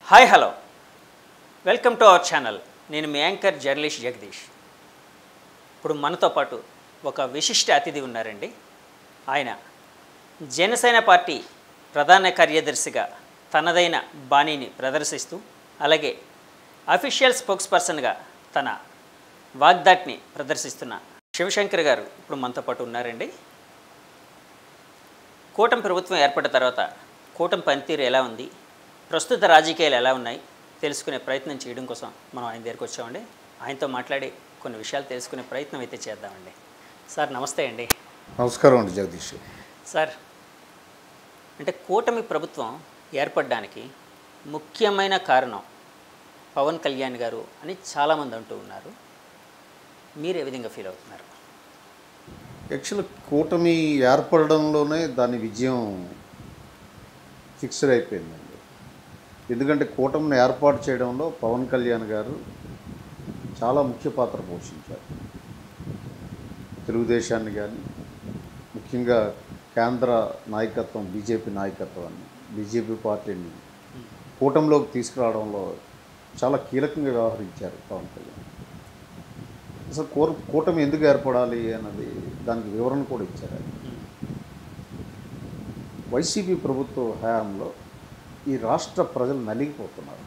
Hi hello welcome to our channel. నేను మీ anchor journalist Jagadish. ఇప్పుడు మనతో పాటు ఒక విశిష్ట అతిథి ఉన్నారండి. ఆయన జనసేన పార్టీ ప్రధాన కార్యదర్శిగా తనదైన బాణీని ప్రదర్శిస్తూ, అలాగే అఫీషియల్ స్పోక్స్ పర్సన్గా తన వాగ్దాటిని ప్రదర్శిస్తున్న శివశంకర్ గారు ఇప్పుడు మనతో పాటు ఉన్నారండి. కూటమి ప్రభుత్వం ఏర్పడిన తర్వాత కూటమి పనితీరు ఎలా ఉంది, ప్రస్తుత రాజకీయాలు ఎలా ఉన్నాయి తెలుసుకునే ప్రయత్నం చేయడం కోసం మనం ఆయన దగ్గరికి వచ్చామండి. ఆయనతో మాట్లాడి కొన్ని విషయాలు తెలుసుకునే ప్రయత్నం అయితే చేద్దామండి. సార్ నమస్తే అండి. నమస్కారం అండి జగదీష్. సార్, అంటే కూటమి ప్రభుత్వం ఏర్పడడానికి ముఖ్యమైన కారణం పవన్ కళ్యాణ్ గారు అని చాలామంది అంటూ ఉన్నారు. మీరు ఏ విధంగా ఫీల్ అవుతున్నారు? యాక్చువల్ కూటమి ఏర్పడడంలోనే దాని విజయం ఫిక్స్డ్ అయిపోయిందండి. ఎందుకంటే కూటమిని ఏర్పాటు చేయడంలో పవన్ కళ్యాణ్ గారు చాలా ముఖ్య పాత్ర పోషించారు. తెలుగుదేశాన్ని కానీ, ముఖ్యంగా కేంద్ర నాయకత్వం, బీజేపీ నాయకత్వాన్ని, బీజేపీ పార్టీని కూటమిలోకి తీసుకురావడంలో చాలా కీలకంగా వ్యవహరించారు పవన్ కళ్యాణ్. అసలు కూటమి ఎందుకు ఏర్పడాలి అన్నది దానికి వివరణ కూడా ఇచ్చారు. వైసీపీ ప్రభుత్వ హయాంలో ఈ రాష్ట్ర ప్రజలు నలిగిపోతున్నారు.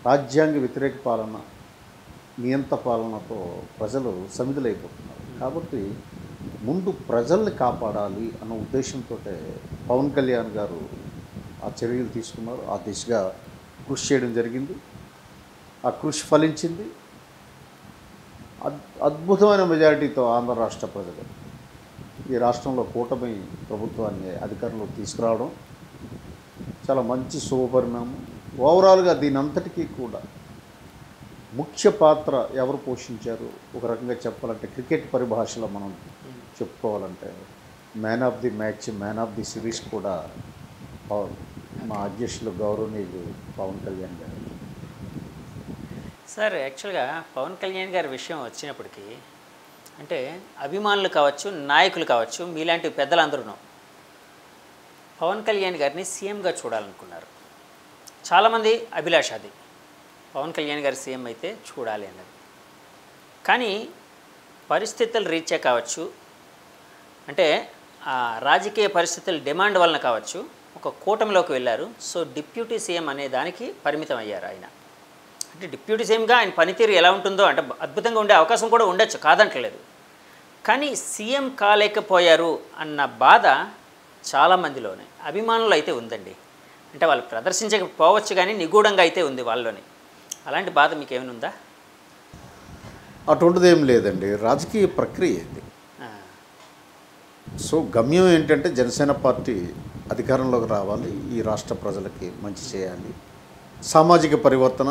రాజ్యాంగ వ్యతిరేక పాలన, నియంత పాలనతో ప్రజలు సమిధులైపోతున్నారు. కాబట్టి ముందు ప్రజల్ని కాపాడాలి అన్న ఉద్దేశంతో పవన్ కళ్యాణ్ గారు ఆ చర్యలు తీసుకున్నారు. ఆ దిశగా కృషి చేయడం జరిగింది. ఆ కృషి ఫలించింది. అద్భుతమైన మెజారిటీతో ఆంధ్ర రాష్ట్ర ప్రజలు ఈ రాష్ట్రంలో కూటమి ప్రభుత్వాన్ని అధికారంలోకి తీసుకురావడం చాలా మంచి శుభపరిణామం. ఓవరాల్గా దీని అంతటికీ కూడా ముఖ్య పాత్ర ఎవరు పోషించారు, ఒక రకంగా చెప్పాలంటే క్రికెట్ పరిభాషలో మనం చెప్పుకోవాలంటే man of the match, man of the series కూడా మా అధ్యక్షులు గౌరవనీయులు పవన్ కళ్యాణ్ గారు. సార్, యాక్చువల్గా పవన్ కళ్యాణ్ గారి విషయం వచ్చినప్పటికీ, అంటే అభిమానులు కావచ్చు, నాయకులు కావచ్చు, మీలాంటి పెద్దలందరూ పవన్ కళ్యాణ్ గారిని సీఎంగా చూడాలనుకున్నారు. చాలామంది అభిలాష అది, పవన్ కళ్యాణ్ గారి సీఎం అయితే చూడాలి అన్నది. కానీ పరిస్థితులు రీత్యా కావచ్చు, అంటే రాజకీయ పరిస్థితుల డిమాండ్ వలన కావచ్చు, ఒక కూటమిలోకి వెళ్ళారు. సో డిప్యూటీ సీఎం అనే దానికి పరిమితం అయ్యారు ఆయన. అంటే డిప్యూటీ సీఎంగా ఆయన పనితీరు ఎలా ఉంటుందో, అంటే అద్భుతంగా ఉండే అవకాశం కూడా ఉండొచ్చు, కాదంటలేదు. కానీ సీఎం కాలేకపోయారు అన్న బాధ చాలామందిలోనే, అభిమానులు అయితే ఉందండి. అంటే వాళ్ళు ప్రదర్శించకపోవచ్చు కానీ నిగూఢంగా అయితే ఉంది వాళ్ళలోని. అలాంటి బాధ మీకు ఏమైనా ఉందా? అటువంటిది ఏం లేదండి. రాజకీయ ప్రక్రియ ఇది. సో గమ్యం ఏంటంటే జనసేన పార్టీ అధికారంలోకి రావాలి, ఈ రాష్ట్ర ప్రజలకి మంచి చేయాలి, సామాజిక పరివర్తన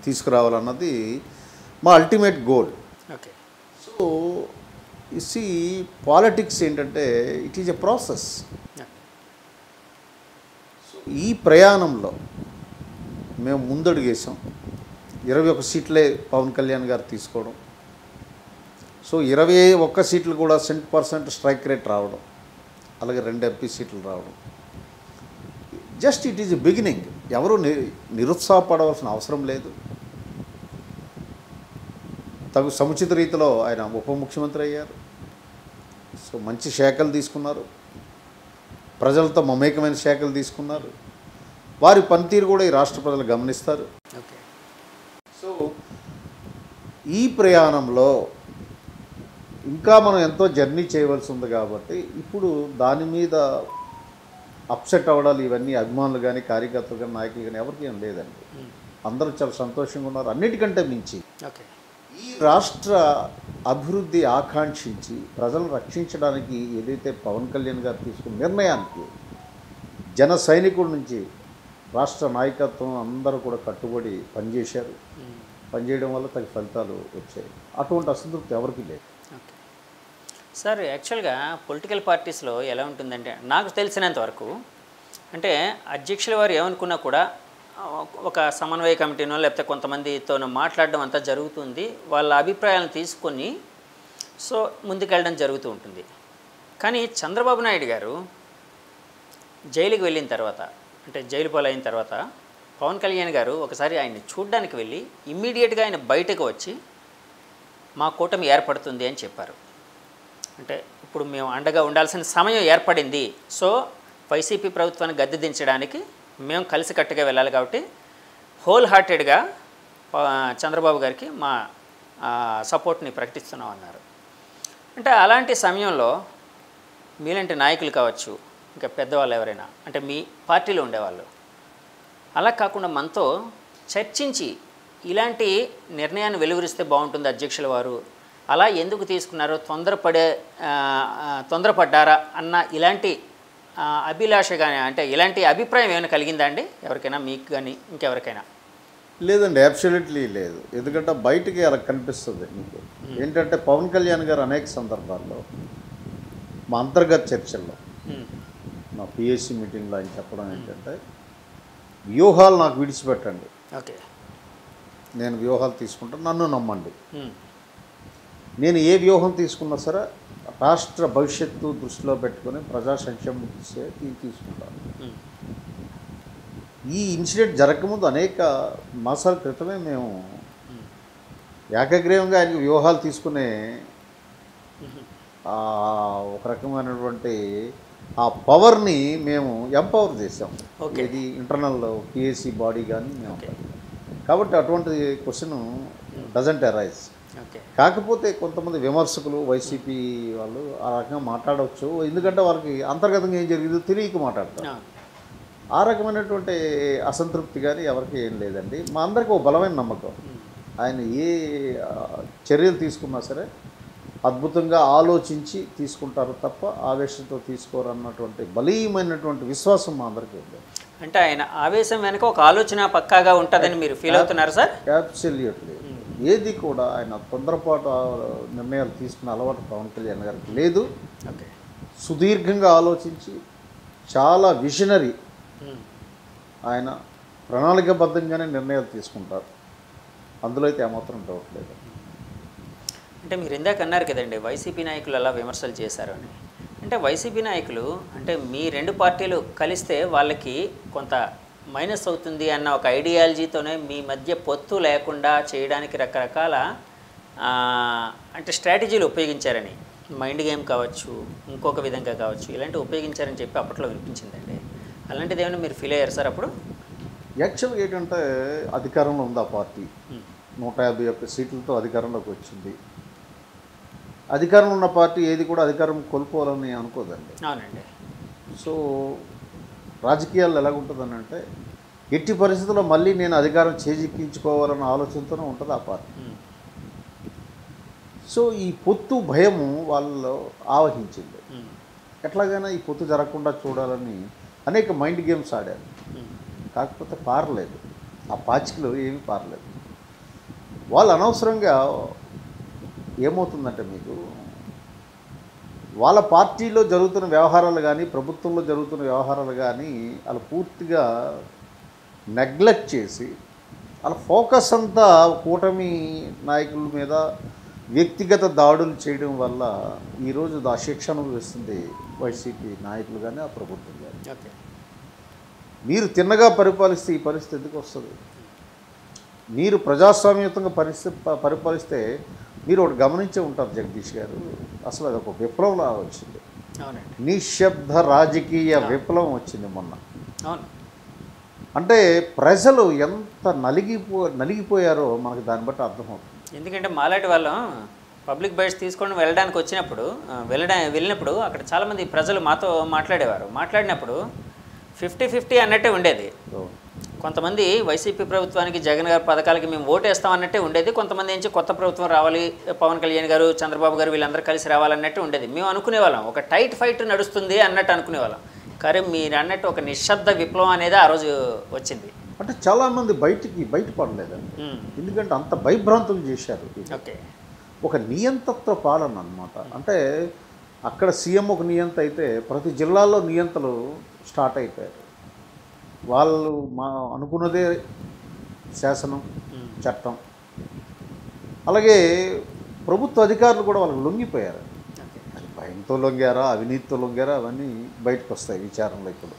తీసుకురావాలన్నది మా ultimate goal. Okay. So politics ఏంటంటే it is a process. So ఈ ప్రయాణంలో మేము ముందడుగేసాం. 21 సీట్లే పవన్ కళ్యాణ్ గారు తీసుకోవడం, సో 21 సీట్లు కూడా 100% స్ట్రైక్ రేట్ రావడం, అలాగే 2 ఎంపీ సీట్లు రావడం, just it is a beginning. ఎవరు నిరుత్సాహపడవలసిన అవసరం లేదు. తగు సముచిత రీతిలో ఆయన ఉప ముఖ్యమంత్రి అయ్యారు. సో మంచి శాఖలు తీసుకున్నారు, ప్రజలతో మమేకమైన శాఖలు తీసుకున్నారు. వారి పనితీరు కూడా ఈ రాష్ట్ర ప్రజలు గమనిస్తారు. ఓకే. సో ఈ ప్రయాణంలో ఇంకా మనం ఎంతో జర్నీ చేయవలసి ఉంది. కాబట్టి ఇప్పుడు దాని మీద అప్సెట్ అవ్వడాలు ఇవన్నీ అభిమానులు కానీ, కార్యకర్తలు కానీ, నాయకులు కానీ ఎవరికి ఏం లేదండి. అందరూ చాలా సంతోషంగా ఉన్నారు. అన్నిటికంటే మించి ఓకే, ఈ రాష్ట్ర అభివృద్ధి ఆకాంక్షించి ప్రజలను రక్షించడానికి ఏదైతే పవన్ కళ్యాణ్ గారు తీసుకున్న నిర్ణయానికి జన సైనికుల నుంచి రాష్ట్ర నాయకత్వం అందరూ కూడా కట్టుబడి పనిచేశారు. పనిచేయడం వల్ల తగిన ఫలితాలు వచ్చాయి. అటువంటి అసంతృప్తి ఎవరికి లేదు. ఓకే. సార్, యాక్చువల్గా పొలిటికల్ పార్టీస్లో ఎలా ఉంటుందంటే, నాకు తెలిసినంత వరకు, అంటే అధ్యక్షుల వారు ఏమనుకున్నా కూడా ఒక సమన్వయ కమిటీనో లేకపోతే కొంతమందితో మాట్లాడడం అంతా జరుగుతుంది. వాళ్ళ అభిప్రాయాలను తీసుకొని సో ముందుకెళ్ళడం జరుగుతూ ఉంటుంది. కానీ చంద్రబాబు నాయుడు గారు జైలుకి వెళ్ళిన తర్వాత అంటే జైలు పాలైన తర్వాత పవన్ కళ్యాణ్ గారు ఒకసారి ఆయన్ని చూడ్డానికి వెళ్ళి ఇమ్మీడియట్గా ఆయన బయటకు వచ్చి మా కూటమి ఏర్పడుతుంది అని చెప్పారు. అంటే ఇప్పుడు మేము అండగా ఉండాల్సిన సమయం ఏర్పడింది, సో వైసీపీ ప్రభుత్వాన్ని గద్దె దించడానికి మేము కలిసికట్టుగా వెళ్ళాలి కాబట్టి హోల్ హార్టెడ్గా చంద్రబాబు గారికి మా సపోర్ట్ని ప్రకటిస్తున్నాం అన్నారు. అంటే అలాంటి సమయంలో మీలాంటి నాయకులు కావచ్చు, ఇంకా పెద్దవాళ్ళు ఎవరైనా, అంటే మీ పార్టీలో ఉండేవాళ్ళు, అలా కాకుండా మనతో చర్చించి ఇలాంటి నిర్ణయాన్ని వెలువరిస్తే బాగుంటుంది అధ్యక్షుల వారు, అలా ఎందుకు తీసుకున్నారో తొందరపడ్డారా అన్న ఇలాంటి అభిలాష కానీ, అంటే ఇలాంటి అభిప్రాయం ఏమైనా కలిగిందా అండి ఎవరికైనా, మీకు కానీ ఇంకెవరికైనా? లేదండి, అబ్సల్యూట్లీ లేదు. ఎందుకంటే బయటికి అలా కనిపిస్తుంది మీకు. ఏంటంటే పవన్ కళ్యాణ్ గారు అనేక సందర్భాల్లో మా అంతర్గత చర్చల్లో, మా పిఎస్సి మీటింగ్లో ఆయన చెప్పడం ఏంటంటే, వ్యూహాలు నాకు విడిచిపెట్టండి, ఓకే, నేను వ్యూహాలు తీసుకుంటాను, నన్ను నమ్మండి. నేను ఏ వ్యూహం తీసుకున్నా సరే రాష్ట్ర భవిష్యత్తు దృష్టిలో పెట్టుకొని ప్రజా సంక్షేమం తీసుకుంటాను. ఈ ఇన్సిడెంట్ జరగకముందు అనేక మాసాల క్రితమే మేము ఏకగ్రీవంగా ఆయనకి వ్యూహాలు తీసుకునే ఒక రకమైనటువంటి ఆ పవర్ని మేము ఎంపవర్ చేసాం. ఇది ఇంటర్నల్ పిఎస్సి బాడీ కానీ మేము. కాబట్టి అటువంటి క్వశ్చన్ డజంట్ అరైజ్. కాకపోతే కొంతమంది విమర్శకులు, వైసీపీ వాళ్ళు ఆ రకంగా మాట్లాడవచ్చు, ఎందుకంటే వాళ్ళకి అంతర్గతంగా ఏం జరిగిందో తెలియక మాట్లాడతారు. ఆ రకమైనటువంటి అసంతృప్తి కానీ ఎవరికి ఏం లేదండి. మా అందరికీ ఒక బలమైన నమ్మకం, ఆయన ఏ చర్యలు తీసుకున్నా సరే అద్భుతంగా ఆలోచించి తీసుకుంటారు తప్ప ఆవేశంతో తీసుకోరు అన్నటువంటి బలీయమైనటువంటి విశ్వాసం మా అందరికీ ఉంది. అంటే ఆయన ఆవేశం వెనక ఒక ఆలోచన పక్కాగా ఉంటుందని మీరు ఫీల్ అవుతున్నారు సార్? అబ్సల్యూట్లీ. ఏది కూడా ఆయన తొందరపాటు నిర్ణయాలు తీసుకునే అలవాటు పవన్ కళ్యాణ్ గారికి లేదు. సుదీర్ఘంగా ఆలోచించి చాలా విజనరీ, ఆయన ప్రణాళికాబద్ధంగానే నిర్ణయాలు తీసుకుంటారు. అందులో అయితే ఏమాత్రం డౌట్ లేదు. అంటే మీరు ఇందాక అన్నారు కదండి వైసీపీ నాయకులు అలా విమర్శలు చేశారు అని. అంటే వైసీపీ నాయకులు అంటే మీ రెండు పార్టీలు కలిస్తే వాళ్ళకి కొంత మైనస్ అవుతుంది అన్న ఒక ఐడియాలజీతోనే మీ మధ్య పొత్తు లేకుండా చేయడానికి రకరకాల అంటే స్ట్రాటజీలు ఉపయోగించారని, మైండ్ గేమ్ కావచ్చు, ఇంకొక విధంగా కావచ్చు, ఇలాంటివి ఉపయోగించారని చెప్పి అప్పట్లో వినిపించిందండి. అలాంటిది ఏమైనా మీరు ఫీల్ అయ్యారు సార్ అప్పుడు? యాక్చువల్గా ఏంటంటే అధికారంలో ఉంది ఆ పార్టీ, 151 సీట్లతో అధికారంలోకి వచ్చింది. అధికారంలో ఉన్న పార్టీ ఏది కూడా అధికారం కోల్పోవాలని అనుకోదండి. అవునండి. సో రాజకీయాల్లో ఎలాగుంటుందని అంటే, ఎట్టి పరిస్థితుల్లో మళ్ళీ నేను అధికారం చేజిక్కించుకోవాలన్న ఆలోచనతోనే ఉంటుంది ఆ పార్టీ. సో ఈ పొత్తు భయము వాళ్ళలో ఆవహించింది. ఎట్లాగైనా ఈ పొత్తు జరగకుండా చూడాలని అనేక మైండ్ గేమ్స్ ఆడారు. కాకపోతే పారలేదు, ఆ పాచికలు ఏమీ పారలేదు. వాళ్ళు అనవసరంగా ఏమవుతుందంటే మీకు వాళ్ళ పార్టీలో జరుగుతున్న వ్యవహారాలు కానీ, ప్రభుత్వంలో జరుగుతున్న వ్యవహారాలు కానీ వాళ్ళు పూర్తిగా నెగ్లెక్ట్ చేసి వాళ్ళ ఫోకస్ అంతా కూటమి నాయకుల మీద వ్యక్తిగత దాడులు చేయడం వల్ల ఈరోజు ఆ శిక్ష అనుభవిస్తుంది వైసీపీ నాయకులు కానీ, ఆ ప్రభుత్వం కానీ. మీరు తిన్నగా పరిపాలిస్తే ఈ పరిస్థితి ఎందుకు వస్తుంది? మీరు ప్రజాస్వామ్యయుతంగా పరిపాలిస్తే మీరు ఒకటి గమనించే ఉంటారు జగదీష్ గారు, అసలు అది ఒక విప్లవంలా వచ్చింది. నిశ్శబ్ద రాజకీయ విప్లవం వచ్చింది మొన్న. అంటే ప్రజలు ఎంత నలిగిపోయారో మనకు దాన్ని బట్టి అర్థమవుతుంది. ఎందుకంటే మాలాంటి వాళ్ళం పబ్లిక్ బైట్స్ తీసుకొని వెళ్ళడానికి వచ్చినప్పుడు వెళ్ళినప్పుడు అక్కడ చాలామంది ప్రజలు మాతో మాట్లాడినప్పుడు 50-50 అన్నట్టే ఉండేది. కొంతమంది వైసీపీ ప్రభుత్వానికి, జగన్ గారి పథకాలకి మేము ఓటేస్తాం అన్నట్టే ఉండేది. కొంతమంది నుంచి కొత్త ప్రభుత్వం రావాలి, పవన్ కళ్యాణ్ గారు, చంద్రబాబు గారు వీళ్ళందరూ కలిసి రావాలన్నట్టు ఉండేది. మేము అనుకునేవాళ్ళం ఒక టైట్ ఫైట్ నడుస్తుంది అన్నట్టు అనుకునేవాళ్ళం. కానీ మీరు అన్నట్టు ఒక నిశ్శబ్ద విప్లవం అనేది ఆ రోజు వచ్చింది. అంటే చాలామంది బయటపడలేదండి, ఎందుకంటే అంత భయభ్రాంతులు చేశారు. ఒక నియంతత్వ పాలన అన్నమాట. అంటే అక్కడ సీఎం ఒక నియంత అయితే ప్రతి జిల్లాలో నియంతలు స్టార్ట్ అయిపోయారు. వాళ్ళు అనుకున్నదే శాసనం, చట్టం. అలాగే ప్రభుత్వ అధికారులు కూడా వాళ్ళకి లొంగిపోయారు. అది భయంతో లొంగారా, అవినీతితో లొంగారా, అవన్నీ బయటకు వస్తాయి విచారణలో. ఇప్పుడు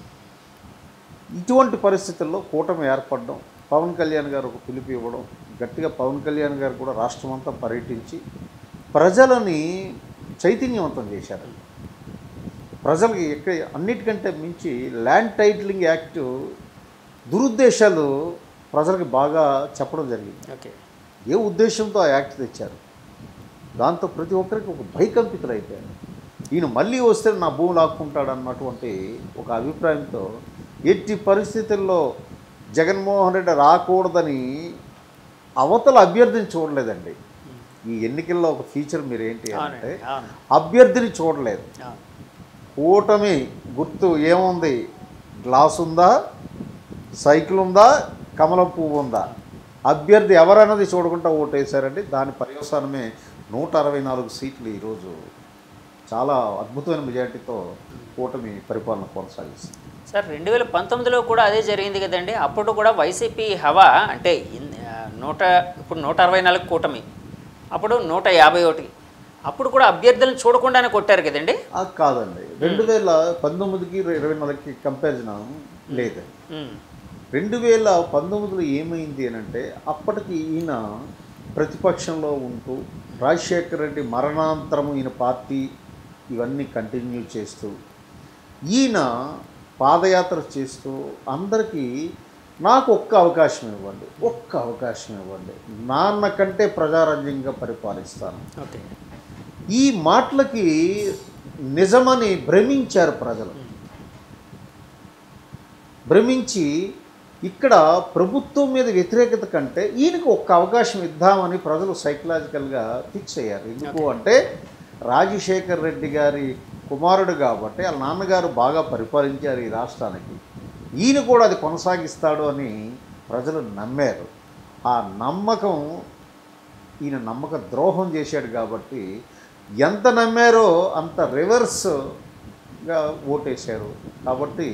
ఇటువంటి పరిస్థితుల్లో కూటమి ఏర్పడడం, పవన్ కళ్యాణ్ గారు ఒక పిలుపు ఇవ్వడం, గట్టిగా పవన్ కళ్యాణ్ గారు కూడా రాష్ట్రమంతా పర్యటించి ప్రజలని చైతన్యవంతం చేశారు. ప్రజలకి అన్నిటికంటే మించి ల్యాండ్ టైటిలింగ్ యాక్ట్ దురుద్దేశాలు ప్రజలకి బాగా చెప్పడం జరిగింది. ఓకే. ఏ ఉద్దేశంతో ఆ యాక్ట్ తెచ్చారు, దాంతో ప్రతి ఒక్కరికి ఒక భయకంపితులు అయిపోయారు. ఈయన మళ్ళీ వస్తే నా భూమి లాక్కుంటాడు అన్నటువంటి ఒక అభిప్రాయంతో ఎట్టి పరిస్థితుల్లో జగన్మోహన్ రెడ్డి రాకూడదని అవతల అభ్యర్థిని చూడలేదండి. ఈ ఎన్నికల్లో ఒక ఫీచర్ మీరు ఏంటి అంటే అభ్యర్థిని చూడలేదు. కూటమి గుర్తు ఏముంది, గ్లాస్ ఉందా, సైకిల్ ఉందా, కమలం పువ్వు ఉందా, అభ్యర్థి ఎవరన్నది చూడకుండా ఓటేశారండి. దాని పర్యవసానమే 164 సీట్లు ఈరోజు చాలా అద్భుతమైన మెజార్టీతో కూటమి పరిపాలన కొనసాగిస్తుంది. సార్ 2019లో కూడా అదే జరిగింది కదండి. అప్పుడు కూడా వైసీపీ హవా అంటే ఇప్పుడు 164 కూటమి, అప్పుడు 151, అప్పుడు కూడా అభ్యర్థులను చూడకుండానే కొట్టారు కదండి. అది కాదండి, 2019కి 24కి కంపారిజన్ లేదండి. 2019లో ఏమైంది అని అంటే అప్పటికి ఈయన ప్రతిపక్షంలో ఉంటూ రాజశేఖర రెడ్డి మరణాంతరం ఈయన పార్టీ ఇవన్నీ కంటిన్యూ చేస్తూ ఈయన పాదయాత్ర చేస్తూ అందరికీ నాకు ఒక్క అవకాశం ఇవ్వండి, ఒక్క అవకాశం ఇవ్వండి, నాన్న కంటే ప్రజారాజ్యంగా పరిపాలిస్తాను, ఓకే, ఈ మాటలకి నిజమని భ్రమించారు ప్రజలు. భ్రమించి ఇక్కడ ప్రభుత్వం మీద వ్యతిరేకత కంటే ఈయనకు ఒక్క అవకాశం ఇద్దామని ప్రజలు సైకలాజికల్గా ఫిక్స్ అయ్యారు. ఎందుకు అంటే రాజశేఖర్ రెడ్డి గారి కుమారుడు కాబట్టి వాళ్ళ నాన్నగారు బాగా పరిపాలించారు ఈ రాష్ట్రానికి, ఈయన కూడా అది కొనసాగిస్తాడు అని ప్రజలు నమ్మారు. ఆ నమ్మకం ఈయన నమ్మక ద్రోహం చేశాడు కాబట్టి ఎంత నమ్మారో అంత రివర్స్గా ఓటేశారు. కాబట్టి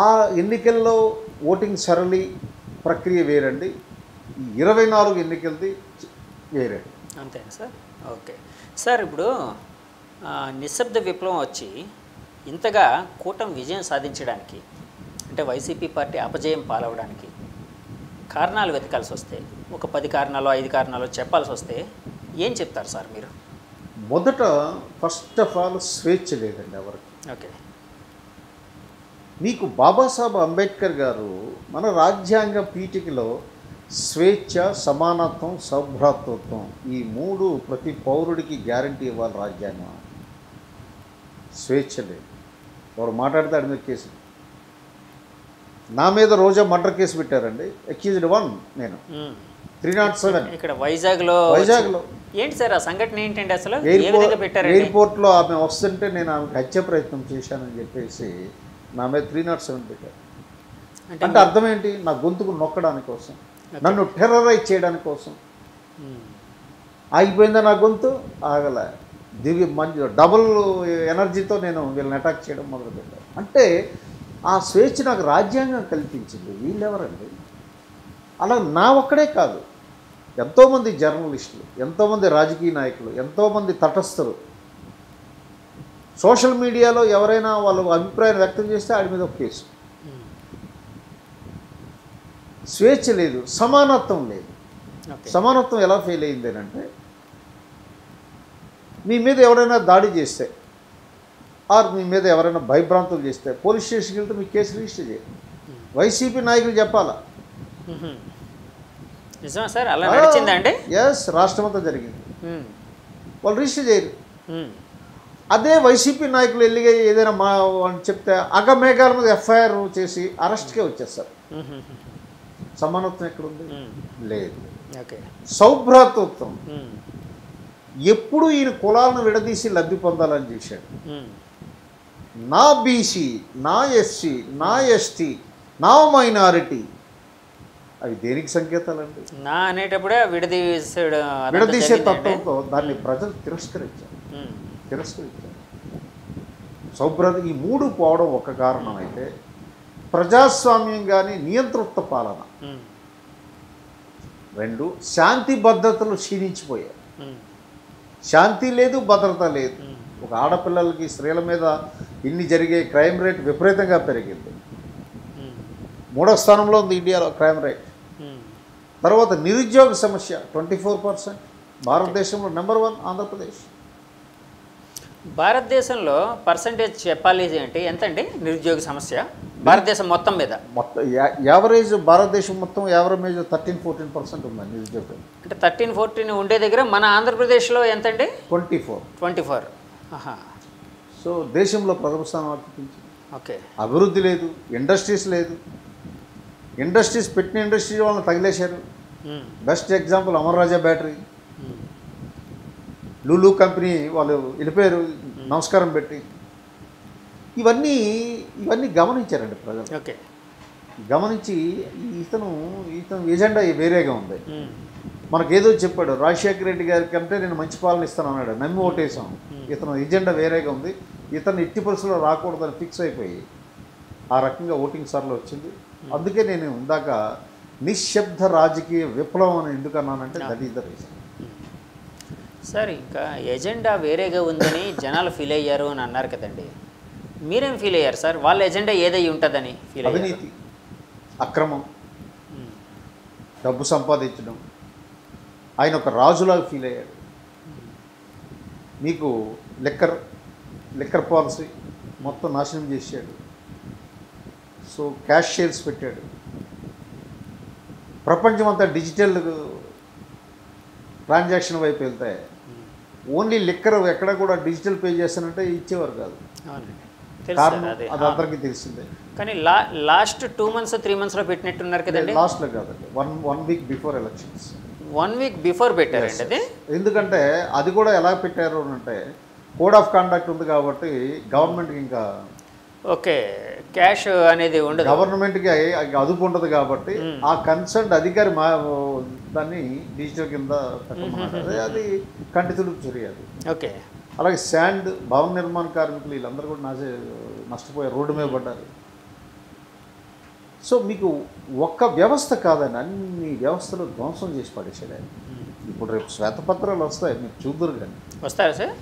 ఆ ఎన్నికల్లో ఓటింగ్ సరళి ప్రక్రియ వేరండి, 24 ఎన్నికలది వేరండి. అంతేనా సార్? ఓకే సార్, ఇప్పుడు నిశ్శబ్ద విప్లవం వచ్చి ఇంతగా కూటమి విజయం సాధించడానికి అంటే వైసీపీ పార్టీ అపజయం పాలవడానికి కారణాలు వెతకాల్సి వస్తే, ఒక 10 కారణాలు 5 కారణాలు చెప్పాల్సి వస్తే ఏం చెప్తారు సార్ మీరు? మొదట ఫస్ట్ ఆఫ్ ఆల్ స్వేచ్ఛ లేదండి ఎవరికి. ఓకే. మీకు బాబాసాహెబ్ అంబేద్కర్ గారు మన రాజ్యాంగ పీఠికలో స్వేచ్ఛ, సమానత్వం, సౌభ్రాతృత్వం ఈ 3 ప్రతి పౌరుడికి గ్యారంటీ ఇవ్వాలి రాజ్యాంగం. స్వేచ్ఛ లేదు. ఎవరు మాట్లాడితే అడి మీద కేసు, నా మీద రోజా మర్డర్ కేసు పెట్టారండి, అక్యూజ్డ్ 1 నేను 307 ఇక్కడ వైజాగ్లో ఏంటి సార్ ఆ సంఘటన ఏంటండి అసలు? ఎయిర్పోర్ట్లో ఆమె వస్తుంటే నేను ఆమెకు హత్య ప్రయత్నం చేశానని చెప్పేసి నా మీద 307 పెట్టారు. అంటే అర్థం ఏంటి? నా గొంతుకు నొక్కడానికి కోసం, నన్ను టెర్రరైజ్ చేయడానికి కోసం. ఆగిపోయిందా నా గొంతు? ఆగలే. మంచి డబుల్ ఎనర్జీతో నేను వీళ్ళని అటాక్ చేయడం మొదలుపెట్టాను. అంటే ఆ స్వేచ్ఛ నాకు రాజ్యాంగం కల్పించింది. వీళ్ళెవరండి? అలా నా ఒక్కడే కాదు, ఎంతోమంది జర్నలిస్టులు, ఎంతోమంది రాజకీయ నాయకులు, ఎంతోమంది తటస్థులు సోషల్ మీడియాలో ఎవరైనా వాళ్ళు అభిప్రాయాన్ని వ్యక్తం చేస్తే వాడి మీద ఒక కేసు. స్వేచ్ఛ లేదు, సమానత్వం లేదు. సమానత్వం ఎలా ఫెయిల్ అయింది అంటే మీ మీద ఎవరైనా దాడి చేస్తే ఆర్ మీ మీద ఎవరైనా భయభ్రాంతులు చేస్తే పోలీస్ స్టేషన్కి వెళ్తే మీ కేసు రిజిస్టర్ చేయాలి. వైసీపీ నాయకులు చెప్పాలా? నిజమా సార్? అలా నడిచిందండి? ఎస్, రాష్ట్రమంతా జరిగింది. వాళ్ళు రిజిస్టర్ చేయరు. అదే వైసీపీ నాయకులు వెళ్ళి ఏదైనా మా చెప్తే అగమేఘాల మీద ఎఫ్ఐఆర్ చేసి అరెస్ట్కే వచ్చేస్తారు. సమానత్వం ఎక్కడుంది? లేదు. సౌభ్రాతృత్వం ఎప్పుడు ఈయన కులాలను విడదీసి లబ్ధి పొందాలని చేశాడు. నా బీసీ, నా ఎస్సీ, నా ఎస్టీ, నా మైనారిటీ, అవి దేనికి సంకేతాలండి? నా అనేటప్పుడే విడదీసే తత్వంతో దాన్ని ప్రజలు తిరస్కరించారు. ఈ 3 పోవడం ఒక కారణం అయితే, ప్రజాస్వామ్యం కానీ నియంతృత్వ పాలన, 2 శాంతి భద్రతలు క్షీణించిపోయాయి. శాంతి లేదు, భద్రత లేదు. ఒక ఆడపిల్లలకి, స్త్రీల మీద ఇన్ని జరిగే క్రైమ్ రేట్ విపరీతంగా పెరిగింది. 3వ స్థానంలో ఉంది ఇండియాలో క్రైమ్ రేట్. తర్వాత నిరుద్యోగ సమస్య 24%. భారతదేశంలో నెంబర్ 1 ఆంధ్రప్రదేశ్. భారతదేశంలో పర్సంటేజ్ చెప్పాలి అంటే ఎంతండి నిరుద్యోగ సమస్య భారతదేశం మొత్తం మీద? మొత్తం యావరేజ్ భారతదేశం మొత్తం యావరేజ్ 13-14% ఉందండి నిరుద్యోగం. అంటే 13-14 ఉండే దగ్గర మన ఆంధ్రప్రదేశ్లో ఎంతండి? 24. ఆహా. సో దేశంలో ప్రథమ స్థానం అర్పించింది. ఓకే. అభివృద్ధి లేదు, ఇండస్ట్రీస్ లేదు. ఇండస్ట్రీస్ పెట్టిన ఇండస్ట్రీస్ వాళ్ళని తగిలేశారు. బెస్ట్ ఎగ్జాంపుల్ అమర్ రాజా బ్యాటరీ, లూలు కంపెనీ వాళ్ళు వెళ్ళిపోయారు నమస్కారం పెట్టి. ఇవన్నీ గమనించారండి ప్రజలు. ఓకే. గమనించి ఇతను ఎజెండా వేరేగా ఉంది. మనకేదో చెప్పాడు రాజశేఖర రెడ్డి గారి కంటే నేను మంచి పాలన ఇస్తాను అన్నాడు, నమ్మి ఓటేసాం. ఇతను ఎజెండా వేరేగా ఉంది, ఇతను ఎట్టి పరిస్థితుల్లో రాకూడదని ఫిక్స్ అయిపోయి ఆ రకంగా ఓటింగ్ సార్లు వచ్చింది. అందుకే నేను ఇందాక నిశ్శబ్ద రాజకీయ విప్లవం అని ఎందుకు అన్నానంటే that is the reason. Sir ఇంకా ఎజెండా వేరేగా ఉందని జనాలు ఫీల్ అయ్యారు అని అన్నారు కదండి, మీరేం ఫీల్ అయ్యారు సార్? వాళ్ళ ఎజెండా ఏదై ఉంటుందని ఫీల్ అయ్యారు? అవినీతి, అక్రమం, డబ్బు సంపాదించడం. ఆయన ఒక రాజులాగా ఫీల్ అయ్యాడు. మీకు లిక్కర్ పాలసీ మొత్తం నాశనం చేశాడు. సో క్యాష్ షేర్స్ పెట్టాడు. ప్రపంచం అంతా డిజిటల్ ట్రాన్సాక్షన్ వైపు వెళ్తాయి. ఓన్లీ లిక్కర్ ఎక్కడ కూడా డిజిటల్ పే చేస్తానంటే ఇచ్చేవారు కాదు. కారణం అది అందరికీ తెలిసిందే. కానీ లాస్ట్ 2 months 3 monthsలో పెట్టినట్టున్నారు కదండి? లాస్ట్లో కాదండి, one week before elections. 1 week before పెట్టారండి అది. ఎందుకంటే అది కూడా ఎలా పెట్టారు అంటే కోడ్ ఆఫ్ కాండక్ట్ ఉంది కాబట్టి గవర్నమెంట్కి ఇంకా ఓకే క్యాష్ అనేది ఉండదు, గవర్నమెంట్కి అదుపు ఉండదు కాబట్టి ఆ కన్సర్న్ అధికారి దాన్ని డిజిటల్ కింద పెట్టమన్నారు. అది కంటి తుడుపు చర్య అది. ఓకే. అలాగే శాండ్ భవన నిర్మాణ కార్మికులు వీళ్ళందరూ కూడా నష్టపోయారు, రోడ్డు మీద పడ్డారు. సో మీకు ఒక్క వ్యవస్థ కాదని అన్ని వ్యవస్థలు ధ్వంసం చేసి పడేసాడు ఆయన. ఇప్పుడు రేపు శ్వేతపత్రాలు వస్తాయి, మీరు చూద్దరు. కానీ వస్తారా సార్?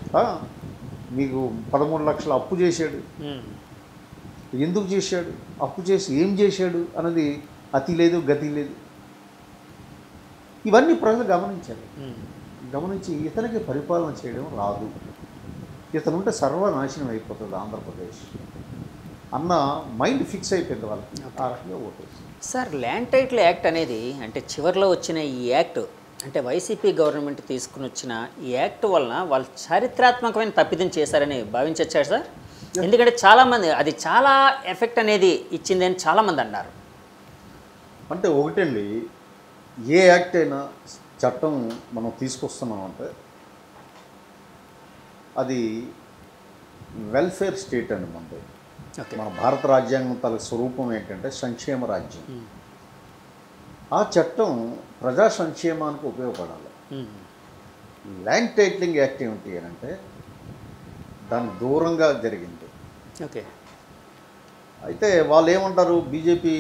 మీకు 13 లక్షల అప్పు చేశాడు. ఎందుకు చేశాడు, అప్పు చేసి ఏం చేశాడు అన్నది అతి లేదు గతి లేదు. ఇవన్నీ ప్రజలు గమనించారు. గమనించి ఇతనికి పరిపాలన చేయడం రాదు, ఇతనుంటే సర్వనాశనం అయిపోతుంది ఆంధ్రప్రదేశ్ అన్న మైండ్ ఫిక్స్ అయిపోయింది వాళ్ళకి. ఆ రకంగా ఓటేసి సార్ ల్యాండ్ టైటిల్ యాక్ట్ అనేది అంటే చివరిలో వచ్చిన ఈ యాక్ట్ అంటే వైసీపీ గవర్నమెంట్ తీసుకుని వచ్చిన ఈ యాక్ట్ వలన వాళ్ళు చారిత్రాత్మకమైన తప్పిదం చేశారని భావించొచ్చారు సార్? ఎందుకంటే చాలామంది అది చాలా ఎఫెక్ట్ అనేది ఇచ్చింది అని చాలామంది అన్నారు. అంటే ఒకటండి, ఏ యాక్ట్ అయినా చట్టం మనం తీసుకొస్తున్నామంటే అది వెల్ఫేర్ స్టేట్ అండి మనది. మన భారత రాజ్యాంగం తల స్వరూపం ఏంటంటే సంక్షేమ రాజ్యం. ఆ చట్టం ప్రజా సంక్షేమానికి ఉపయోగపడాలి. ల్యాండ్ టైటిలింగ్ యాక్ట్ ఏమిటి అని అంటే దానికి దూరంగా జరిగింది. ఓకే. అయితే వాళ్ళు ఏమంటారు, బీజేపీ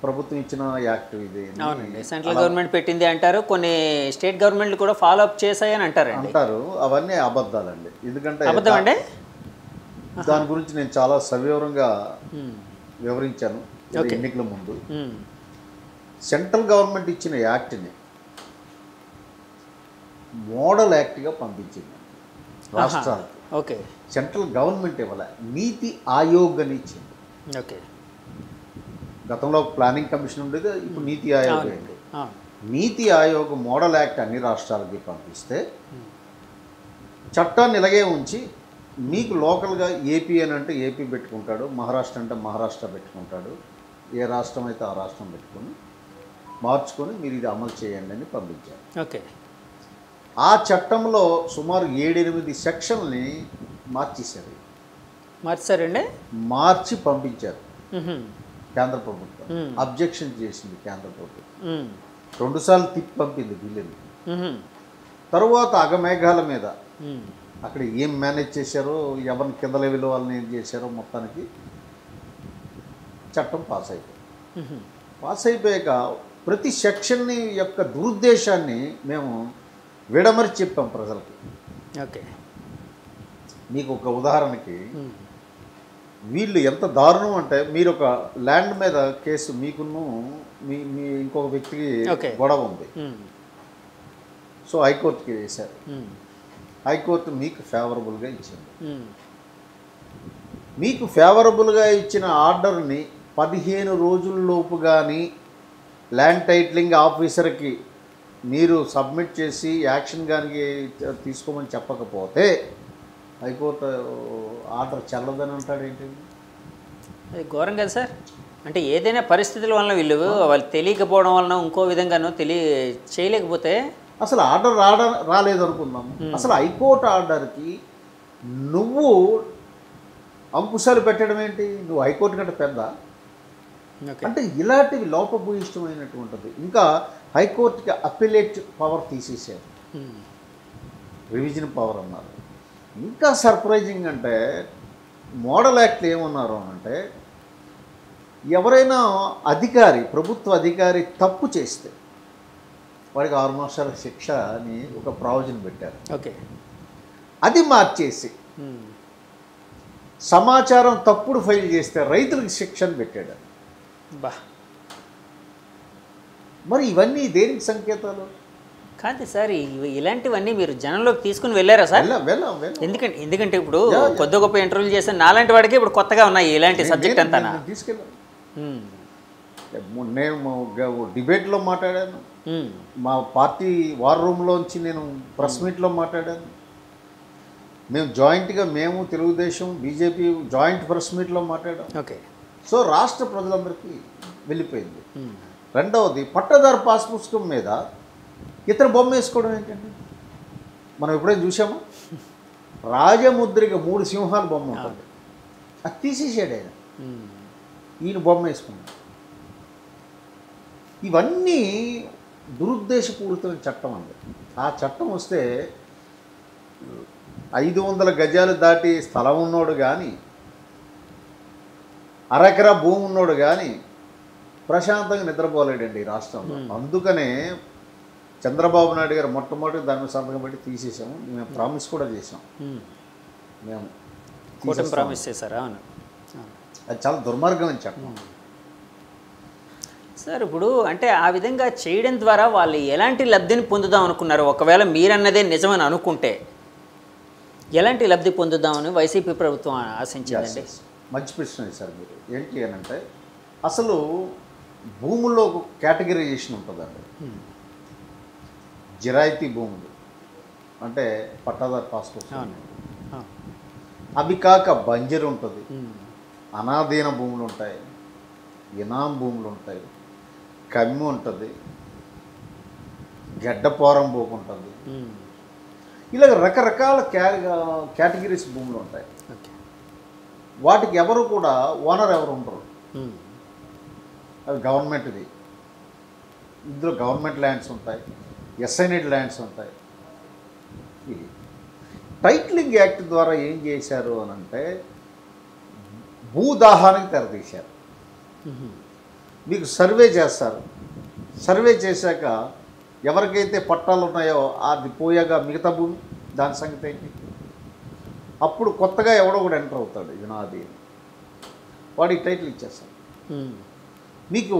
ప్రభుత్వం ఇచ్చిన యాక్ట్ ఇది. అవునండి, సెంట్రల్ గవర్నమెంట్ పెట్టింది అంటారు, కొన్ని స్టేట్ గవర్నమెంట్లు కూడా ఫాలో అప్ చేశాయని అంటారు. అవన్నీ అబద్ధాలండి. ఎందుకంటే అబద్ధం అండి, దాని గురించి నేను చాలా సవివరంగా వివరించాను ఎన్నికల ముందు. సెంట్రల్ గవర్నమెంట్ ఇచ్చిన యాక్ట్ని మోడల్ యాక్ట్గా పంపించింది రాష్ట్రాలకు. ఓకే. సెంట్రల్ గవర్నమెంట్ ఇవ్వాల, నీతి ఆయోగ్ అని ఇచ్చింది. ఓకే. గతంలో ప్లానింగ్ కమిషన్ ఉండేది, ఇప్పుడు నీతి ఆయోగ్ అయింది. నీతి ఆయోగ్ మోడల్ యాక్ట్ అన్ని రాష్ట్రాలకి పంపిస్తే చట్టాన్ని ఇలాగే ఉంచి మీకు లోకల్గా ఏపీ అని అంటే ఏపీ పెట్టుకుంటాడు, మహారాష్ట్ర అంటే మహారాష్ట్ర పెట్టుకుంటాడు, ఏ రాష్ట్రం అయితే ఆ రాష్ట్రం పెట్టుకొని మార్చుకొని మీరు ఇది అమలు చేయండి అని పంపించారు. ఓకే. ఆ చట్టంలో సుమారు 7-8 సెక్షన్లని మార్చేశారు. మార్చారండి, మార్చి పంపించారు కేంద్ర ప్రభుత్వం. అబ్జెక్షన్ చేసింది కేంద్ర ప్రభుత్వం, 2 సార్లు తిప్పి పంపింది బిల్లుని. తరువాత అగమేఘాల మీద అక్కడ ఏం మేనేజ్ చేశారో, ఎవరిని కింద లెవెల్ వాళ్ళని ఏం చేశారో మొత్తానికి చట్టం పాస్ అయిపోయింది. పాస్ అయిపోయాక ప్రతి సెక్షన్ని యొక్క దురుద్దేశాన్ని మేము విడమరి చెప్పాం ప్రజలకి. ఓకే. మీకు ఒక ఉదాహరణకి వీళ్ళు ఎంత దారుణం అంటే మీరు ఒక ల్యాండ్ మీద కేసు మీకును మీ ఇంకొక వ్యక్తికి Okay. గొడవ ఉంది. ఉమ్, సో హైకోర్టుకి వేశారు. ఉమ్, హైకోర్టు మీకు ఫేవరబుల్గా ఇచ్చింది. ఉమ్, మీకు ఫేవరబుల్గా ఇచ్చిన ఆర్డర్ని 15 రోజుల్లోపు కానీ ల్యాండ్ టైటిలింగ్ ఆఫీసర్కి మీరు సబ్మిట్ చేసి యాక్షన్ కానీ తీసుకోమని చెప్పకపోతే హైకోర్టు ఆర్డర్ చెల్లదని అంటాడు ఏంటి? అది ఘోరం కదా సార్. అంటే ఏదైనా పరిస్థితుల వలన వీళ్ళు వాళ్ళు తెలియకపోవడం వలన ఇంకో విధంగానో చేయలేకపోతే అసలు ఆర్డర్ రాలేదు అనుకుందాము. అసలు హైకోర్టు ఆర్డర్కి నువ్వు అంకుశాలు పెట్టడం ఏంటి? నువ్వు హైకోర్టు కంటే పెద్ద ఓకే. అంటే ఇలాంటివి లోపభూయిష్టమైనటువంటిది. ఇంకా హైకోర్టుకి అప్పిలేట్ పవర్ తీసేసారు, ఉమ్, రివిజన్ పవర్ అన్నారు. ఇంకా సర్ప్రైజింగ్ అంటే మోడల్ యాక్ట్లు ఏమన్నారు అంటే ఎవరైనా అధికారి, ప్రభుత్వ అధికారి తప్పు చేస్తే వాడికి 6 మాసాల శిక్ష అని ఒక ప్రావిజన్ పెట్టారు. ఓకే. అది మార్చేసి ఉమ్, సమాచారం తప్పుడు ఫైల్ చేస్తే రైతులకు శిక్షను పెట్టాడు. బా మరి ఇవన్నీ దేనికి సంకేతాలు? కాదు సార్, ఇలాంటివన్నీ మీరు జనంలోకి తీసుకుని వెళ్ళారా సార్? వెళ్ళాం. ఎందుకంటే ఇప్పుడు కొద్ది గొప్ప ఇంటర్వ్యూలు చేసిన నాలాంటి వాడికి ఇప్పుడు కొత్తగా ఉన్నాయి ఇలాంటి సబ్జెక్ట్ అంతా. తీసుకెళ్ళాను. నేను డిబేట్లో మాట్లాడాను, మా పార్టీ వార్ రూమ్లోంచి నేను ప్రెస్ మీట్లో మాట్లాడాను, మేము జాయింట్గా తెలుగుదేశం బీజేపీ జాయింట్ ప్రెస్ మీట్లో మాట్లాడాం. ఓకే. సో రాష్ట్ర ప్రజలందరికీ వెళ్ళిపోయింది. రెండవది, పట్టదారు పాస్ పుస్తకం మీద ఇతర బొమ్మ వేసుకోవడం ఏంటండి? మనం ఎప్పుడైనా చూసామా? రాజముద్రిక 3 సింహాల బొమ్మ ఉంటుంది, అది తీసేసాడు ఆయన. ఈయన బొమ్మ వేసుకున్నాడు. ఇవన్నీ దురుద్దేశపూరితమైన చట్టం అండి. ఆ చట్టం వస్తే 500 గజాలు దాటి స్థలం ఉన్నోడు కానీ, అరెకరా భూమి ఉన్నోడు కానీ ప్రశాంతంగా నిద్రపోలేడండి ఈ రాష్ట్రంలో. అందుకనే చంద్రబాబు నాయుడు గారు మొట్టమొదటి దాని మీద సంతకం పెట్టి తీసేసాము. మేము ప్రామిస్ కూడా చేసాం, మేము కూటమి ప్రామిస్ చేశారా? అవును. అది చాలా దుర్మార్గమైన చట్టం సార్. ఇప్పుడు అంటే ఆ విధంగా చేయడం ద్వారా వాళ్ళు ఎలాంటి లబ్ధిని పొందుదాం అనుకున్నారు? ఒకవేళ మీరన్నదే నిజమని అనుకుంటే ఎలాంటి లబ్ధి పొందుదామని వైసీపీ ప్రభుత్వం ఆశించిందండి? మంచి ప్రశ్న సార్. మీరు ఏంటి అని అంటే అసలు భూముల్లో ఒక కేటగిరైజేషన్ ఉంటుందండి. జిరాయితీ భూములు అంటే పట్టాదారు పాస్ పుస్తకం, అవి కాక బంజరు ఉంటుంది, అనాధీన భూములు ఉంటాయి, ఇనాం భూములు ఉంటాయి, కమ్మి ఉంటుంది, గడ్డపోరం భూమి ఉంటుంది. ఇలా రకరకాల కేటగిరీస్ భూములు ఉంటాయి. వాటికి ఎవరు కూడా ఓనర్ ఎవరు ఉండరు, అవి గవర్నమెంట్ది. ఇందులో గవర్నమెంట్ ల్యాండ్స్ ఉంటాయి, ఎస్ఐనెడ్ ల్యాండ్స్ ఉంటాయి. ఇది టైటిలింగ్ యాక్ట్ ద్వారా ఏం చేశారు అని అంటే భూదాహానికి తెరతీశారు. మీకు సర్వే చేస్తారు, సర్వే చేశాక ఎవరికైతే పట్టాలు ఉన్నాయో అది పోయాక మిగతా భూమి దాని సంగతి ఏంటి? అప్పుడు కొత్తగా ఎవడో కూడా ఎంటర్ అవుతాడు, ఇది నాది, వాడికి టైటిల్ ఇచ్చేస్తాడు. మీకు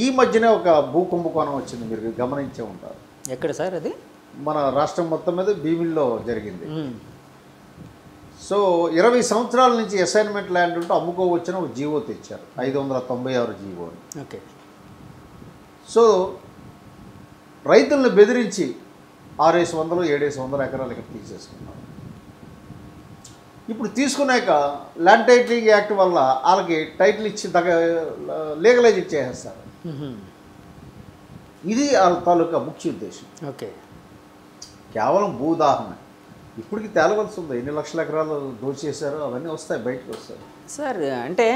ఈ మధ్యనే ఒక భూ కుంభకోణం వచ్చింది, మీరు గమనించే ఉంటారు. ఎక్కడ సార్ అది? మన రాష్ట్రం మొత్తం మీద భీమిల్లో జరిగింది. సో 20 సంవత్సరాల నుంచి అసైన్మెంట్ ల్యాండ్ ఉంటే అమ్ముకోవచ్చిన ఒక జీవో తెచ్చారు, 596 జీవోని. ఓకే. సో రైతులను బెదిరించి 600, 700 ఎకరాలు ఇక్కడ తీసేసుకున్నారు. ఇప్పుడు తీసుకున్నాక ల్యాండ్ టైటిలింగ్ యాక్ట్ వల్ల వాళ్ళకి టైటిల్ ఇచ్చి లీగలైజ్ చేసేస్తారు. ఇది వాళ్ళ తాలూకా ముఖ్య ఉద్దేశం. ఓకే. కేవలం భూదాహమే. ఇప్పటికి తేలవలసి ఉంది, ఎన్ని లక్షల ఎకరాలు దోచేశారో అవన్నీ వస్తాయి, బయటకు వస్తాయి. సార్ అంటే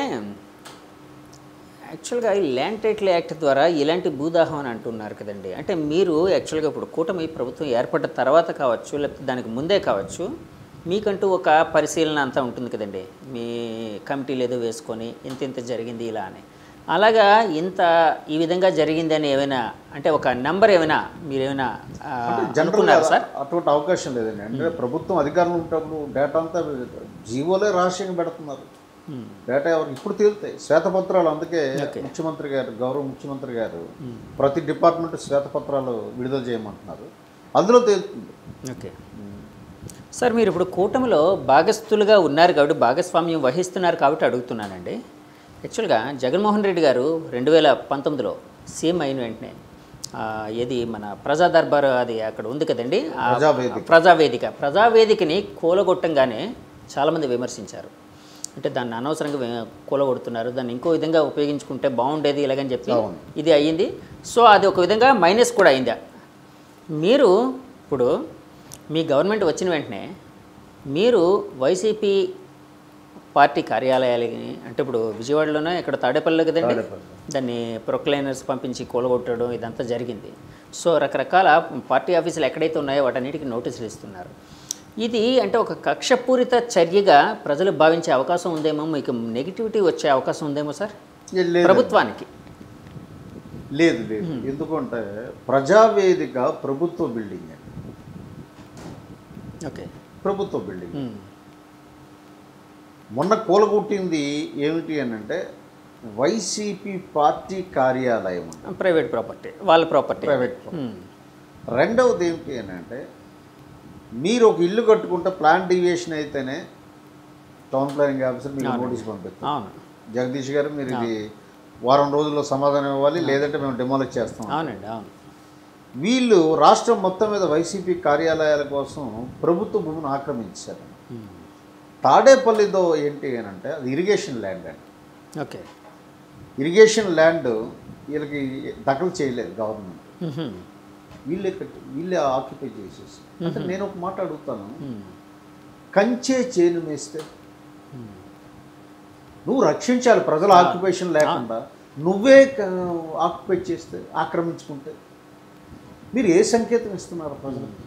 యాక్చువల్గా ఈ ల్యాండ్ టైటిల్ యాక్ట్ ద్వారా ఇలాంటి భూదాహం అని అంటున్నారు కదండి. అంటే మీరు యాక్చువల్గా ఇప్పుడు కూటమి ప్రభుత్వం ఏర్పడ్డ తర్వాత కావచ్చు, లేకపోతే దానికి ముందే కావచ్చు, మీకంటూ ఒక పరిశీలన అంతా ఉంటుంది కదండి. మీ కమిటీలు ఏదో వేసుకొని ఇంత జరిగింది ఇలా అని, అలాగా ఇంత ఈ విధంగా జరిగిందని ఏమైనా అంటే ఒక నెంబర్ ఏమైనా మీరేమైనా అనుకున్నారా సార్? అటువంటి అవకాశం లేదండి. అంటే ప్రభుత్వం అధికారంలో ఉన్నప్పుడు డేటా అంతా జీవోలే రహస్యంగా పెడుతున్నారు. డేటా ఎవరికి ఇప్పుడు తేలుతాయి శ్వేతపత్రాలు. అందుకే Okay. ముఖ్యమంత్రి గారు, గౌరవ ముఖ్యమంత్రి గారు ప్రతి డిపార్ట్మెంట్ శ్వేతపత్రాలు విడుదల చేయమంటున్నారు. అందులో తేలుతుంది. ఓకే సార్, మీరు ఇప్పుడు కూటమిలో భాగస్థులుగా ఉన్నారు కాబట్టి, భాగస్వామ్యం వహిస్తున్నారు కాబట్టి అడుగుతున్నానండి. యాక్చువల్గా జగన్మోహన్ రెడ్డి గారు 2019లో సీఎం అయిన వెంటనే ఏది మన ప్రజా దర్బార్ అది అక్కడ ఉంది కదండి, ప్రజావేదికని కూలగొట్టంగానే చాలామంది విమర్శించారు. అంటే దాన్ని అనవసరంగా కూలగొడుతున్నారు, దాన్ని ఇంకో విధంగా ఉపయోగించుకుంటే బాగుండేది ఇలాగని చెప్పి ఇది అయ్యింది. సో అది ఒక విధంగా మైనస్ కూడా అయిందా. మీరు ఇప్పుడు మీ గవర్నమెంట్ వచ్చిన వెంటనే మీరు వైసీపీ పార్టీ కార్యాలయాలని, అంటే ఇప్పుడు విజయవాడలోనే ఇక్కడ తాడేపల్లిలో కదండి, దాన్ని ప్రొక్లైనర్స్ పంపించి కూలగొట్టడం ఇదంతా జరిగింది. సో రకరకాల పార్టీ ఆఫీసులు ఎక్కడైతే ఉన్నాయో వాటన్నిటికీ నోటీసులు ఇస్తున్నారు. ఇది అంటే ఒక కక్షపూరిత చర్యగా ప్రజలు భావించే అవకాశం ఉందేమో, మీకు నెగిటివిటీ వచ్చే అవకాశం ఉందేమో సార్ ప్రభుత్వానికి? లేదు లేదు, ఎందుకంటే ప్రజావేదిక ప్రభుత్వ బిల్డింగ్ అండి. ఓకే, ప్రభుత్వ బిల్డింగ్. మొన్న కూలగొట్టింది ఏమిటి అని అంటే వైసీపీ పార్టీ కార్యాలయం, ప్రైవేట్ ప్రాపర్టీ, వాళ్ళ ప్రాపర్టీ. ప్రైవేట్. రెండవది ఏమిటి అని అంటే మీరు ఒక ఇల్లు కట్టుకుంటే ప్లాన్ డీవియేషన్ అయితేనే టౌన్ ప్లానింగ్ ఆఫీసర్ మీకు నోటీస్ పంపిస్తారు. అవును జగదీష్ గారు, మీరు ఇది వారం రోజుల్లో సమాధానం ఇవ్వాలి, లేదంటే మేము డెమోలిష్ చేస్తాం. అవునండి, అవును. వీళ్ళు రాష్ట్రం మొత్తం మీద వైసీపీ కార్యాలయాల కోసం ప్రభుత్వ భూమిని ఆక్రమించారు. తాడేపల్లితో ఏంటి అని అంటే అది ఇరిగేషన్ ల్యాండ్ అండి. ఓకే, ఇరిగేషన్ ల్యాండ్ వీళ్ళకి దఖలు చేయలేదు గవర్నమెంట్, వీళ్ళే ఆక్యుపై చేసేసి. అంటే నేను ఒక మాట అడుగుతాను, కంచే చేను మేస్తే నువ్వు రక్షించాలి, ప్రజల ఆక్యుపేషన్ లేకుండా నువ్వే ఆక్యుపై చేస్తే, ఆక్రమించుకుంటే మీరు ఏ సంకేతం ఇస్తున్నారు ప్రజలకు?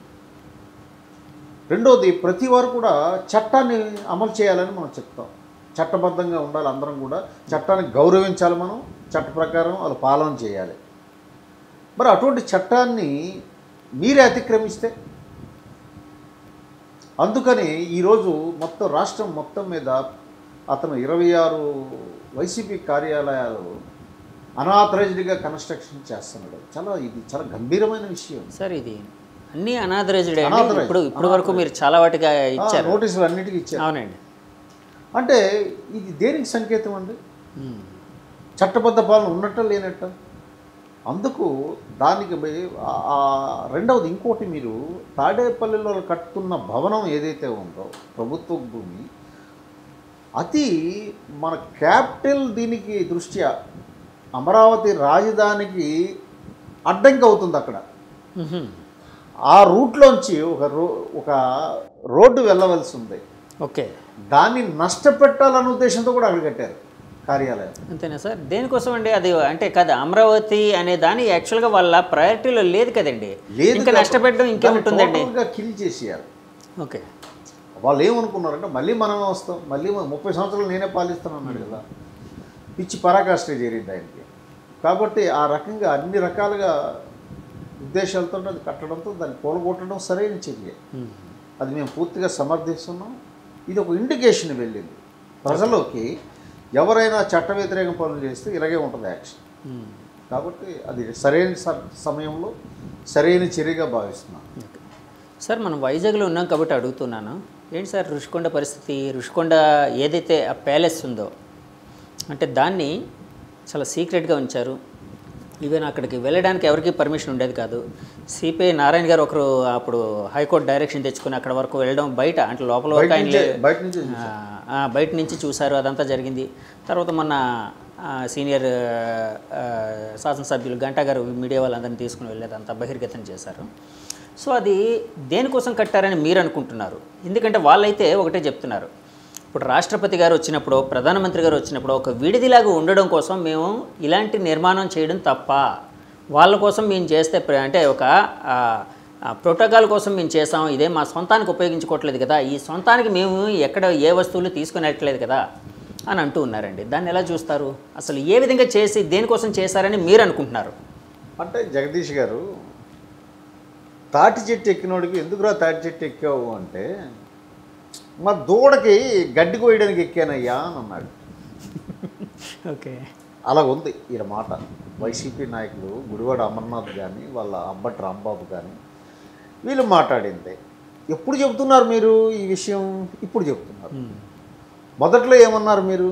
రెండోది, ప్రతి వారు కూడా చట్టాన్ని అమలు చేయాలని మనం చెప్తాం. చట్టబద్ధంగా ఉండాలి, అందరం కూడా చట్టాన్ని గౌరవించాలి, మనం చట్ట ప్రకారం అది పాలన చేయాలి. మరి అటువంటి చట్టాన్ని మీరే అతిక్రమిస్తే, అందుకని ఈరోజు మొత్తం రాష్ట్రం మొత్తం మీద అతను 26 వైసీపీ కార్యాలయాలు అనాథరైజ్డ్గా కన్స్ట్రక్షన్ చేస్తున్నాడు. ఇది చాలా గంభీరమైన విషయం సార్. ఇది అన్నీ అనాథరైజ్డ్. ఇప్పుడు వరకు మీరు చాలా వాటిగా ఇచ్చారు, నోటీసులు అన్నిటికీ ఇచ్చారు. అవునండి. అంటే ఇది దేనికి సంకేతం అండి? చట్టబద్ధ పాలన ఉన్నట్ట లేనట్ట? అందుకు దానికి రెండవది ఇంకోటి, మీరు తాడేపల్లిలో కట్టుతున్న భవనం ఏదైతే ఉందో ప్రభుత్వ భూమి, అది మన క్యాపిటల్ దీనికి దృష్ట్యా అమరావతి రాజధానికి అడ్డంకి అవుతుంది. అక్కడ ఆ రూట్లోంచి ఒక రోడ్డు వెళ్ళవలసి ఉంది. ఓకే, దాన్ని నష్టపెట్టాలన్న ఉద్దేశంతో కూడా అక్కడ కట్టారు కార్యాలయం. అంతేనా సార్? దేనికోసం అండి అది? అంటే కదా, అమరావతి అనే దాని యాక్చువల్గా వాళ్ళ ప్రయారిటీలో లేదు కదండి, ఇంకా నష్టపెట్టడం ఇంకేముంటుందండి? కిల్ చేసేయాలి. ఓకే, వాళ్ళు ఏమనుకున్నారంటే మళ్ళీ మనమే వస్తాం, మళ్ళీ 30 సంవత్సరాలు నేనే పాలిస్తాను అన్నాడు కదా, పిచ్చి పరాకాష్ఠ చేరింది ఆయనకి. కాబట్టి ఆ రకంగా అన్ని రకాలుగా ఉద్దేశాలతో అది కట్టడంతో దాన్ని కూలగొట్టడం సరైన చర్య. అది మేము పూర్తిగా సమర్థిస్తున్నాం. ఇది ఒక ఇండికేషన్ వెళ్ళింది ప్రజల్లోకి, ఎవరైనా చట్ట వ్యతిరేక పనులు చేస్తే ఇలాగే ఉంటుంది యాక్షన్. కాబట్టి అది సరైన సమయంలో సరైన చర్యగా భావిస్తున్నాం. సార్, మనం వైజాగ్లో ఉన్నాం కాబట్టి అడుగుతున్నాను, ఏంటి సార్ రుషికొండ పరిస్థితి? రుషికొండ ఏదైతే ఆ ప్యాలెస్ ఉందో, అంటే దాన్ని చాలా సీక్రెట్గా ఉంచారు. ఈవెన్ అక్కడికి వెళ్ళడానికి ఎవరికి పర్మిషన్ ఉండేది కాదు. సిపిఐ నారాయణ గారు ఒకరు అప్పుడు హైకోర్టు డైరెక్షన్ తెచ్చుకుని అక్కడ వరకు వెళ్ళడం, బయట అంటే లోపల వరకు ఆయన బయట నుంచి చూశారు, అదంతా జరిగింది. తర్వాత మొన్న సీనియర్ శాసనసభ్యులు గంటా గారు మీడియా వాళ్ళందరినీ తీసుకుని వెళ్ళేది అంతా బహిర్గతం చేశారు. సో అది దేనికోసం కట్టారని మీరు అనుకుంటున్నారు? ఎందుకంటే వాళ్ళైతే ఒకటే చెప్తున్నారు, ఇప్పుడు రాష్ట్రపతి గారు వచ్చినప్పుడు, ప్రధానమంత్రి గారు వచ్చినప్పుడు ఒక విడిదిలాగా ఉండడం కోసం మేము ఇలాంటి నిర్మాణం చేయడం తప్ప, వాళ్ళ కోసం మేము చేస్తే అంటే ఒక ప్రోటోకాల్ కోసం మేము చేసాం, ఇదే మా సొంతానికి ఉపయోగించుకోవట్లేదు కదా, ఈ సొంతానికి మేము ఎక్కడ ఏ వస్తువులు తీసుకునేట్లేదు కదా అని అంటూ ఉన్నారండి. దాన్ని ఎలా చూస్తారు? అసలు ఏ విధంగా చేసి దేనికోసం చేశారని మీరు అనుకుంటున్నారు? అంటే జగదీష్ గారు, తాటి చెట్టు ఎక్కినోడికి ఎందుకురా తాటి చెట్టు ఎక్కావు అంటే మా దూడకి గడ్డి కోయడానికి ఎక్కానయ్యా అని అన్నాడు. ఓకే. అలా ఉంది ఈయన మాట. వైసీపీ నాయకులు గుడివాడ అమర్నాథ్ కానీ వాళ్ళ అబ్బటి రాంబాబు కానీ వీళ్ళు మాట్లాడింది. ఎప్పుడు చెబుతున్నారు మీరు ఈ విషయం? ఇప్పుడు చెప్తున్నారు. మొదట్లో ఏమన్నారు మీరు?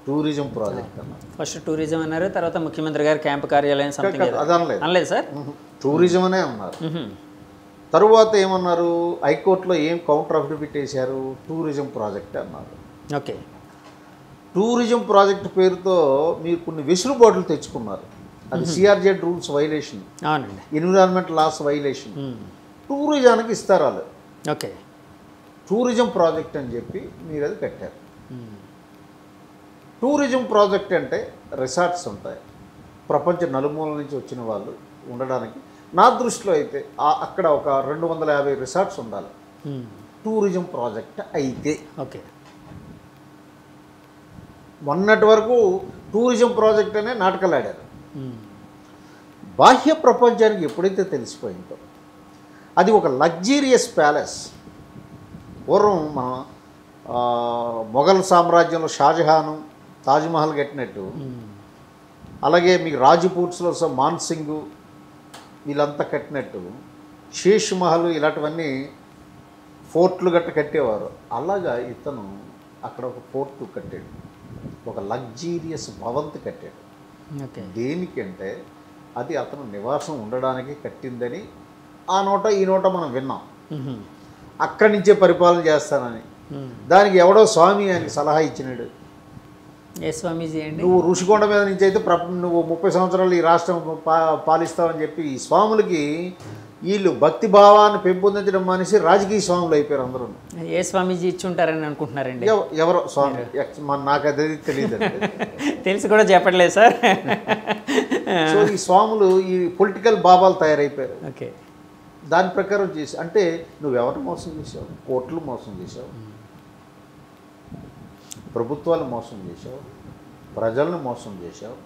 టూరిజం ప్రాజెక్ట్ అన్నారు. ఫస్ట్ టూరిజం అన్నారు, తర్వాత ముఖ్యమంత్రి గారు క్యాంపు కార్యాలయం సంథింగ్ అది అనలేదు. అనలేదు సార్? టూరిజం అనే అన్నారు. తరువాత ఏమన్నారు? హైకోర్టులో ఏం కౌంటర్ అఫిడవిట్ వేశారు? టూరిజం ప్రాజెక్ట్ అన్నారు. ఓకే. టూరిజం ప్రాజెక్ట్ పేరుతో మీరు కొన్ని వెసులుబాట్లు తెచ్చుకున్నారు. అది సిఆర్జెడ్ రూల్స్ వైలేషన్, అవునండి, ఎన్విరాన్మెంట్ లాస్ వైలేషన్. టూరిజానికి ఇస్తారు వాళ్ళు. ఓకే. టూరిజం ప్రాజెక్ట్ అని చెప్పి మీరు అది పెట్టారు. టూరిజం ప్రాజెక్ట్ అంటే రిసార్ట్స్ ఉంటాయి, ప్రపంచ నలుమూల నుంచి వచ్చిన వాళ్ళు ఉండడానికి. నా దృష్టిలో అయితే అక్కడ ఒక 250 రిసార్ట్స్ ఉండాలి టూరిజం ప్రాజెక్ట్ అయితే. ఓకే. మొన్నటి వరకు టూరిజం ప్రాజెక్ట్ అనే నాటకాలు ఆడారు. బాహ్య ప్రపంచానికి ఎప్పుడైతే తెలిసిపోయిందో అది ఒక లగ్జీరియస్ ప్యాలెస్. పూర్వం మన మొఘల్ సామ్రాజ్యంలో షాజహాను తాజ్మహల్ కట్టినట్టు, అలాగే మీకు రాజ్పూట్స్లో మాన్సింగ్ వీళ్ళంతా కట్టినట్టు, శేష్ మహల్ ఇలాంటివన్నీ ఫోర్ట్లు గట్ట కట్టేవారు. అలాగా ఇతను అక్కడ ఒక ఫోర్ట్ కట్టాడు, ఒక లగ్జీరియస్ భవంతి కట్టాడు. దేనికంటే అది అతను నివాసం ఉండడానికి కట్టిందని ఆ నోట ఈ నోట మనం విన్నాం. అక్కడి నుంచే పరిపాలన చేస్తానని. దానికి ఎవడో స్వామి ఆయనకి సలహా ఇచ్చినాడు. ఏ స్వామీజీ అండి? నువ్వు ఋషికొండ మీద నుంచి అయితే నువ్వు 30 సంవత్సరాలు ఈ రాష్ట్రం పాలిస్తావని చెప్పి ఈ స్వాములకి వీళ్ళు భక్తి భావాన్ని పెంపొందించడం మానేసి రాజకీయ స్వాములు అయిపోయారు అందరూ. ఏ స్వామీజీ ఇచ్చి ఉంటారని అనుకుంటున్నారండి? ఎవరో స్వామి, నాకు అది తెలియదు. తెలిసి కూడా చెప్పట్లేదు సార్. సో ఈ స్వాములు ఈ పొలిటికల్ బాబాలు తయారైపోయారు. ఓకే. దాని ప్రకారం చేసి అంటే నువ్వెవరు మోసం చేసావు? కోర్టులు మోసం చేసావు, ప్రభుత్వాలు మోసం చేసావు, ప్రజలను మోసం చేసావు.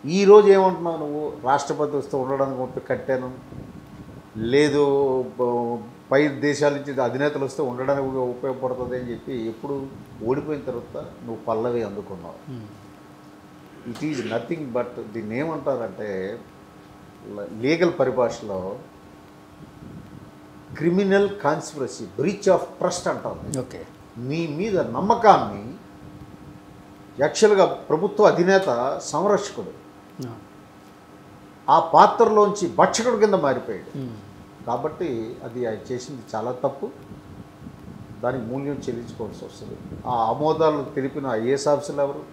ఈరోజు ఏమంటున్నావు నువ్వు? రాష్ట్రపతి వస్తే ఉండడానికి మొత్తం కట్టాను, లేదు పై దేశాల నుంచి అధినేతలు వస్తే ఉండడానికి ఉపయోగపడుతుంది అని చెప్పి ఎప్పుడు ఓడిపోయిన తర్వాత నువ్వు పల్లవి అందుకున్నావు. ఇట్ ఈజ్ నథింగ్ బట్ దీన్ని ఏమంటారంటే లీగల్ పరిభాషలో criminal conspiracy, breach of trust అంటారు. ఓకే. మీ మీద నమ్మకాన్ని యాక్చువల్గా ప్రభుత్వ అధినేత సంరక్షకుడు ఆ పాత్రలోంచి భక్షకుడు కింద మారిపోయాడు. కాబట్టి అది ఆయన చేసింది చాలా తప్పు. దానికి మూల్యం చెల్లించుకోవాల్సి వస్తుంది. ఆ ఆమోదాలు తెలిపిన ఐఏఎస్ ఆఫీసర్లు ఎవరు?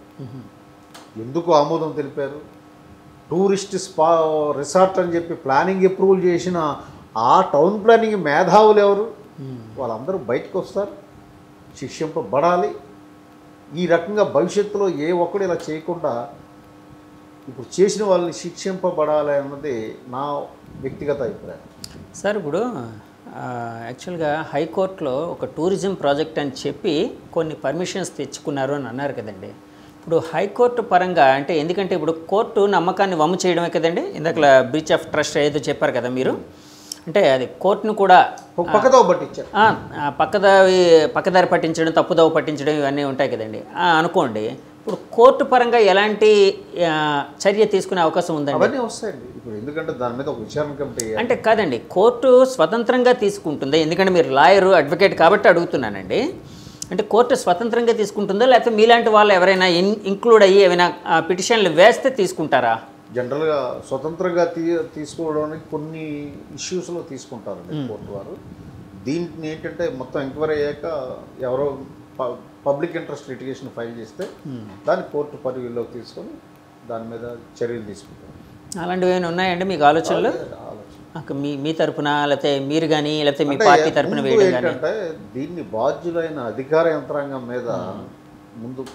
ఎందుకు ఆమోదం తెలిపారు? టూరిస్ట్ రిసార్ట్ అని చెప్పి ప్లానింగ్ అప్రూవల్ చేసిన ఆ టౌన్ ప్లానింగ్ మేధావులు ఎవరు? వాళ్ళందరూ బయటకు వస్తారు, శిక్షింపబడాలి. ఈ రకంగా భవిష్యత్తులో ఏ ఒక్కడు ఇలా చేయకుండా ఇప్పుడు చేసిన వాళ్ళని శిక్షింపబడాలి అన్నది నా వ్యక్తిగత అభిప్రాయం. సార్, ఇప్పుడు యాక్చువల్గా హైకోర్టులో ఒక టూరిజం ప్రాజెక్ట్ అని చెప్పి కొన్ని పర్మిషన్స్ తెచ్చుకున్నారు అని అన్నారు కదండి. ఇప్పుడు హైకోర్టు పరంగా అంటే ఎందుకంటే ఇప్పుడు కోర్టు నమ్మకాన్ని వమ్ము చేయడమే కదండి. ఇందాక బ్రీచ్ ఆఫ్ ట్రస్ట్ ఏదో చెప్పారు కదా మీరు, అంటే అది కోర్టును కూడా పక్కదారి పట్టించారు. పక్కదారి పట్టించడం, తప్పుదోవ పట్టించడం ఇవన్నీ ఉంటాయి కదండి. అనుకోండి, ఇప్పుడు కోర్టు పరంగా ఎలాంటి చర్య తీసుకునే అవకాశం ఉందండి? అవన్నీ వస్తాయండి ఇప్పుడు, ఎందుకంటే దాని మీద ఒక విచారణ కమిటీ అంటే కాదండి, కోర్టు స్వతంత్రంగా తీసుకుంటుందా? ఎందుకంటే మీరు లాయరు, అడ్వకేట్ కాబట్టి అడుగుతున్నానండి. అంటే కోర్టు స్వతంత్రంగా తీసుకుంటుందా, లేకపోతే మీలాంటి వాళ్ళు ఎవరైనా ఇంక్లూడ్ అయ్యి ఏమైనా పిటిషన్లు వేస్తే తీసుకుంటారా? జనరల్గా స్వతంత్రంగా తీసుకోవడానికి కొన్ని ఇష్యూస్లో తీసుకుంటారండి కోర్టు వారు. దీన్ని ఏంటంటే మొత్తం ఎంక్వైరీ అయ్యాక ఎవరో పబ్లిక్ ఇంట్రెస్ట్ లిటిగేషన్ ఫైల్ చేస్తే దాన్ని కోర్టు పరిధిలోకి తీసుకొని దాని మీద చర్యలు తీసుకుంటారు. అలాంటివి ఏమైనా ఉన్నాయండి మీకు ఆలోచనలు? మీ తరపున లేకపోతే మీరు కానీ లేకపోతే మీ పార్టీ తరపున వేయడం కానీ? ఏంటంటే దీన్ని బాధ్యులైన అధికార యంత్రాంగం మీద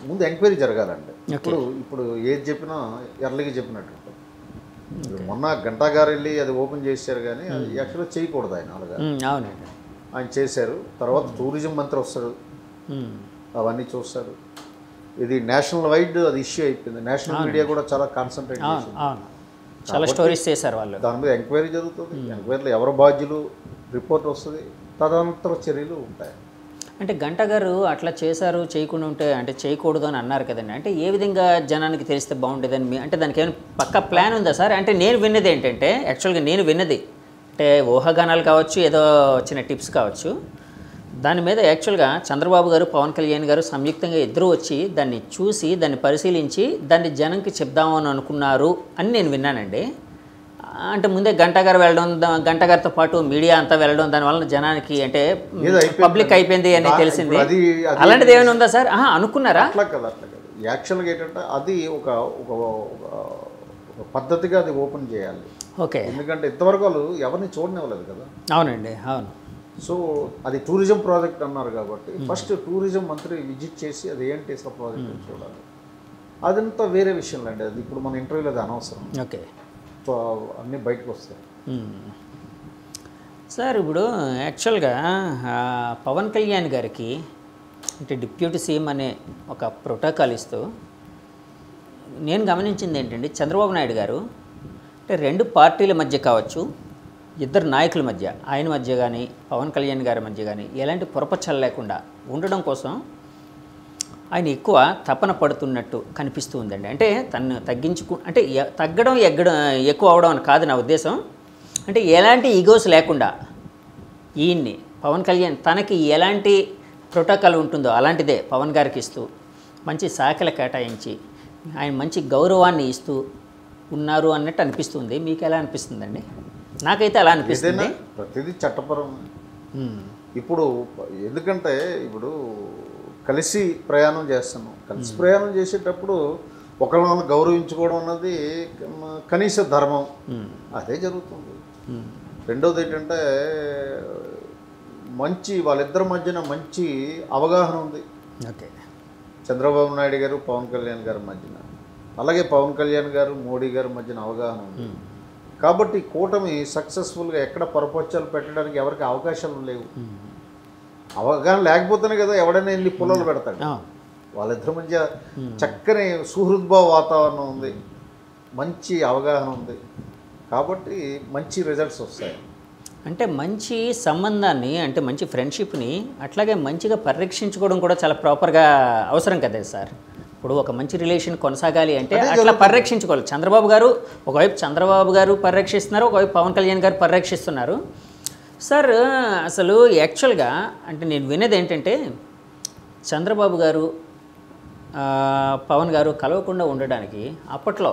ముందు ఎంక్వైరీ జరగాలండి. ఇప్పుడు ఏది చెప్పినా ఎర్లీగా చెప్పినట్టు. మొన్న గంటా గారు వెళ్ళి అది ఓపెన్ చేశారు కానీ అది యాక్చువల్గా చేయకూడదు ఆయన. అలాగా అవునండి, ఆయన చేశారు. తర్వాత టూరిజం మంత్రి వస్తాడు, అవన్నీ చూస్తారు. ఇది నేషనల్ వైడ్ అది ఇష్యూ అయిపోయింది. నేషనల్ మీడియా కూడా చాలా కాన్సన్ట్రేట్ చేసింది, చాలా స్టోరీస్ చేశారు వాళ్ళు. దాని మీద ఎంక్వైరీ జరుగుతుంది. ఎంక్వైరీలో ఎవరు బాధ్యులు రిపోర్ట్ వస్తుంది, తదనంతర చర్యలు ఉంటాయి. అంటే గంటా గారు అట్లా చేశారు, చేయకుండా ఉంటే అంటే చేయకూడదు అని అన్నారు కదండి. అంటే ఏ విధంగా జనానికి తెలిస్తే బాగుంటుందని అంటే దానికి ఏమైనా పక్కా ప్లాన్ ఉందా సార్? అంటే నేను విన్నది ఏంటంటే, యాక్చువల్గా నేను విన్నది అంటే ఊహాగానాలు కావచ్చు, ఏదో చిన్న టిప్స్ కావచ్చు, దాని మీద యాక్చువల్గా చంద్రబాబు గారు, పవన్ కళ్యాణ్ గారు సంయుక్తంగా ఇద్దరు వచ్చి దాన్ని చూసి, దాన్ని పరిశీలించి, దాన్ని జనంకి చెప్దామని అనుకున్నారు అని నేను విన్నానండి. అంటే ముందే గంటా గారు వెళ్ళడం, గంటా గారితో పాటు మీడియా అంతా వెళ్ళడం, దానివల్ల జనానికి అంటే పబ్లిక్ అయిపోయింది అని తెలిసింది. అలాంటిది ఏమైనా ఉందా సార్? అనుకున్నారా? అట్లా కదా. యాక్చువల్గా ఏంటంటే అది ఒక పద్ధతిగా అది ఓపెన్ చేయాలి. ఓకే. ఎందుకంటే ఇంతవరకు వాళ్ళు ఎవరిని చూడనివ్వలేదు కదా. అవునండి, అవును. సో అది టూరిజం ప్రాజెక్ట్ అన్నారు కాబట్టి ఫస్ట్ టూరిజం మంత్రి విజిట్ చేసి అది ఏంటి అసలు ప్రాజెక్ట్ చూడాలి. అదంతా వేరే విషయంలో అండి, అది ఇప్పుడు మన ఇంటర్వ్యూలో అది అనవసరం. ఓకే. అన్నీ బయటకు వస్తాయి. సార్ ఇప్పుడు యాక్చువల్గా పవన్ కళ్యాణ్ గారికి అంటే డిప్యూటీ సీఎం అనే ఒక ప్రోటోకాల్ ఇస్తూ నేను గమనించింది ఏంటంటే, చంద్రబాబు నాయుడు గారు అంటే రెండు పార్టీల మధ్య కావచ్చు, ఇద్దరు నాయకుల మధ్య, ఆయన మధ్య కానీ పవన్ కళ్యాణ్ గారి మధ్య కానీ ఎలాంటి పొరపచ్చలు లేకుండా ఉండడం కోసం ఆయన ఎక్కువ తపన పడుతున్నట్టు కనిపిస్తూ ఉందండి. అంటే తను అంటే తగ్గడం ఎక్కువ అవడం అని కాదు నా ఉద్దేశం. అంటే ఎలాంటి ఈగోస్ లేకుండా ఈయన్ని పవన్ కళ్యాణ్ తనకి ఎలాంటి ప్రోటోకాల్ ఉంటుందో అలాంటిదే పవన్ గారికి ఇస్తూ మంచి శాఖలు కేటాయించి ఆయన మంచి గౌరవాన్ని ఇస్తూ ఉన్నారు అన్నట్టు అనిపిస్తుంది. మీకు ఎలా అనిపిస్తుందండి? నాకైతే అలా అనిపిస్తుంది. ప్రతిదీ చట్టపరం. ఇప్పుడు ఎందుకంటే ఇప్పుడు కలిసి ప్రయాణం చేస్తున్నాం, కలిసి ప్రయాణం చేసేటప్పుడు ఒకళ్ళని గౌరవించుకోవడం అన్నది కనీస ధర్మం, అదే జరుగుతుంది. రెండోది ఏంటంటే మంచి వాళ్ళిద్దరి మధ్యన మంచి అవగాహన ఉంది. ఓకే. చంద్రబాబు నాయుడు గారు పవన్ కళ్యాణ్ గారి మధ్యన, అలాగే పవన్ కళ్యాణ్ గారు మోడీ గారి మధ్యన అవగాహన ఉంది. కాబట్టి కూటమి సక్సెస్ఫుల్గా ఎక్కడ పొరపచ్చాలు పెట్టడానికి ఎవరికి అవకాశాలు లేవు. అవగాహన లేకపోతేనే కదా ఎవడైనా ఎన్ని పుల్లలు పెడతాడు. వాళ్ళిద్దరి మధ్య చక్కని సుహృద్భావ వాతావరణం ఉంది, మంచి అవగాహన ఉంది, కాబట్టి మంచి రిజల్ట్స్ వస్తాయి. అంటే మంచి సంబంధాన్ని అంటే మంచి ఫ్రెండ్షిప్ని అట్లాగే మంచిగా పరిరక్షించుకోవడం కూడా చాలా ప్రాపర్గా అవసరం కదా సార్. ఇప్పుడు ఒక మంచి రిలేషన్ కొనసాగాలి అంటే అట్లా పరిరక్షించుకోవాలి. ఒకవైపు చంద్రబాబు గారు పరిరక్షిస్తున్నారు, ఒకవైపు పవన్ కళ్యాణ్ గారు పరిరక్షిస్తున్నారు. సార్ అసలు యాక్చువల్గా అంటే నేను వినేది ఏంటంటే, చంద్రబాబు గారు పవన్ గారు కలవకుండా ఉండడానికి అప్పట్లో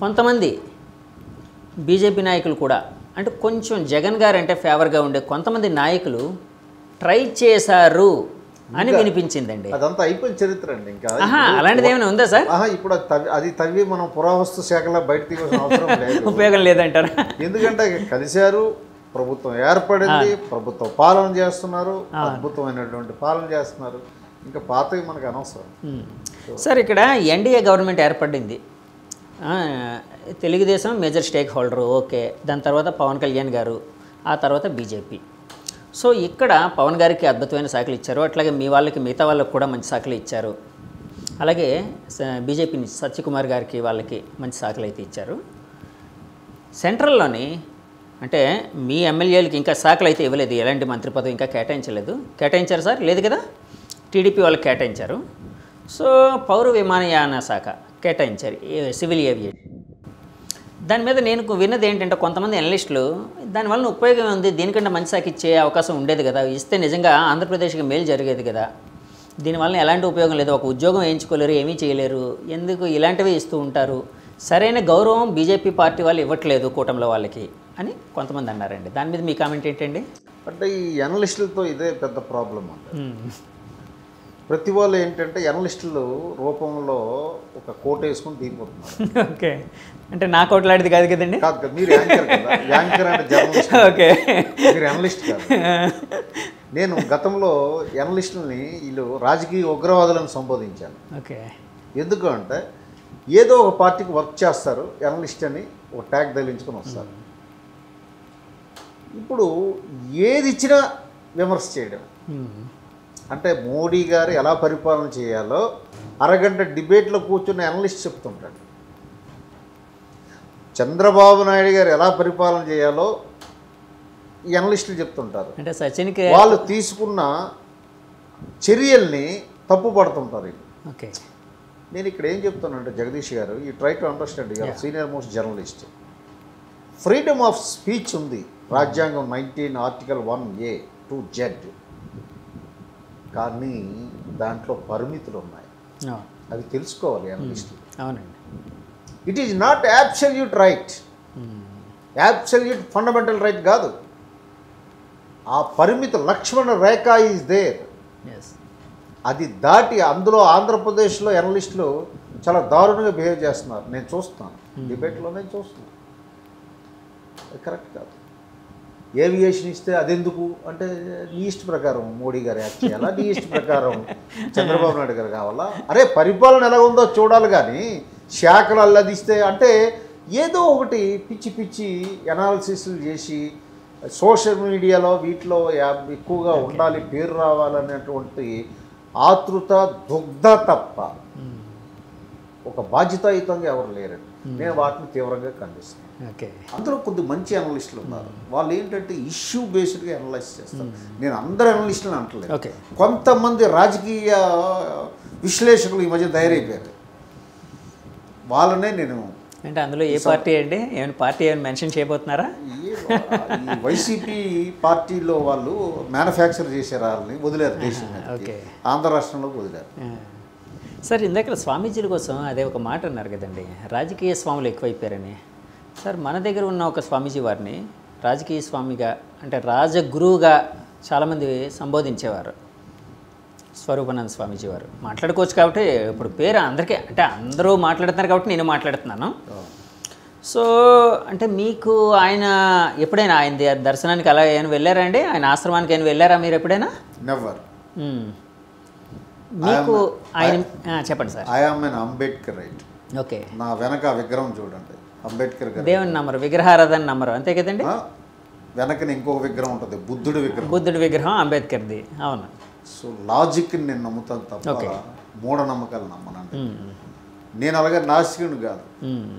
కొంతమంది బీజేపీ నాయకులు కూడా అంటే కొంచెం జగన్ గారు అంటే ఫేవర్గా ఉండే కొంతమంది నాయకులు ట్రై చేశారు అని వినిపించిందండి. అదంతా అయిపోయిన చరిత్ర అండి. ఇంకా అలాంటిది ఏమైనా ఉందా సార్? ఇప్పుడు అది తవ్వి మనం పురావస్తు శాఖలో బయట తీయాల్సిన అవసరం లేదు, ఉపయోగం లేదంటారు. ఎందుకంటే కలిశారు, ప్రభుత్వం ఏర్పడింది, ప్రభుత్వం పాలన చేస్తున్నారు, అద్భుతమైనటువంటి పాలన చేస్తున్నారు, ఇంకా పాతవి మనకు అనవసరం. సార్ ఇక్కడ ఎన్డీఏ గవర్నమెంట్ ఏర్పడింది, Telugu Desam major stake holder, okay. దాని తర్వాత పవన్ కళ్యాణ్ గారు, ఆ తర్వాత బీజేపీ. సో ఇక్కడ పవన్ గారికి అద్భుతమైన శాఖలు ఇచ్చారు, అట్లాగే మీ వాళ్ళకి మిగతా వాళ్ళకి కూడా మంచి శాఖలు ఇచ్చారు. అలాగే బీజేపీ సత్యకుమార్ గారికి వాళ్ళకి మంచి శాఖలు అయితే ఇచ్చారు. సెంట్రల్లోని అంటే మీ ఎమ్మెల్యేలకి ఇంకా శాఖలు అయితే ఇవ్వలేదు, ఎలాంటి మంత్రి పదవి ఇంకా కేటాయించలేదు. కేటాయించారు సార్? లేదు కదా, టీడీపీ వాళ్ళకి కేటాయించారు. సో పౌర విమానయాన శాఖ కేటాయించారు, సివిల్ ఏవియేషన్. దాని మీద నేను విన్నది ఏంటంటే కొంతమంది అనలిస్టులు దానివల్ల ఉపయోగం ఉంది, దీనికంటే మంచి శాఖ ఇచ్చే అవకాశం ఉండేది కదా, ఇస్తే నిజంగా ఆంధ్రప్రదేశ్కి మేలు జరిగేది కదా, దీనివల్ల ఎలాంటి ఉపయోగం లేదు, ఒక ఉద్యోగం వేయించుకోలేరు, ఏమీ చేయలేరు, ఎందుకు ఇలాంటివి ఇస్తూ ఉంటారు, సరైన గౌరవం బీజేపీ పార్టీ వాళ్ళు ఇవ్వట్లేదు కూటమిలో వాళ్ళకి అని కొంతమంది అన్నారండి. దాని మీద మీ కామెంట్ ఏంటండి? అంటే ఈ అనలిస్టులతో ఇదే పెద్ద ప్రాబ్లం అండి. ప్రతి వాళ్ళు ఏంటంటే అనలిస్టులు రూపంలో ఒక కోట్ వేసుకొని దిగిపోతున్నారు. ఓకే. అంటే నా కోట్లాడిది కాదు కదండి. కాదు కదా, మీరు యాంకర్ కదా, యాంకర్ అంటే జర్నలిస్ట్. ఓకే, మీరు అనలిస్ట్ కాదు. నేను గతంలో అనలిస్టులని వీళ్ళు రాజకీయ ఉగ్రవాదులను సంబోధించాను. ఓకే. ఎందుకు అంటే ఏదో ఒక పార్టీకి వర్క్ చేస్తారు, అనలిస్ట్ అని ఒక ట్యాగ్ తగిలించుకొని వస్తారు. ఇప్పుడు ఏది ఇచ్చినా విమర్శ చేయడం, అంటే మోడీ గారు ఎలా పరిపాలన చేయాలో అరగంట డిబేట్లో కూర్చున్న అనలిస్ట్ చెప్తుంటాడు, చంద్రబాబు నాయుడు గారు ఎలా పరిపాలన చేయాలో అనలిస్టులు చెప్తుంటారు. అంటే సచిన్కి వాళ్ళు తీసుకున్న చర్యల్ని తప్పు పడుతుంటారు. ఓకే. నేను ఇక్కడ ఏం చెప్తానంటే జగదీష్ గారు, ఈ try to understand your senior most journalist. Freedom of speech ఉంది రాజ్యాంగం 19 ఆర్టికల్ 1A to Z, కానీ దాంట్లో పరిమితులు ఉన్నాయి. అవి తెలుసుకోవాలి అనలిస్టులు. అవునండి. It is not absolute right, absolute fundamental right కాదు. ఆ పరిమిత లక్ష్మణ రేఖ ఈజ్ దేర్. అది దాటి అందులో ఆంధ్రప్రదేశ్లో అనలిస్టులు చాలా దారుణంగా బిహేవ్ చేస్తున్నారు. నేను చూస్తున్నాను, డిబేట్లోనే చూస్తున్నాను. అది కరెక్ట్ కాదు. ఏవియేషన్ ఇస్తే అదెందుకు అంటే నీ ఇష్ట ప్రకారం మోడీ గారు యాక్ట్ చేయాలా, నీ ఇష్ట ప్రకారం చంద్రబాబు నాయుడు గారు కావాలా? అరే పరిపాలన ఎలా ఉందో చూడాలి, కానీ శాఖలు అల్లదిస్తే అంటే ఏదో ఒకటి పిచ్చి పిచ్చి అనాలిసిస్లు చేసి సోషల్ మీడియాలో వీటిలో ఎక్కువగా ఉండాలి, పేరు రావాలనేటువంటి ఆతృత దుగ్ధ తప్ప ఒక బాధ్యతాయుతంగా ఎవరు లేరండి. నేను వాటిని తీవ్రంగా ఖండిస్తాను. ఓకే. అందులో కొద్ది మంచి అనలిస్టులు ఉన్నారు. వాళ్ళు ఏంటంటే ఇష్యూ బేస్డ్గా అనలైజ్ చేస్తారు. నేను అందరు అనలిస్టులను అంటలేదు. కొంతమంది రాజకీయ విశ్లేషకులు ఈ మధ్య తయారైపోయారు. వాళ్ళనే నేను అంటే అందులో ఏ పార్టీ అండి, ఏమైనా పార్టీ ఏమైనా మెన్షన్ చేయబోతున్నారా? ఈ వైసీపీ పార్టీలో వాళ్ళు మ్యానుఫ్యాక్చర్ చేసే వాళ్ళని వదిలేరు దేశం మీద. ఆంధ్ర రాష్ట్రంలో వదిలేరు. సార్ ఇందాక స్వామీజీల కోసం అదే ఒక మాట అన్నారు కదండి, రాజకీయ స్వాములు ఎక్కువైపోయారని. సార్ మన దగ్గర ఉన్న ఒక స్వామీజీ వారిని రాజకీయ స్వామిగా అంటే రాజగురువుగా చాలామంది సంబోధించేవారు. స్వరూపానంద స్వామీజీ వారు మాట్లాడుకోవచ్చు కాబట్టి ఇప్పుడు పేరు అందరికీ అంటే అందరూ మాట్లాడుతున్నారు కాబట్టి నేను మాట్లాడుతున్నాను. సో అంటే మీకు ఆయన ఎప్పుడైనా ఆయన దర్శనానికి అలా ఏమైనా వెళ్ళారా అండి? ఆయన ఆశ్రమానికి ఏమైనా వెళ్ళారా మీరు ఎప్పుడైనా? నెవర్. మీకు ఆయన చెప్పండి sir. I am an Ambedkarite. Okay. నా వెనక విగ్రహం చూడండి, అంబేద్కర్ గారు. దేవుని నమ్మరు, విగ్రహారాధన నమ్మరు, అంతే కదండి? వెనకని ఇంకొక విగ్రహం ఉంటుంది, బుద్ధుడి విగ్రహం. బుద్ధుడి విగ్రహం అంబేద్కర్ది. అవును. సో లాజిక్ని నేను నమ్ముతాను తప్ప మూఢనమ్మకాలు నమ్మనండి. నేను అలాగే నాస్తికుడు కాదు.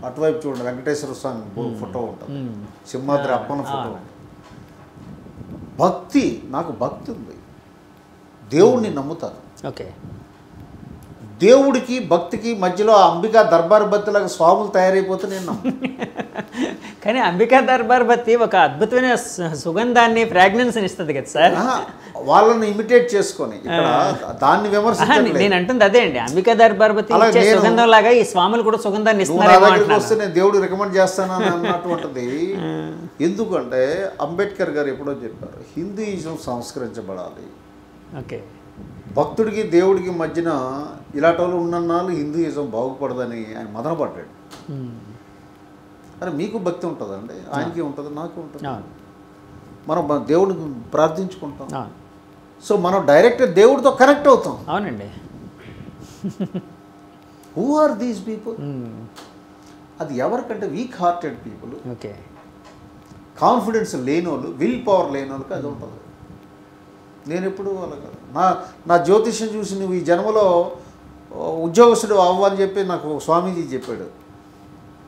అటువైపు చూడండి, వెంకటేశ్వర స్వామి ఫోటో ఉంటుంది, సింహాద్రి అప్పన్న ఫోటో ఉంటుంది. భక్తి, నాకు భక్తి ఉంది, దేవుణ్ణి నమ్ముతాను. ఓకే. దేవుడికి భక్తికి మధ్యలో అంబికా దర్బార్ బత్తిలాగా స్వాములు తయారైపోతే నేను నమ్ము. కానీ అంబికా దర్బార్ బత్తి ఒక అద్భుతమైన సుగంధాన్ని, ఫ్రాగ్రెన్స్ని ఇస్తుంది కదా సార్. వాళ్ళని ఇమిటేట్ చేసుకొని ఇక్కడ దాన్ని విమర్శించాలి. నేను అంటుంది అదే అండి, అంబికా దర్బార్ బత్తి సుగంధం లాగా ఈ స్వాములు కూడా సుగంధాన్ని ఇస్తున్నారు. వస్తే నేను దేవుడు రికమెండ్ చేస్తానని అన్నటువంటిది. ఎందుకంటే అంబేద్కర్ గారు ఎప్పుడో చెప్పారు, హిందూయిజం సంస్కరించబడాలి. ఓకే. భక్తుడికి దేవుడికి మధ్యన ఇలాంటి వాళ్ళు ఉన్నన్నాళ్ళు హిందూయిజం బాగుపడదని ఆయన మదనపడ్డాడు. అరే మీకు భక్తి ఉంటుందండి, ఆయనకి ఉంటుంది, నాకు ఉంటుంది. మనం దేవుడికి ప్రార్థించుకుంటాం. సో మనం డైరెక్ట్ దేవుడితో కనెక్ట్ అవుతాం. అవునండి. Who are these people? అది ఎవరికంటే weak hearted people, okay, confidence లేని వాళ్ళు, విల్ పవర్ లేని వాళ్ళకి అది ఉంటుంది. నేను ఎప్పుడు అలా కాదు. నా జ్యోతిష్యం చూసి నువ్వు ఈ జన్మలో ఉద్యోగస్తుడు అవ్వని చెప్పి నాకు స్వామీజీ చెప్పాడు.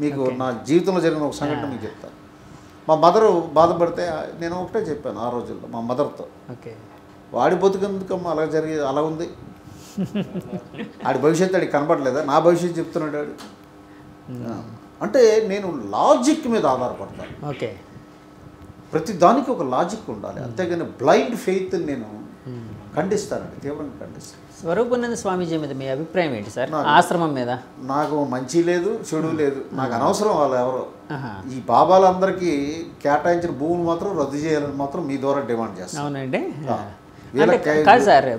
మీకు నా జీవితంలో జరిగిన ఒక సంఘటన మీకు చెప్తాను. మా మదరు బాధపడితే నేను ఒకటే చెప్పాను ఆ రోజుల్లో మా మదర్తో, వాడి బతుకెందుకమ్మా అలా జరిగేది, అలా ఉంది, ఆడి భవిష్యత్తు ఆడికి కనపడలేదా, నా భవిష్యత్తు చెప్తున్నాడు ఆడు. అంటే నేను లాజిక్ మీద ఆధారపడతాను. ఓకే. ప్రతి దానికి ఒక లాజిక్ ఉండాలి, అంతేగాని బ్లైండ్ ఫెయిత్ నేను ఖండిస్తానండి, తీవ్రంగా ఖండిస్తాను. స్వరూపానంద స్వామీజీ మీద మీ అభిప్రాయం ఏంటి సార్? ఆశ్రమం మీద నాకు మంచి లేదు, చెడు లేదు, నాకు అనవసరం వాళ్ళు ఎవరో. ఈ బాబాలందరికీ కేటాయించిన భూములు మాత్రం రద్దు చేయాలని మాత్రం మీ ద్వారా డిమాండ్ చేస్తాను. అవునండి. కాదు సార్,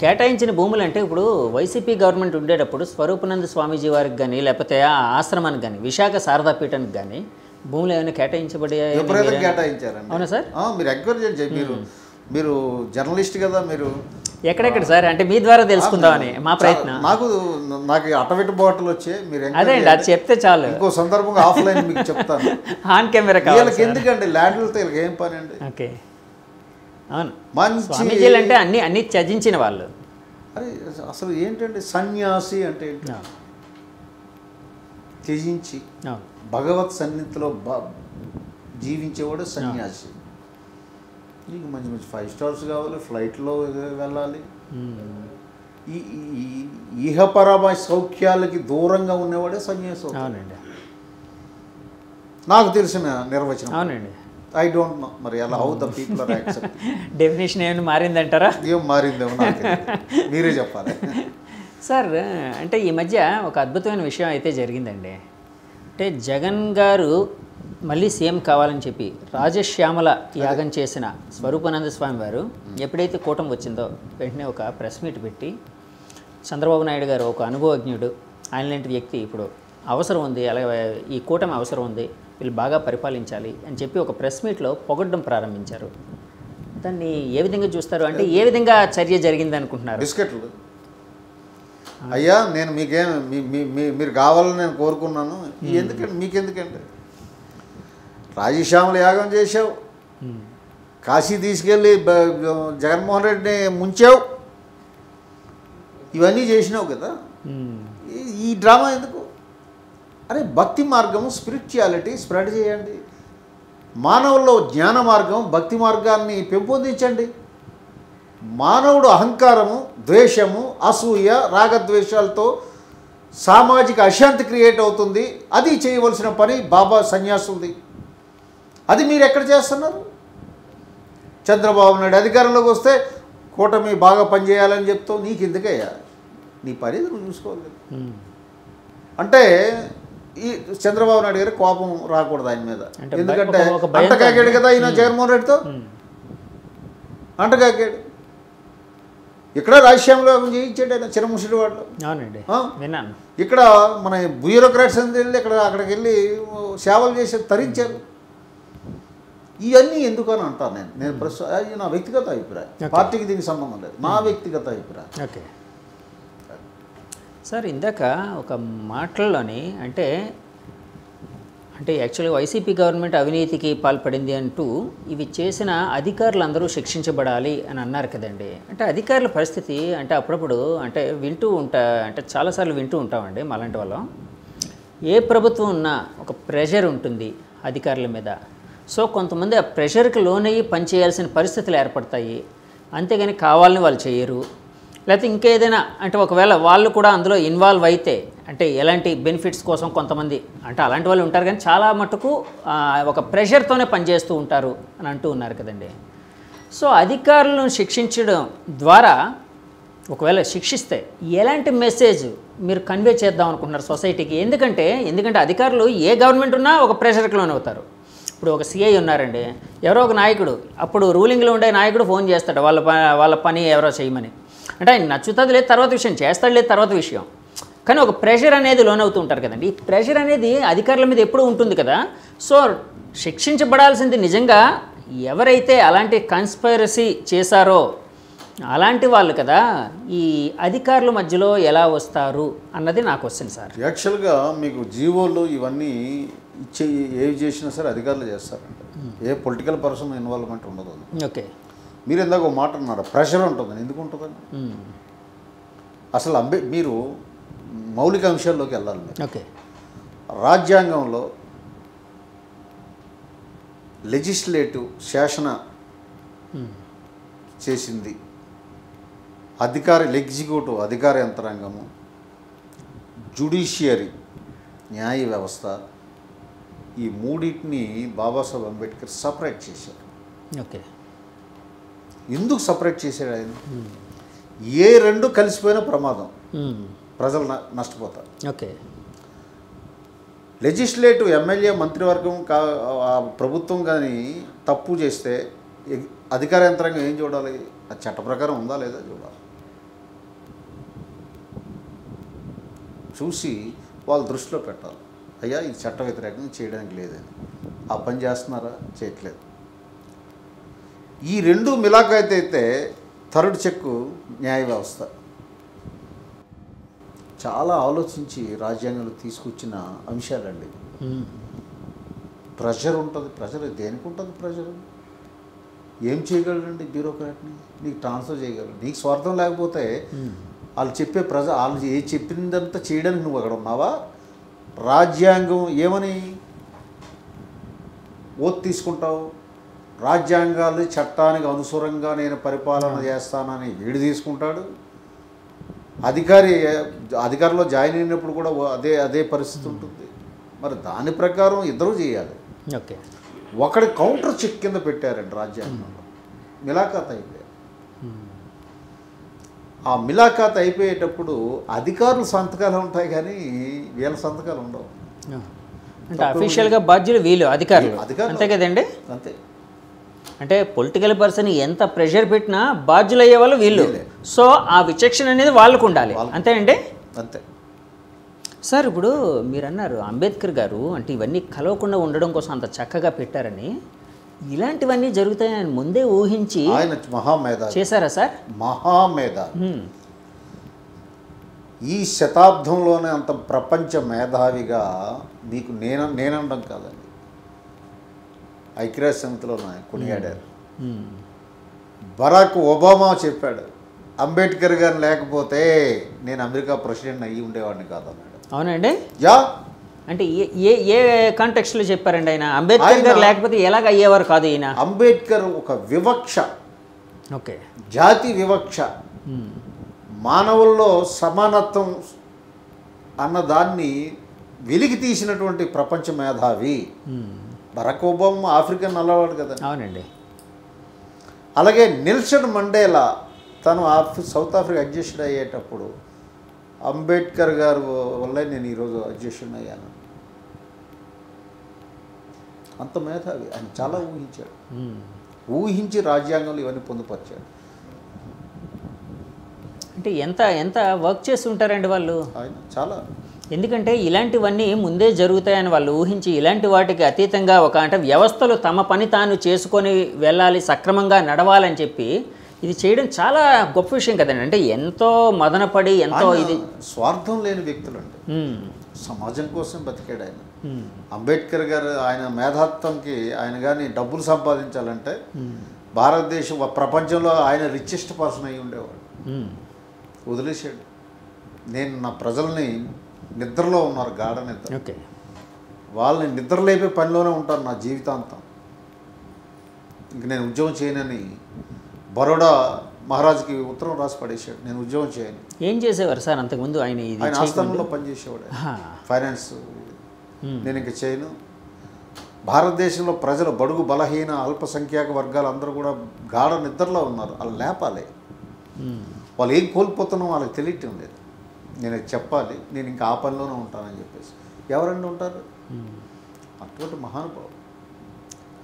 కేటాయించిన భూములు అంటే ఇప్పుడు వైసీపీ గవర్నమెంట్ ఉండేటప్పుడు స్వరూపానంద స్వామీజీ వారికి కానీ లేకపోతే ఆ ఆశ్రమానికి కానీ విశాఖ శారదాపీఠానికి కానీ భూములు ఏమైనా కేటాయించబడ్డాయి? ఎప్పుడైనా కేటాయించారండి. అవునా సార్? మీరు ఎంక్వైరీ చేయండి. మీరు జర్నలిస్ట్ కదా, మీరు ఎక్కడెక్కడ సార్ అంటే మీ ద్వారా తెలుసుకుందామని మా ప్రయత్నం. నాకు అటవిటి బాటలు వచ్చాయి, మీరు అదే అండి, అది చెప్తే చాలు. ఇంకో సందర్భంగా ఆఫ్లైన్ మీకు చెప్తాను. ఆన్ కెమెరా వీళ్ళకి ఎందుకండి ల్యాండ్లతో వీళ్ళకి ఏం పని అండి? ఓకే. అవును, స్వామీజీలు అంటే అన్ని త్యజించిన వాళ్ళు. అరే అసలు ఏంటండి సన్యాసి అంటే ఏంటి? త్యజించి భగవత్ సన్నిధిలో జీవించేవాడు సన్యాసి. నీకు మంచి మంచి 5 స్టార్స్ కావాలి, ఫ్లైట్లో వెళ్ళాలి. ఈ ఇహపరమ సౌఖ్యాలకి దూరంగా ఉన్నవాడే సన్యాసం. అవునండి, నాకు తెలిసిన నిర్వచనం. అవునండి. ఐ డోంట్ నో మరి ఎలా how the people are accept. Definition ఏమైనా మారిందంటారా? ఏం మారిందేమో నాకు తెలియదు. మీరే చెప్పాలి. సార్, అంటే ఈ మధ్య ఒక అద్భుతమైన విషయం అయితే జరిగిందండి. అంటే జగన్ గారు మళ్ళీ సీఎం కావాలని చెప్పి రాజశ్యామల యాగం చేసిన స్వరూపానంద స్వామి వారు ఎప్పుడైతే కూటమి వచ్చిందో వెంటనే ఒక ప్రెస్ మీట్ పెట్టి చంద్రబాబు నాయుడు గారు ఒక అనుభవజ్ఞుడు, ఆయన లాంటి వ్యక్తి ఇప్పుడు అవసరం ఉంది, అలాగే ఈ కూటమి అవసరం ఉంది, వీళ్ళు బాగా పరిపాలించాలి అని చెప్పి ఒక ప్రెస్ మీట్లో పొగడ్డం ప్రారంభించారు. దాన్ని ఏ విధంగా చూస్తారు? అంటే ఏ విధంగా చర్య జరిగింది అనుకుంటున్నారు? బిస్కెట్లు అయ్యా, నేను మీకేం మీరు కావాలని నేను కోరుకున్నాను. ఎందుకంటే మీకెందుకండి? రాజశ్యామల యాగం చేసావు, కాశీ తీసుకెళ్ళి జగన్మోహన్ రెడ్డిని ముంచావు, ఇవన్నీ చేసినావు కదా. ఈ డ్రామా ఎందుకు? అరే, భక్తి మార్గము, స్పిరిచువాలిటీ స్ప్రెడ్ చేయండి. మానవుల్లో జ్ఞాన మార్గం, భక్తి మార్గాన్ని పెంపొందించండి. మానవుడు అహంకారము, ద్వేషము, అసూయ, రాగద్వేషాలతో సామాజిక అశాంతి క్రియేట్ అవుతుంది. అది చేయవలసిన పని బాబా సన్యాసులది. అది మీరు ఎక్కడ చేస్తున్నారు? చంద్రబాబు నాయుడు అధికారంలోకి వస్తే కూటమి బాగా పనిచేయాలని చెప్తావు. నీకు ఎందుకయ్యా? నీ పని నువ్వు చూసుకోవాలి. అంటే ఈ చంద్రబాబు నాయుడు గారి కోపం రాకూడదు ఆయన మీద. ఎందుకంటే అంటకాకాడు కదా ఆయన జగన్మోహన్ రెడ్డితో. అంటకాకాడు. ఇక్కడ రాజశ్యామలో చేయించాడు ఆయన చిన్నముషుడి వాళ్ళు. ఇక్కడ మన బ్యూరోక్రాట్స్ అని వెళ్ళి అక్కడికి వెళ్ళి సేవలు చేసి తరించారు. ఇవన్నీ ఎందుకని అంటాను నేను అది నా వ్యక్తిగత అభిప్రాయం. పార్టీకి దీనికి సంబంధం లేదు, నా వ్యక్తిగత అభిప్రాయం. ఓకే సార్, ఇందాక ఒక మాటల్లోని అంటే యాక్చువల్గా వైసీపీ గవర్నమెంట్ అవినీతికి పాల్పడింది అంటూ ఇవి చేసిన అధికారులందరూ శిక్షించబడాలి అని అన్నారు కదండి. అంటే అధికారుల పరిస్థితి అంటే అప్పుడప్పుడు అంటే చాలాసార్లు వింటూ ఉంటామండి మాలాంటి వాళ్ళం. ఏ ప్రభుత్వం ఉన్నా ఒక ప్రెషర్ ఉంటుంది అధికారుల మీద. సో కొంతమంది ఆ ప్రెషర్కి లోనయ్యి పనిచేయాల్సిన పరిస్థితులు ఏర్పడతాయి. అంతేగాని కావాలని వాళ్ళు చేయరు. లేకపోతే ఇంకేదైనా అంటే ఒకవేళ వాళ్ళు కూడా అందులో ఇన్వాల్వ్ అయితే అంటే ఎలాంటి బెనిఫిట్స్ కోసం కొంతమంది అంటే అలాంటి వాళ్ళు ఉంటారు, కానీ చాలా మటుకు ఒక ప్రెషర్తోనే పనిచేస్తూ ఉంటారు అని అంటూ ఉన్నారు కదండి. సో అధికారులను శిక్షించడం ద్వారా ఒకవేళ శిక్షిస్తే ఎలాంటి మెసేజ్ మీరు కన్వే చేద్దాం అనుకుంటున్నారు సొసైటీకి? ఎందుకంటే అధికారులు ఏ గవర్నమెంట్ ఉన్నా ఒక ప్రెషర్కి లోన్ అవుతారు. ఇప్పుడు ఒక సిఐ ఉన్నారండి, ఎవరో ఒక నాయకుడు, అప్పుడు రూలింగ్లో ఉండే నాయకుడు ఫోన్ చేస్తాడు వాళ్ళ పని ఎవరో చేయమని. అంటే ఆయన నచ్చుతుంది లేదు తర్వాత విషయం, చేస్తాడు లేదు తర్వాత విషయం, కానీ ఒక ప్రెషర్ అనేది లోన్ అవుతూ ఉంటారు కదండి. ఈ ప్రెషర్ అనేది అధికారుల మీద ఎప్పుడూ ఉంటుంది కదా. సో శిక్షించబడాల్సింది నిజంగా ఎవరైతే అలాంటి కన్స్పైరసీ చేశారో అలాంటి వాళ్ళు కదా. ఈ అధికారుల మధ్యలో ఎలా వస్తారు అన్నది నా క్వశ్చన్ సార్. యాక్చువల్గా మీకు జీవోలు ఇవన్నీ ఇచ్చే ఏవి చేసినా సరే అధికారులు చేస్తారంట. ఏ పొలిటికల్ పర్సన్ ఇన్వాల్వ్మెంట్ ఉండదు. ఓకే, మీరు ఇందాక ఒక మాట అన్నారు, ప్రెషర్ ఉంటుందని. ఎందుకు ఉంటుందండి? అసలు మీరు మౌలిక అంశాల్లోకి వెళ్ళాలి. ఓకే, రాజ్యాంగంలో లెజిస్లేటివ్ శాసన చేసింది ఎగ్జిక్యూటివ్ అధికార యంత్రాంగము, జ్యుడిషియరీ న్యాయ వ్యవస్థ, ఈ మూడింటిని బాబాసాహెబ్ అంబేద్కర్ సపరేట్ చేశారు. ఓకే, ఎందుకు సపరేట్ చేశాడు ఆయన? ఏ రెండు కలిసిపోయిన ప్రమాదం, ప్రజలు నష్టపోతారు. ఓకే, లెజిస్లేటివ్ ఎమ్మెల్యే మంత్రివర్గం ప్రభుత్వం కానీ తప్పు చేస్తే అధికార యంత్రాంగం ఏం చూడాలి? అది చట్ట ప్రకారం ఉందా లేదా చూడాలి. చూసి వాళ్ళు దృష్టిలో పెట్టాలి, అయ్యా ఇది చట్ట వ్యతిరేకంగా చేయడానికి లేదని. ఆ పని చేస్తున్నారా? చేయట్లేదు. ఈ రెండు మిలాఖైతే థర్డ్ చెక్కు న్యాయ వ్యవస్థ. చాలా ఆలోచించి రాజ్యాంగంలో తీసుకొచ్చిన అంశాలండి. ప్రెషర్ ఉంటుంది. ప్రెషర్ దేనికి ఉంటుంది? ప్రెషర్ ఏం చేయగలరండి? బ్యూరోక్రాట్ని నీకు ట్రాన్స్ఫర్ చేయగలరు. నీకు స్వార్థం లేకపోతే వాళ్ళు చెప్పే వాళ్ళు ఏ చెప్పిందంతా చేయడానికి నువ్వు అక్కడ ఉన్నావా? రాజ్యాంగం ఏమని ఓత్ తీసుకుంటావు? రాజ్యాంగాలు చట్టానికి అనుసరంగా నేను పరిపాలన చేస్తానని వీడు తీసుకుంటాడు. అధికారంలో జాయిన్ అయినప్పుడు కూడా అదే పరిస్థితి ఉంటుంది. మరి దాని ప్రకారం ఇద్దరూ చేయాలి. ఓకే, ఒకటి కౌంటర్ చెక్ కింద పెట్టారండి రాజ్యాంగంలో. మిలాఖాత్ అయిపోయారు. ఆ మిలాఖాత్ అయిపోయేటప్పుడు అధికారుల సంతకాలు ఉంటాయి కానీ వీళ్ళ సంతకాలు ఉండవు. అంటే అఫీషియల్గా బాధ్యులు వీళ్ళు అధికారులు, అంతే కదండి? అంతే. అంటే పొలిటికల్ పర్సన్ ఎంత ప్రెషర్ పెట్టినా బాధ్యులు అయ్యే వాళ్ళు వీళ్ళు. సో ఆ విచక్షణ అనేది వాళ్ళకు ఉండాలి, అంతే అండి? అంతే సార్. ఇప్పుడు మీరు అన్నారు అంబేద్కర్ గారు అంటే ఇవన్నీ కలవకుండా ఉండడం కోసం అంత చక్కగా పెట్టారని. ఇలాంటివన్నీ జరుగుతాయని ముందే ఊహించి ఆయన మహామేధావి చేశారా సార్? మహామేధావి. ఈ శతాబ్దంలోనే అంత ప్రపంచ మేధావిగా మీకు నేననడం కాదండి, ఐక్యరాజ్య సమితిలో కొనియాడారు. బరాక్ ఒబామా చెప్పాడు, అంబేద్కర్ గారు లేకపోతే నేను అమెరికా ప్రెసిడెంట్ అయ్యి ఉండేవాడిని కాదన్నాడు. అవునండి. యా, అంటే ఏ కాంటెక్స్ట్లో చెప్పారండి ఆయన? అంబేద్కర్ గారు లేకపోతే ఎలాగ అయ్యేవారు కాదు ఈయన. అంబేద్కర్ ఒక వివక్ష, ఓకే, జాతి వివక్ష, మానవుల్లో సమానత్వం అన్నదాన్ని వెలికి తీసినటువంటి ప్రపంచ మేధావి. బరాక్ ఒబామా ఆఫ్రికన్ నల్లవాడు కదా. అవునండి. అలాగే నెల్సన్ మండేలా తను సౌత్ ఆఫ్రికా అధ్యక్షుడు అయ్యేటప్పుడు అంబేద్కర్ గారు వల్లే నేను ఈరోజు అధ్యక్షుడిని అయ్యాను. అంత మేధావి ఆయన. చాలా ఊహించాడు, ఊహించి రాజ్యాంగంలో ఇవన్నీ పొందుపరిచాడు. అంటే ఎంత వర్క్ చేసి ఉంటారండి వాళ్ళు ఆయన చాలా. ఎందుకంటే ఇలాంటివన్నీ ముందే జరుగుతాయని వాళ్ళు ఊహించి ఇలాంటి వాటికి అతీతంగా అంటే వ్యవస్థలు తమ పని తాను చేసుకొని వెళ్ళాలి, సక్రమంగా నడవాలని చెప్పి ఇది చేయడం చాలా గొప్ప విషయం కదండి. అంటే ఎంతో మదనపడి ఎంతో ఇది స్వార్థం లేని వ్యక్తులు అండి. సమాజం కోసం బతికాడు ఆయన. అంబేద్కర్ గారు ఆయన మేధాత్వంకి ఆయన కానీ డబ్బులు సంపాదించాలంటే భారతదేశం ప్రపంచంలో ఆయన రిచెస్ట్ పర్సన్ అయి ఉండేవాడు. వదిలేసాడు. నేను నా ప్రజల్ని నిద్రలో ఉన్నారు, గాఢ నిద్ర, ఓకే, వాళ్ళని నిద్రలేపే పనిలోనే ఉంటాను నా జీవితాంతం. ఇంక నేను ఉద్యోగం చేయనని బరోడా మహారాజుకి ఉత్తరం రాసి పడేసాడు, నేను ఉద్యోగం చేయను. ఏం చేసేవారు సార్ అంతకుముందు? ఆయన ఆస్థానంలో పనిచేసేవాడు, ఫైనాన్స్. నేను ఇంక చేయను. భారతదేశంలో ప్రజలు బడుగు బలహీన అల్పసంఖ్యాక వర్గాలు అందరూ కూడా గాఢ నిద్రలో ఉన్నారు. వాళ్ళు లేపాలి. వాళ్ళు ఏం కోల్పోతున్నాం వాళ్ళకి తెలియటం లేదు. నేను చెప్పాలి, నేను ఇంకా ఆ పనిలోనే ఉంటానని చెప్పేసి. ఎవరన్నా ఉంటారు అటువంటి మహానుభావులు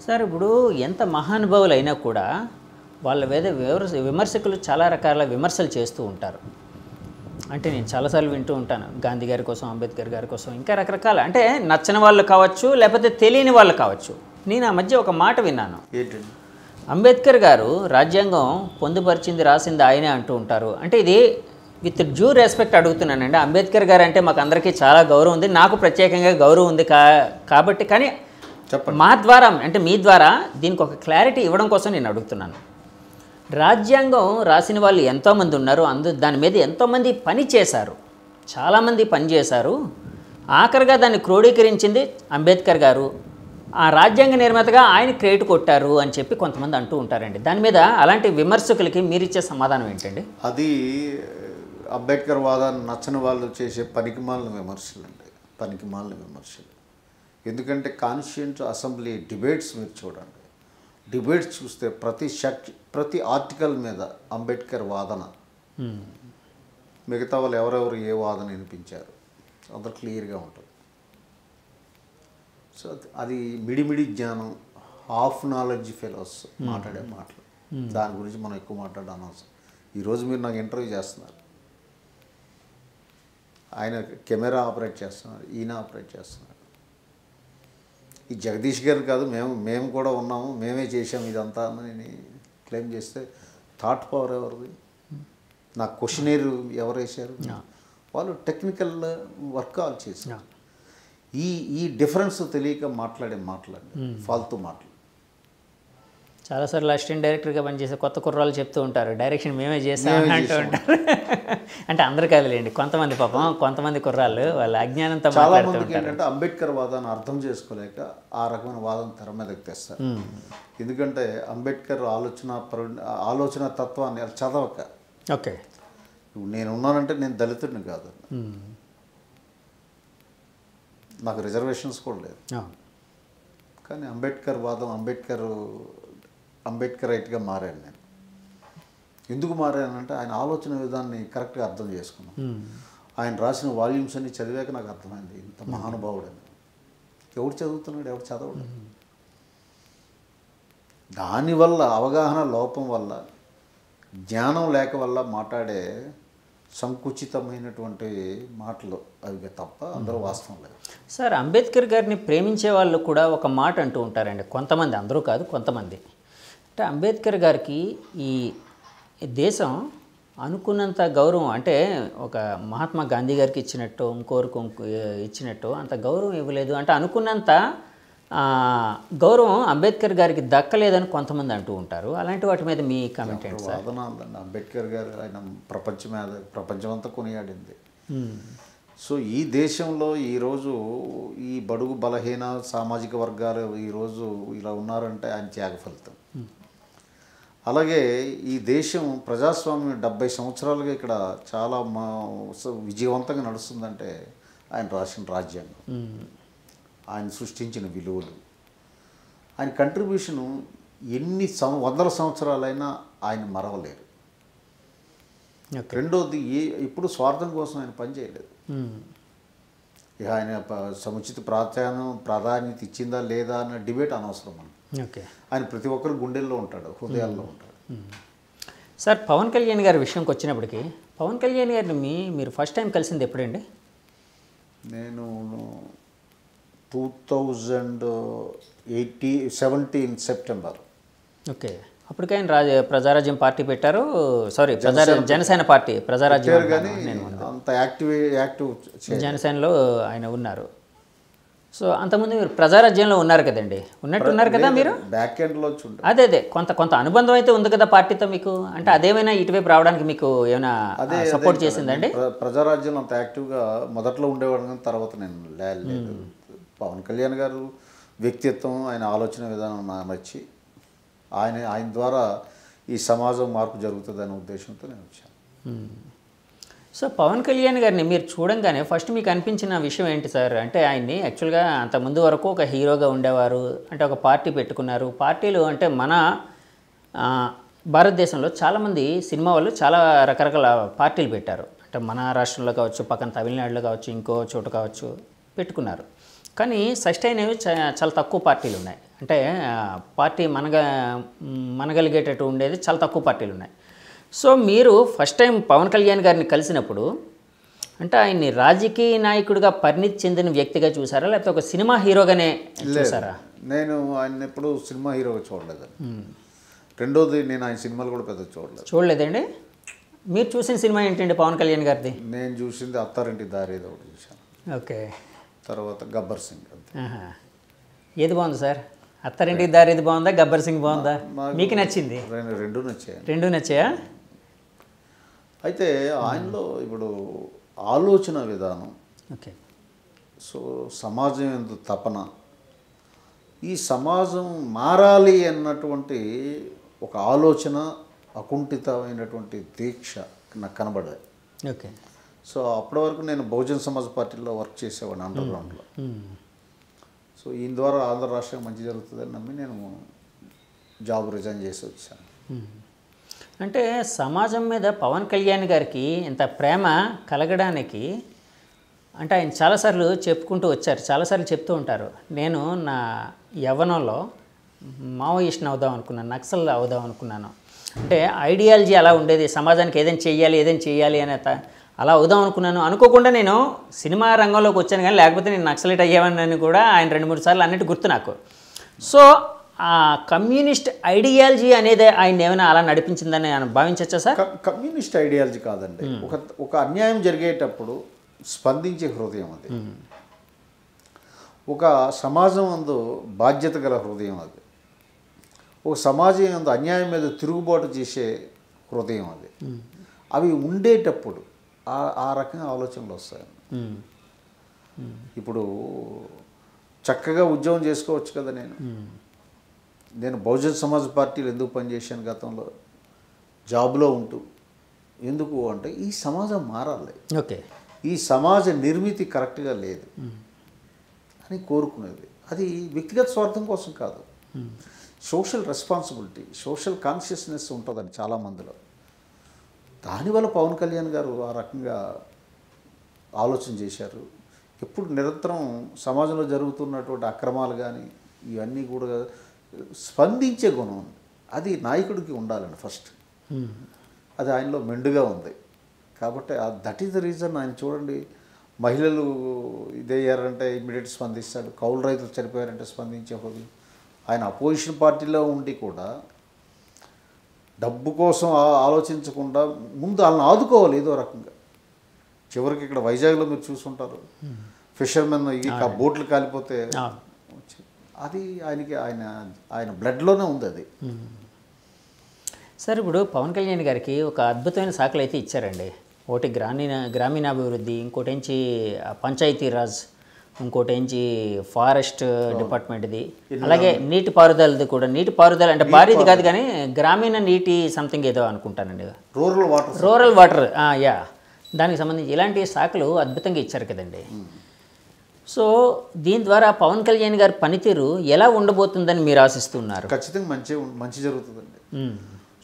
సార్. ఇప్పుడు ఎంత మహానుభావులు అయినా కూడా వాళ్ళ మీద విమర్శకులు చాలా రకాల విమర్శలు చేస్తూ ఉంటారు. అంటే నేను చాలాసార్లు వింటూ ఉంటాను, గాంధీ గారి కోసం, అంబేద్కర్ గారి కోసం, ఇంకా రకరకాల, అంటే నచ్చని వాళ్ళు కావచ్చు, లేకపోతే తెలియని వాళ్ళు కావచ్చు. నేను ఆ మధ్య ఒక మాట విన్నాను. ఏంటండి? అంబేద్కర్ గారు రాజ్యాంగం పొందుపరిచింది రాసింది ఆయనే అంటూ ఉంటారు. అంటే ఇది విత్ డ్యూ రెస్పెక్ట్ అడుగుతున్నానండి. అంబేద్కర్ గారు అంటే మాకు అందరికీ చాలా గౌరవం ఉంది, నాకు ప్రత్యేకంగా గౌరవం ఉంది కాబట్టి, కానీ చెప్పండి, మా ద్వారా అంటే మీ ద్వారా దీనికి ఒక క్లారిటీ ఇవ్వడం కోసం నేను అడుగుతున్నాను. రాజ్యాంగం రాసిన వాళ్ళు ఎంతోమంది ఉన్నారు, దాని మీద ఎంతోమంది పని చేశారు, చాలామంది పని చేశారు. ఆఖరిగా దాన్ని క్రోడీకరించింది అంబేద్కర్ గారు. ఆ రాజ్యాంగ నిర్మాతగా ఆయన క్రెడిట్ కొట్టారు అని చెప్పి కొంతమంది అంటూ ఉంటారండి. దాని మీద అలాంటి విమర్శకులకి మీరిచ్చే సమాధానం ఏంటండి? అది అంబేద్కర్ వాదాన్ని నచ్చని వాళ్ళు చేసే పనికిమాలిన విమర్శలు అండి, పనికిమాలిన విమర్శలు. ఎందుకంటే కాన్స్టిట్యూయెంట్ అసెంబ్లీ డిబేట్స్ మీరు చూడండి, డిబేట్స్ చూస్తే ప్రతి ఆర్టికల్ మీద అంబేద్కర్ వాదన, మిగతా వాళ్ళు ఎవరెవరు ఏ వాదన వినిపించారు అందరూ క్లియర్గా ఉంటుంది. సో అది మిడిమిడి జ్ఞానం, హాఫ్ నాలెడ్జ్ ఫెలోస్ మాట్లాడే మాటలు. దాని గురించి మనం ఎక్కువ మాట్లాడడం అనవసరం. ఈరోజు మీరు నాకు ఇంటర్వ్యూ చేస్తున్నారు, ఆయన కెమెరా ఆపరేట్ చేస్తున్నారు, ఈయన ఆపరేట్ చేస్తున్నారు. ఈ జగదీష్ గారు కాదు, మేము కూడా ఉన్నాము, మేమే చేసాము ఇదంతా అని క్లెయిమ్ చేస్తే థాట్ పవర్ ఎవరిది? నా క్వశ్చనీర్ ఎవరు వేశారు? వాళ్ళు టెక్నికల్ వర్క్ వాళ్ళు చేశారు. ఈ డిఫరెన్స్ తెలియక మాట్లాడే మాటలండి, ఫాల్తూ మాటలు. చాలాసార్లు అసిస్టెంట్ డైరెక్టర్గా పనిచేసే కొత్త కుర్రాళ్ళు చెప్తూ ఉంటారు, డైరెక్షన్ మేమే చేసామని అంటూ ఉంటారు. అంటే అందరు కాదులేండి, కొంతమంది పాపం కొంతమంది కుర్రాళ్ళు వాళ్ళ అజ్ఞానంతో చాలా మాట్లాడుతూ మందికి ఉంటారు. ఏంటంటే అంబేద్కర్ వాదాన్ని అర్థం చేసుకోలేక ఆ రకమైన వాదన తెర మీదకి తెస్తారు. ఎందుకంటే అంబేద్కర్ ఆలోచన తత్వాన్ని అది చదవక. ఓకే, ఇప్పుడు నేను ఉన్నానంటే నేను దళితుడిని కాదు, నాకు రిజర్వేషన్స్ కూడా లేదు. కానీ అంబేద్కర్ వాదం అంబేద్కర్ రైట్గా మారాను నేను. ఎందుకు మారానంటే ఆయన ఆలోచన విధాన్ని కరెక్ట్గా అర్థం చేసుకున్నాను. ఆయన రాసిన వాల్యూమ్స్ అన్ని చదివాక నాకు అర్థమైంది ఇంత మహానుభావుడని. ఎవడు చదువుతున్నాడు, ఎవడు చదవడు. దానివల్ల అవగాహన లోపం వల్ల, జ్ఞానం లేక వల్ల మాట్లాడే సంకుచితమైనటువంటి మాటలు అవి తప్ప అందరూ వాస్తవం లేదు. సార్, అంబేద్కర్ గారిని ప్రేమించే వాళ్ళు కూడా ఒక మాట అంటూ ఉంటారండి, కొంతమంది, అందరూ కాదు కొంతమంది. అంటే అంబేద్కర్ గారికి ఈ దేశం అనుకున్నంత గౌరవం, అంటే ఒక మహాత్మా గాంధీ గారికి ఇచ్చినట్టు ఇంకోరికి ఇచ్చినట్టు అంత గౌరవం ఇవ్వలేదు, అంటే అనుకున్నంత గౌరవం అంబేద్కర్ గారికి దక్కలేదని కొంతమంది అంటూ ఉంటారు. అలాంటి వాటి మీద మీ కామెంట్ ఏంటి సార్? వాదన ఉందండి. అంబేద్కర్ గారు ఆయన ప్రపంచమంతా కొనియాడింది. సో ఈ దేశంలో ఈరోజు ఈ బడుగు బలహీన సామాజిక వర్గాలు ఈరోజు ఇలా ఉన్నారంటే ఆయన త్యాగ ఫలితం. అలాగే ఈ దేశం ప్రజాస్వామ్యం 70 సంవత్సరాలుగా ఇక్కడ చాలా విజయవంతంగా నడుస్తుందంటే ఆయన రాసిన రాజ్యాంగం, ఆయన సృష్టించిన విలువలు, ఆయన కంట్రిబ్యూషను ఎన్ని వందల సంవత్సరాలైనా ఆయన మరవలేరు. రెండోది, ఎప్పుడు స్వార్థం కోసం ఆయన పనిచేయలేదు. ఇక ఆయన సముచిత ప్రాధాన్యత ఇచ్చిందా లేదా అన్న డిబేట్ అనవసరం మనకి. ఆయన ప్రతి ఒక్కరు గుండెల్లో ఉంటాడు, హృదయాల్లో ఉంటాడు. సార్, పవన్ కళ్యాణ్ గారి విషయంకి వచ్చినప్పటికీ, పవన్ కళ్యాణ్ గారిని మీరు ఫస్ట్ టైం కలిసింది ఎప్పుడండి? నేను 2017 సెప్టెంబర్. ఓకే, అప్పటికే ఆయన ప్రజారాజ్యం పార్టీ పెట్టారు. సారీ, జనసేన పార్టీ ప్రజారాజ్యం, కానీ అంత యాక్టివ్ జనసేనలో ఆయన ఉన్నారు. సో అంతకుముందు మీరు ప్రజారాజ్యంలో ఉన్నారు కదండి, ఉన్నట్టున్నారు కదా మీరు. బ్యాక్ ఎండ్లో అదే కొంత అనుబంధం అయితే ఉంది కదా పార్టీతో మీకు. అంటే అదేమైనా ఇటువైపు రావడానికి మీకు ఏమైనా సపోర్ట్ చేసిందండి? ప్రజారాజ్యంలో అంత యాక్టివ్గా మొదట్లో ఉండేవాడు, కానీ తర్వాత నేను లేదు. పవన్ కళ్యాణ్ గారు వ్యక్తిత్వం, ఆయన ఆలోచన విధానం నాకు నచ్చి ఆయన ద్వారా ఈ సమాజం మార్పు జరుగుతుందనే ఉద్దేశంతో నేను వచ్చాను. సో పవన్ కళ్యాణ్ గారిని మీరు చూడంగానే ఫస్ట్ మీకు అనిపించిన విషయం ఏంటి సార్? అంటే ఆయన్ని యాక్చువల్గా అంత ముందు వరకు ఒక హీరోగా ఉండేవారు, అంటే ఒక పార్టీ పెట్టుకున్నారు. పార్టీలు అంటే మన భారతదేశంలో చాలామంది సినిమా వాళ్ళు చాలా రకరకాల పార్టీలు పెట్టారు. అంటే మన రాష్ట్రంలో కావచ్చు, పక్కన తమిళనాడులో కావచ్చు, ఇంకో చోటు కావచ్చు పెట్టుకున్నారు. కానీ సస్టైన్ అనేవి చాలా తక్కువ పార్టీలు ఉన్నాయి. అంటే పార్టీ మనగలిగేటట్టు ఉండేది చాలా తక్కువ పార్టీలు ఉన్నాయి. సో మీరు ఫస్ట్ టైం పవన్ కళ్యాణ్ గారిని కలిసినప్పుడు అంటే ఆయన్ని రాజకీయ నాయకుడిగా పరిణితి చెందిన వ్యక్తిగా చూసారా, లేకపోతే ఒక సినిమా హీరోగానే చూసారా? నేను ఆయన ఎప్పుడు సినిమా హీరోగా చూడలేదండి. రెండోది, నేను ఆయన సినిమాలు కూడా పెద్ద చూడలేదండి. మీరు చూసిన సినిమా ఏంటండి పవన్ కళ్యాణ్ గారిది? నేను చూసింది అత్తారింటి దారి ఏదో ఒకటి చూసాను. ఓకే, తర్వాత గబ్బర్ సింగ్. ఏది బాగుంది సార్? అత్తారింటికి దారి ఏది బాగుందా, గబ్బర్ సింగ్ బాగుందా? మీకు నచ్చింది? రెండు నచ్చాయి. రెండు నచ్చాయా? అయితే ఆయనలో ఇప్పుడు ఆలోచన విధానం, ఓకే, సో సమాజం ఎందుకు తపన, ఈ సమాజం మారాలి అన్నటువంటి ఒక ఆలోచన, అకుంఠితమైనటువంటి దీక్ష నాకు కనబడాయి. ఓకే. సో అప్పటి వరకు నేను బహుజన్ సమాజ్ పార్టీలో వర్క్ చేసేవాడిని అండర్ గ్రౌండ్లో. సో ఈయన ద్వారా ఆంధ్ర రాష్ట్రం మంచి జరుగుతుందని నమ్మి నేను జాబ్ రిజైన్ చేసి వచ్చాను. అంటే సమాజం మీద పవన్ కళ్యాణ్ గారికి ఇంత ప్రేమ కలగడానికి అంటే ఆయన చాలాసార్లు చెప్పుకుంటూ వచ్చారు, చాలాసార్లు చెప్తూ ఉంటారు. నేను నా యవ్వనంలో మావోయిస్ట్ని అవుదాం అనుకున్నాను, నక్సల్ అవుదాం అనుకున్నాను. అంటే ఐడియాలజీ అలా ఉండేది, సమాజానికి ఏదైనా చెయ్యాలి అనే అలా అవుదాం అనుకున్నాను. అనుకోకుండా నేను సినిమా రంగంలోకి వచ్చాను, కానీ లేకపోతే నేను నక్సలైట్ అయ్యామని కూడా ఆయన 2-3 సార్లు అన్నట్టు గుర్తు నాకు. సో ఆ కమ్యూనిస్ట్ ఐడియాలజీ అనేది ఆయన ఏమైనా అలా నడిపించిందని భావించవచ్చా సార్? కమ్యూనిస్ట్ ఐడియాలజీ కాదండి. ఒక అన్యాయం జరిగేటప్పుడు స్పందించే హృదయం అది, ఒక సమాజం అందు బాధ్యత గల హృదయం అది. ఒక సమాజం యందు అన్యాయం మీద తిరుగుబాటు చేసే హృదయం అది. అవి ఉండేటప్పుడు ఆ రకంగా ఆలోచనలు వస్తాయి. ఇప్పుడు చక్కగా ఉద్యోగం చేసుకోవచ్చు కదా. నేను బహుజన్ సమాజ్ పార్టీలో ఎందుకు పనిచేశాను గతంలో, జాబ్లో ఉంటూ. ఎందుకు అంటే ఈ సమాజం మారాలి, ఓకే, ఈ సమాజ నిర్మితి కరెక్ట్గా లేదు అని కోరుకునేది. అది వ్యక్తిగత స్వార్థం కోసం కాదు, సోషల్ రెస్పాన్సిబిలిటీ, సోషల్ కాన్షియస్నెస్ ఉంటుందండి చాలామందిలో. దానివల్ల పవన్ కళ్యాణ్ గారు ఆ రకంగా ఆలోచన చేశారు. ఎప్పుడు నిరంతరం సమాజంలో జరుగుతున్నటువంటి అక్రమాలు కానీ ఇవన్నీ కూడా స్పందించే గుణం ఉంది. అది నాయకుడికి ఉండాలండి ఫస్ట్. అది ఆయనలో మెండుగా ఉంది. కాబట్టి దట్ ఈస్ ద రీజన్. ఆయన చూడండి, మహిళలు ఇదయ్యారంటే ఇమ్మీడియట్ స్పందిస్తాడు, కౌలు రైతులు చనిపోయారంటే స్పందించే హృదయం. ఆయన అపోజిషన్ పార్టీలో ఉండి కూడా డబ్బు కోసం ఆలోచించకుండా ముందు వాళ్ళని ఆదుకోవాలి ఏదో రకంగా. చివరికి ఇక్కడ వైజాగ్లో మీరు చూసుంటారు, ఫిషర్మెన్ ఈ బోట్లు కాలిపోతే అది ఆయన బ్లడ్లోనే ఉంది అది. సార్, ఇప్పుడు పవన్ కళ్యాణ్ గారికి ఒక అద్భుతమైన శాఖలు అయితే ఇచ్చారండి. ఒకటి గ్రామీణాభివృద్ధి, ఇంకోటి ఏంచి పంచాయతీరాజ్, ఇంకోటి ఏంచి ఫారెస్ట్ డిపార్ట్మెంట్ది, అలాగే నీటిపారుదలది కూడా. నీటిపారుదల అంటే భారీది కాదు కానీ గ్రామీణ నీటి సంథింగ్ ఏదో అనుకుంటానండి, రూరల్ వాటర్, యా, దానికి సంబంధించి ఇలాంటి శాఖలు అద్భుతంగా ఇచ్చారు కదండి. సో దీని ద్వారా పవన్ కళ్యాణ్ గారి పనితీరు ఎలా ఉండబోతుందని మీరు ఆశిస్తున్నారు? ఖచ్చితంగా మంచి జరుగుతుందండి.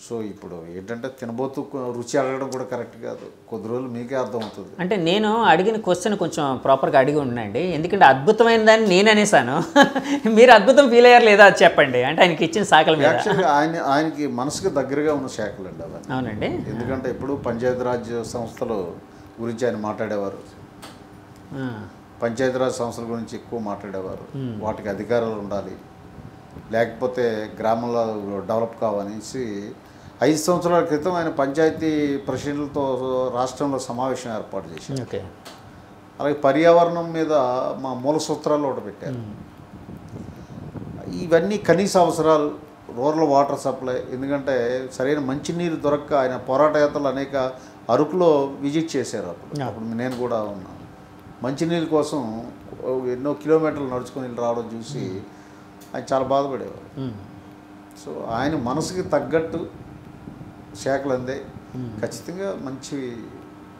సో ఇప్పుడు ఏంటంటే తినబోతూ రుచి అడగడం కూడా కరెక్ట్ కాదు, కొద్ది రోజులు మీకే అర్థమవుతుంది. అంటే నేను అడిగిన క్వశ్చన్ కొంచెం ప్రాపర్గా అడిగి ఉన్నాయండి, ఎందుకంటే అద్భుతమైన దాన్ని నేను అనేసాను. మీరు అద్భుతం ఫీల్ అయ్యారు లేదా అది చెప్పండి. అంటే ఆయనకి ఇచ్చిన శాఖల మీద యాక్చువల్గా ఆయనకి మనసుకు దగ్గరగా ఉన్న శాఖలు అండి అవి. అవునండి, ఎందుకంటే ఇప్పుడు పంచాయతీరాజ్ సంస్థల గురించి ఆయన మాట్లాడేవారు, పంచాయతీరాజ్ సంస్థల గురించి ఎక్కువ మాట్లాడేవారు. వాటికి అధికారాలు ఉండాలి, లేకపోతే గ్రామంలో డెవలప్ కావనేసి 5 సంవత్సరాల క్రితం ఆయన పంచాయతీ ప్రెసిడెంట్లతో రాష్ట్రంలో సమావేశం ఏర్పాటు చేశారు. ఓకే, అలాగే పర్యావరణం మీద మా మూల సూత్రాలు ఒకటి పెట్టారు. ఇవన్నీ కనీస అవసరాలు, రూరల్ వాటర్ సప్లై. ఎందుకంటే సరైన మంచినీరు దొరక్క ఆయన పోరాటయాత్రలు అనేక అరకులో విజిట్ చేశారు. అప్పుడు నేను కూడా ఉన్నాను. మంచినీళ్ళ కోసం ఎన్నో కిలోమీటర్లు నడుచుకొని రావడం చూసి ఆయన చాలా బాధపడేవారు. సో ఆయన మనసుకి తగ్గట్టు శాఖలు అందే ఖచ్చితంగా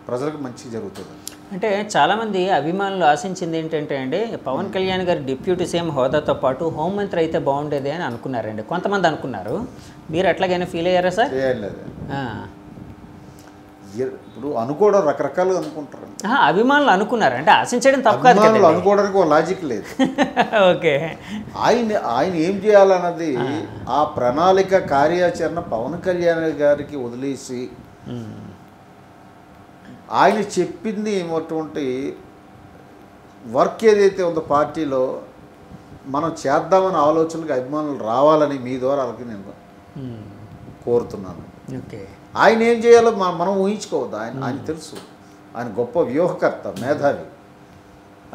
ప్రజలకు మంచి జరుగుతుంది. అంటే చాలామంది అభిమానులు ఆశించింది ఏంటంటే అండి, పవన్ కళ్యాణ్ గారు డిప్యూటీ సీఎం హోదాతో పాటు హోంమంత్రి అయితే బాగుండేది అని అనుకున్నారండి, కొంతమంది అనుకున్నారు. మీరు ఎట్లాగైనా ఫీల్ అయ్యారా సార్? చేయాలి, ఇప్పుడు అనుకోవడం రకరకాలుగా అనుకుంటారు. అభిమానులు అనుకున్నారు అంటే ఆశించడం తప్పు కాదు కదా, అనుకోవడానికి ఒక లాజిక్ లేదు. ఓకే, ఆయన ఏం చేయాలన్నది ఆ ప్రణాళిక కార్యాచరణ పవన్ కళ్యాణ్ గారికి వదిలేసి ఆయన చెప్పింది ఏమటువంటి వర్క్ ఏదైతే ఉందో పార్టీలో మనం చేద్దామని ఆలోచనలకు అభిమానులు రావాలని మీ ద్వారా వాళ్ళకి నేను కోరుతున్నాను. ఓకే, ఆయన ఏం చేయాలో మనం ఊహించుకోవద్దు. ఆయన తెలుసు, ఆయన గొప్ప వ్యూహకర్త, మేధావి,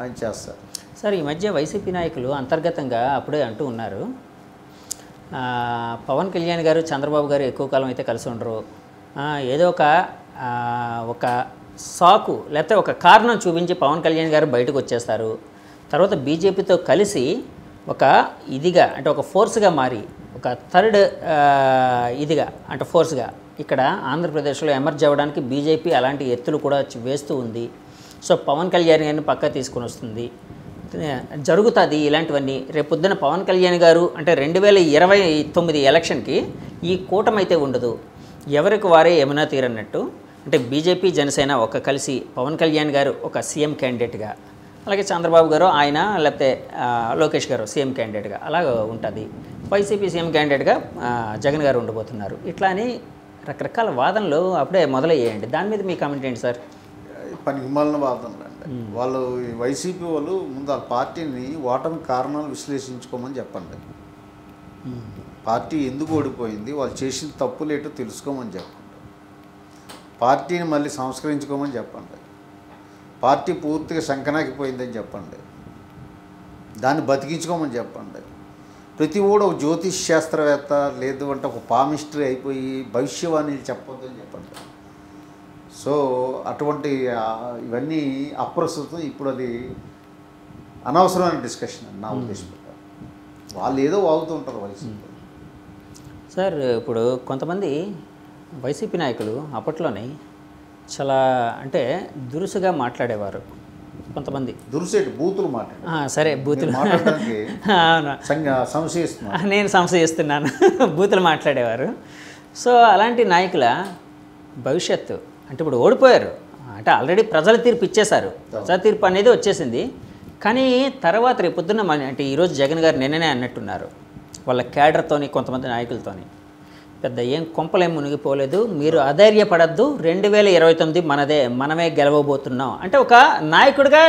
ఆయన చేస్తారు. సార్, ఈ మధ్య వైసీపీ నాయకులు అంతర్గతంగా అప్పుడే అంటూ ఉన్నారు, పవన్ కళ్యాణ్ గారు చంద్రబాబు గారు ఎక్కువ కాలం అయితే కలిసి ఉండరు, ఏదో ఒక సాకు లేకపోతే ఒక కారణం చూపించి పవన్ కళ్యాణ్ గారు బయటకు వచ్చేస్తారు, తర్వాత బీజేపీతో కలిసి ఒక ఇదిగా అంటే ఒక ఫోర్స్గా మారి ఒక థర్డ్ ఇదిగా అంటే ఫోర్స్గా ఇక్కడ ఆంధ్రప్రదేశ్లో ఎమర్జ్ అవ్వడానికి బీజేపీ అలాంటి ఎత్తులు కూడా వేస్తూ ఉంది. సో పవన్ కళ్యాణ్ గారిని పక్క తీసుకొని వస్తుంది, జరుగుతుంది ఇలాంటివన్నీ. రేపొద్దున పవన్ కళ్యాణ్ గారు అంటే 2029 ఎలక్షన్కి ఈ కూటమి అయితే ఉండదు, ఎవరికి వారే యమునా తీరన్నట్టు. అంటే బీజేపీ జనసేన ఒక కలిసి పవన్ కళ్యాణ్ గారు ఒక సీఎం క్యాండిడేట్గా, అలాగే చంద్రబాబు గారు ఆయన లేకపోతే లోకేష్ గారు సీఎం క్యాండిడేట్గా అలాగ ఉంటుంది. వైసీపీ సీఎం క్యాండిడేట్గా జగన్ గారు ఉండబోతున్నారు. ఇట్లా అని రకరకాల వాదనలు అప్పుడే మొదలయ్యాయండి. దాని మీద మీ కామెంట్ ఏంటి సార్? పనికిమాలిన వాదనలు అండి. వాళ్ళు వైసీపీ వాళ్ళు ముందు ఆ పార్టీని ఓటమి కారణాలు విశ్లేషించుకోమని చెప్పండి. పార్టీ ఎందుకు ఓడిపోయింది, వాళ్ళు చేసిన తప్పులు ఏంటో తెలుసుకోమని చెప్పండి. పార్టీని మళ్ళీ సంస్కరించుకోమని చెప్పండి. పార్టీ పూర్తిగా శంకనాకిపోయిందని చెప్పండి, దాన్ని బతికించుకోమని చెప్పండి. ప్రతి ఓడు ఒక జ్యోతిష్ శాస్త్రవేత్త లేదు అంటే ఒక పామిస్ట్రీ అయిపోయి భవిష్యవాణిలు చెప్పొద్దు అని చెప్పండి. సో అటువంటి ఇవన్నీ అప్రస్తుతం. ఇప్పుడు అది అనవసరమైన డిస్కషన్ అని నా ఉద్దేశం ప్రకారం. వాళ్ళు ఏదో వాగుతూ ఉంటారు వైసీపీ. సార్ ఇప్పుడు కొంతమంది వైసీపీ నాయకులు అప్పట్లోనే చాలా అంటే దురుసుగా మాట్లాడేవారు. కొంతమంది దురుసేటి బూతులు మాట్లాడు. సరే బూతులు మాట్లాడడానికి అవును సంశయిస్తున్నాను. నేను సంశయిస్తున్నాను. బూతులు మాట్లాడేవారు. సో అలాంటి నాయకుల భవిష్యత్తు అంటే ఇప్పుడు ఓడిపోయారు అంటే ఆల్రెడీ ప్రజల తీర్పు ఇచ్చేశారు. ప్రజా తీర్పు అనేది వచ్చేసింది. కానీ తర్వాత రేపు పొద్దున్న అంటే ఈరోజు జగన్ గారు నిన్ననే అన్నట్టున్నారు వాళ్ళ క్యాడర్తోని కొంతమంది నాయకులతోని పెద్ద ఏం కొంపలేం మునిగిపోలేదు, మీరు అధైర్యపడద్దు, 2029 మనమే గెలవబోతున్నాం అంటే ఒక నాయకుడిగా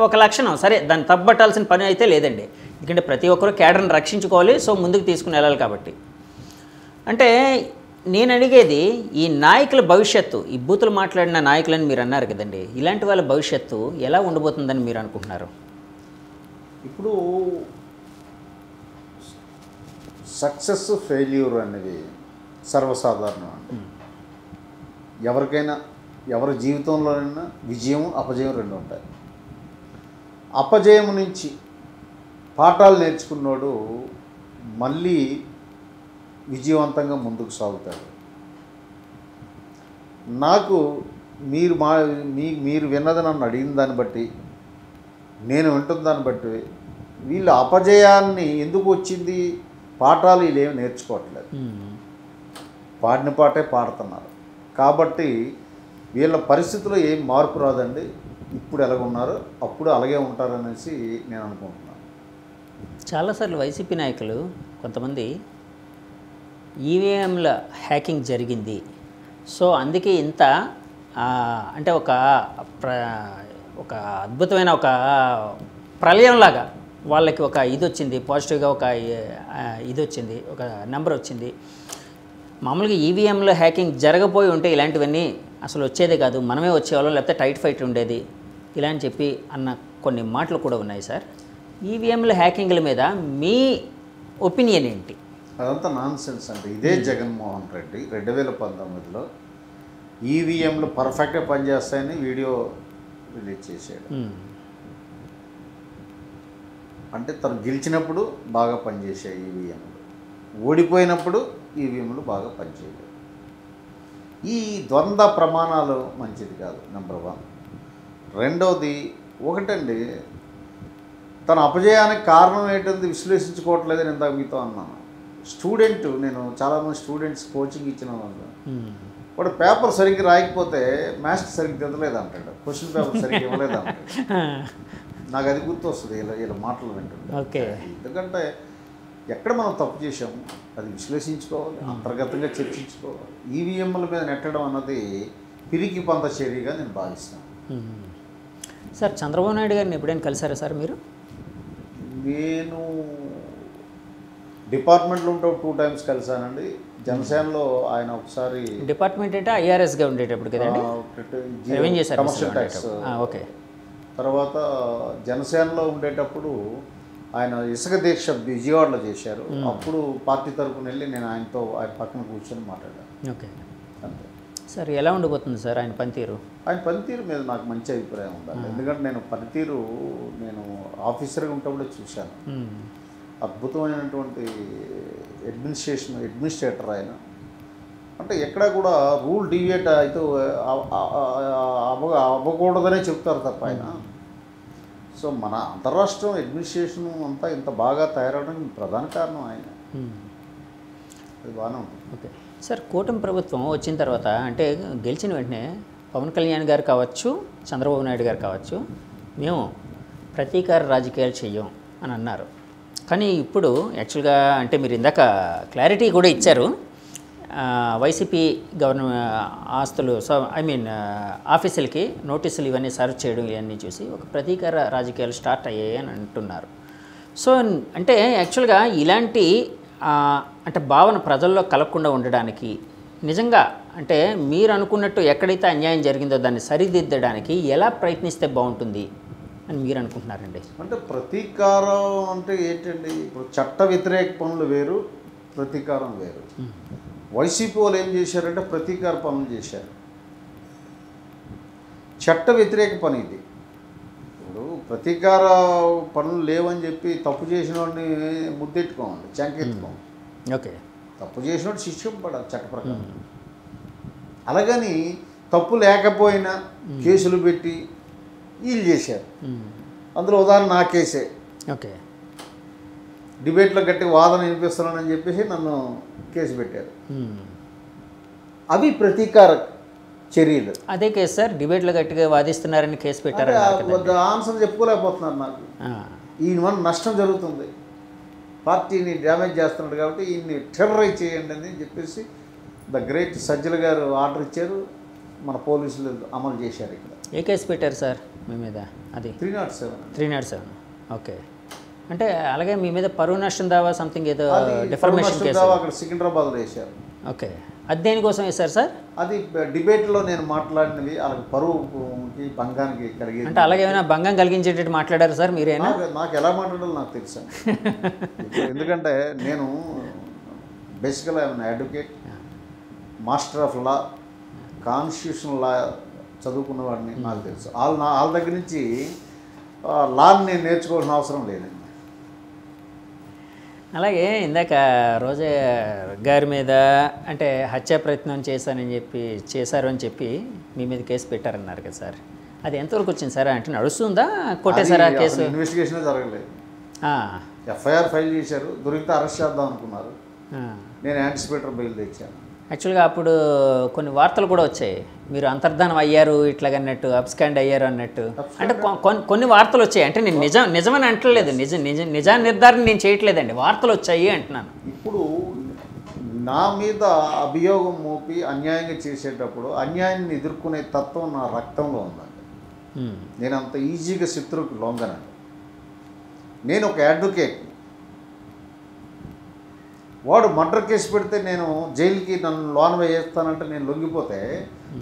ఒక లక్షణం. సరే దాన్ని తప్పబట్టాల్సిన పని అయితే లేదండి, ఎందుకంటే ప్రతి ఒక్కరు క్యాడర్ని రక్షించుకోవాలి. సో ముందుకు తీసుకుని వెళ్ళాలి కాబట్టి. అంటే నేను అడిగేది ఈ నాయకుల భవిష్యత్తు, ఈ బూతులు మాట్లాడిన నాయకులని మీరు అన్నారు కదండి, ఇలాంటి వాళ్ళ భవిష్యత్తు ఎలా ఉండబోతుందని మీరు అనుకుంటున్నారు? ఇప్పుడు సక్సెస్ ఫెయిల్యూర్ అనేది సర్వసాధారణం అండి. ఎవరికైనా ఎవరి జీవితంలోనైనా విజయం అపజయం రెండు ఉంటాయి. అపజయం నుంచి పాఠాలు నేర్చుకున్నాడు మళ్ళీ విజయవంతంగా ముందుకు సాగుతాడు. నాకు మీరు విన్నది నన్ను అడిగిన దాన్ని బట్టి నేను వింటున్న దాన్ని బట్టి వీళ్ళు అపజయాన్ని ఎందుకు వచ్చింది పాఠాలు వీళ్ళేమి నేర్చుకోవట్లేదు, పాడిన పాటే పాడుతున్నారు. కాబట్టి వీళ్ళ పరిస్థితిలో ఏం మార్పు రాదండి. ఇప్పుడు ఎలాగున్నారో అప్పుడు అలాగే ఉంటారనేసి నేను అనుకుంటున్నాను. చాలాసార్లు వైసీపీ నాయకులు కొంతమంది ఈవీఎంల హ్యాకింగ్ జరిగింది, సో అందుకే ఇంత అంటే ఒక అద్భుతమైన ఒక ప్రళయంలాగా వాళ్ళకి ఒక ఇది వచ్చింది, పాజిటివ్గా ఒక ఇది వచ్చింది, ఒక నెంబర్ వచ్చింది. మామూలుగా ఈవీఎంలో హ్యాకింగ్ జరగబోయి ఉంటే ఇలాంటివన్నీ అసలు వచ్చేదే కాదు, మనమే వచ్చేవాళ్ళం, లేకపోతే టైట్ ఫైట్ ఉండేది ఇలా అని చెప్పి అన్న కొన్ని మాటలు కూడా ఉన్నాయి సార్. ఈవీఎంల హ్యాకింగ్ల మీద మీ ఒపీనియన్ ఏంటి? అదంతా నాన్ సెన్స్ అండి. ఇదే జగన్మోహన్ రెడ్డి 2019లో ఈవీఎంలు పర్ఫెక్ట్గా పనిచేస్తాయని వీడియో రిలీజ్ చేశాడు. అంటే తను గెలిచినప్పుడు బాగా పనిచేసాయి ఈవీఎంలు, ఓడిపోయినప్పుడు ఈవీఎంలు బాగా పనిచేయలేదు. ఈ ద్వంద్వ ప్రమాణాలు మంచిది కాదు, నెంబర్ 1. రెండవది ఒకటండి, తన అపజయానికి కారణం ఏంటంది విశ్లేషించుకోవట్లేదని ఇందాక మీతో అన్నాను. స్టూడెంట్, నేను చాలామంది స్టూడెంట్స్ కోచింగ్ ఇచ్చిన వాళ్ళు, వాడు పేపర్ సరిగ్గా రాయకపోతే మ్యాథ్స్ సరిగ్గా తినలేదు అంటాడు, క్వశ్చన్ పేపర్ సరిగ్గా ఇవ్వలేదు అంటాడు. నాకు అది గుర్తు వస్తుంది ఇలా మాటలు వింటుంది. ఓకే, ఎందుకంటే ఎక్కడ మనం తప్పు చేసాము అది విశ్లేషించుకోవాలి, అంతర్గతంగా చర్చించుకోవాలి. ఈవీఎంల మీద నెట్టడం అన్నది పిరికి పంత చర్యగా నేను భావిస్తాను. సార్ చంద్రబాబు నాయుడు గారిని ఎప్పుడైనా కలిసారా సార్ మీరు? నేను డిపార్ట్మెంట్లో ఉంటే 2 times కలిసానండి. జనసేనలో ఆయన ఒకసారి డిపార్ట్మెంట్ అంటే ఐఆర్ఎస్గా ఉండేటప్పుడు కదండి, revenue service. Commercial tax. Okay. తర్వాత జనసేనలో ఉండేటప్పుడు ఆయన ఇసుక దీక్ష విజయవాడలో చేశారు. అప్పుడు పార్టీ తరపున వెళ్ళి నేను ఆయన పక్కన కూర్చొని మాట్లాడాను. ఓకే, అంతే సార్. ఎలా ఉండిపోతుంది సార్ ఆయన పనితీరు? ఆయన పనితీరు మీద నాకు మంచి అభిప్రాయం ఉండాలి. ఎందుకంటే నేను ఆఫీసర్గా ఉంటప్పుడే చూశాను. అద్భుతమైనటువంటి అడ్మినిస్ట్రేటర్ ఆయన. అంటే ఎక్కడా కూడా రూల్ డివియేట్ అయితే అవ్వకూడదనే చెప్తారు తప్ప ఆయన. సో మన అంతర్రాష్ట్రం అడ్మినిస్ట్రేషన్ అంతా ఇంత బాగా తయారవడానికి ప్రధాన కారణం ఆయన. అది బాగానే ఉంటుంది. ఓకే సార్, కూటమి ప్రభుత్వం వచ్చిన తర్వాత అంటే గెలిచిన వెంటనే పవన్ కళ్యాణ్ గారు కావచ్చు, చంద్రబాబు నాయుడు గారు కావచ్చు, మేము ప్రతీకార రాజకీయాలు చెయ్యం అని అన్నారు. కానీ ఇప్పుడు యాక్చువల్గా అంటే మీరు ఇందాక క్లారిటీ కూడా ఇచ్చారు, వైసీపీ ఆస్తులు ఆఫీసులకి నోటీసులు ఇవన్నీ సర్వ్ చేయడం ఇవన్నీ చూసి ఒక ప్రతీకార రాజకీయాలు స్టార్ట్ అయ్యాయి అని అంటున్నారు. సో అంటే యాక్చువల్గా ఇలాంటి అంటే భావన ప్రజల్లో కలగకుండా ఉండడానికి నిజంగా అంటే మీరు అనుకున్నట్టు ఎక్కడైతే అన్యాయం జరిగిందో దాన్ని సరిదిద్దడానికి ఎలా ప్రయత్నిస్తే బాగుంటుంది అని మీరు అనుకుంటున్నారండి? అంటే ప్రతీకారం అంటే ఏంటండి, ఇప్పుడు చట్ట వ్యతిరేక పనులు వేరు, ప్రతీకారం వేరు. వైసీపీ వాళ్ళు ఏం చేశారంటే ప్రతీకార పనులు చేశారు. చట్ట వ్యతిరేక పని ఇది. ఇప్పుడు ప్రతీకార పనులు లేవని చెప్పి తప్పు చేసిన వాడిని ముద్దెట్టుకోమండి, చంకెత్తుకోండి. ఓకే, తప్పు చేసినోడు శిక్ష పడాలి చట్ట ప్రకారం. అలాగని తప్పు లేకపోయినా కేసులు పెట్టి వీళ్ళు చేశారు. అందులో ఉదాహరణ నా కేసే. ఓకే, డిబేట్లో గట్టి వాదన వినిపిస్తున్నానని చెప్పేసి నన్ను కేసు పెట్టారు. అవి ప్రతీకార చర్యలు. అదే కేసు సార్, డిబేట్లో గట్టిగా వాదిస్తున్నారని కేసు పెట్టారు. ఆన్సర్ చెప్పుకోలేకపోతున్నారు. నాకు ఈయన వల్ల నష్టం జరుగుతుంది, పార్టీని డ్యామేజ్ చేస్తున్నాడు కాబట్టి ఈయన్ని టెర్రరైజ్ చేయండి అని చెప్పేసి ద గ్రేట్ సజ్జల గారు ఆర్డర్ ఇచ్చారు. మన పోలీసులు అమలు చేశారు. ఇక్కడ ఏ కేసు పెట్టారు సార్ మీ మీద? అది 307. 307. ఓకే, అంటే అలాగే మీ మీద పరువు నష్టం దావా సంథింగ్ ఏదో డిఫర్మేషన్ కేసు అక్కడ సికింద్రాబాద్లో వేశారు. ఓకే, అది దేనికోసం వేశారు సార్? అది డిబేట్లో నేను మాట్లాడినవి వాళ్ళకి పరువుకి భంగానికి కలిగేది. అంటే అలాగే ఏమైనా భంగం కలిగించేటట్టు మాట్లాడారు సార్ మీరేనా? నాకు ఎలా మాట్లాడాలో నాకు తెలుసు. ఎందుకంటే నేను బేసికల్ I'm advocate, master of law, constitutional law చదువుకున్న వాడిని. నాకు తెలుసు. వాళ్ళ దగ్గర నుంచి లాని నేను నేర్చుకోవాల్సిన అవసరం లేదండి. అలాగే ఇందాక రోజా గారి మీద అంటే హత్యా ప్రయత్నం చేశారు అని చెప్పి మీ మీద కేసు పెట్టారన్నారు కదా సార్, అది ఎంతవరకు వచ్చింది సార్? అంటే నడుస్తుందా, కొట్టేశారా కేసు? ఇన్వెస్టిగేషన్ జరగలేదు. ఎఫ్ఐఆర్ ఫైల్ చేశారు, దొరికితే అరెస్ట్ చేద్దాం అనుకున్నారు. నేను యాంటిసిపేటర్ బెయిల్ తెచ్చాను. యాక్చువల్గా అప్పుడు కొన్ని వార్తలు కూడా వచ్చాయి, మీరు అంతర్ధానం అయ్యారు ఇట్లాగన్నట్టు, అబ్స్కాండ్ అయ్యారు అన్నట్టు. అంటే కొన్ని వార్తలు వచ్చాయి. అంటే నేను నిజమని అంటలేదు, నిజా నిర్ధారణ నేను చేయట్లేదండి, వార్తలు వచ్చాయి అంటున్నాను. ఇప్పుడు నా మీద అభియోగం మోపి అన్యాయంగా చేసేటప్పుడు అన్యాయాన్ని ఎదుర్కొనే తత్వం నా రక్తంలో ఉందండి. నేను అంత ఈజీగా శత్రువుకి లొంగనండి. నేను ఒక అడ్వకేట్. వాడు మర్డర్ కేసు పెడితే నేను జైలుకి నన్ను లోన్ వేస్తానంటే నేను లొంగిపోతే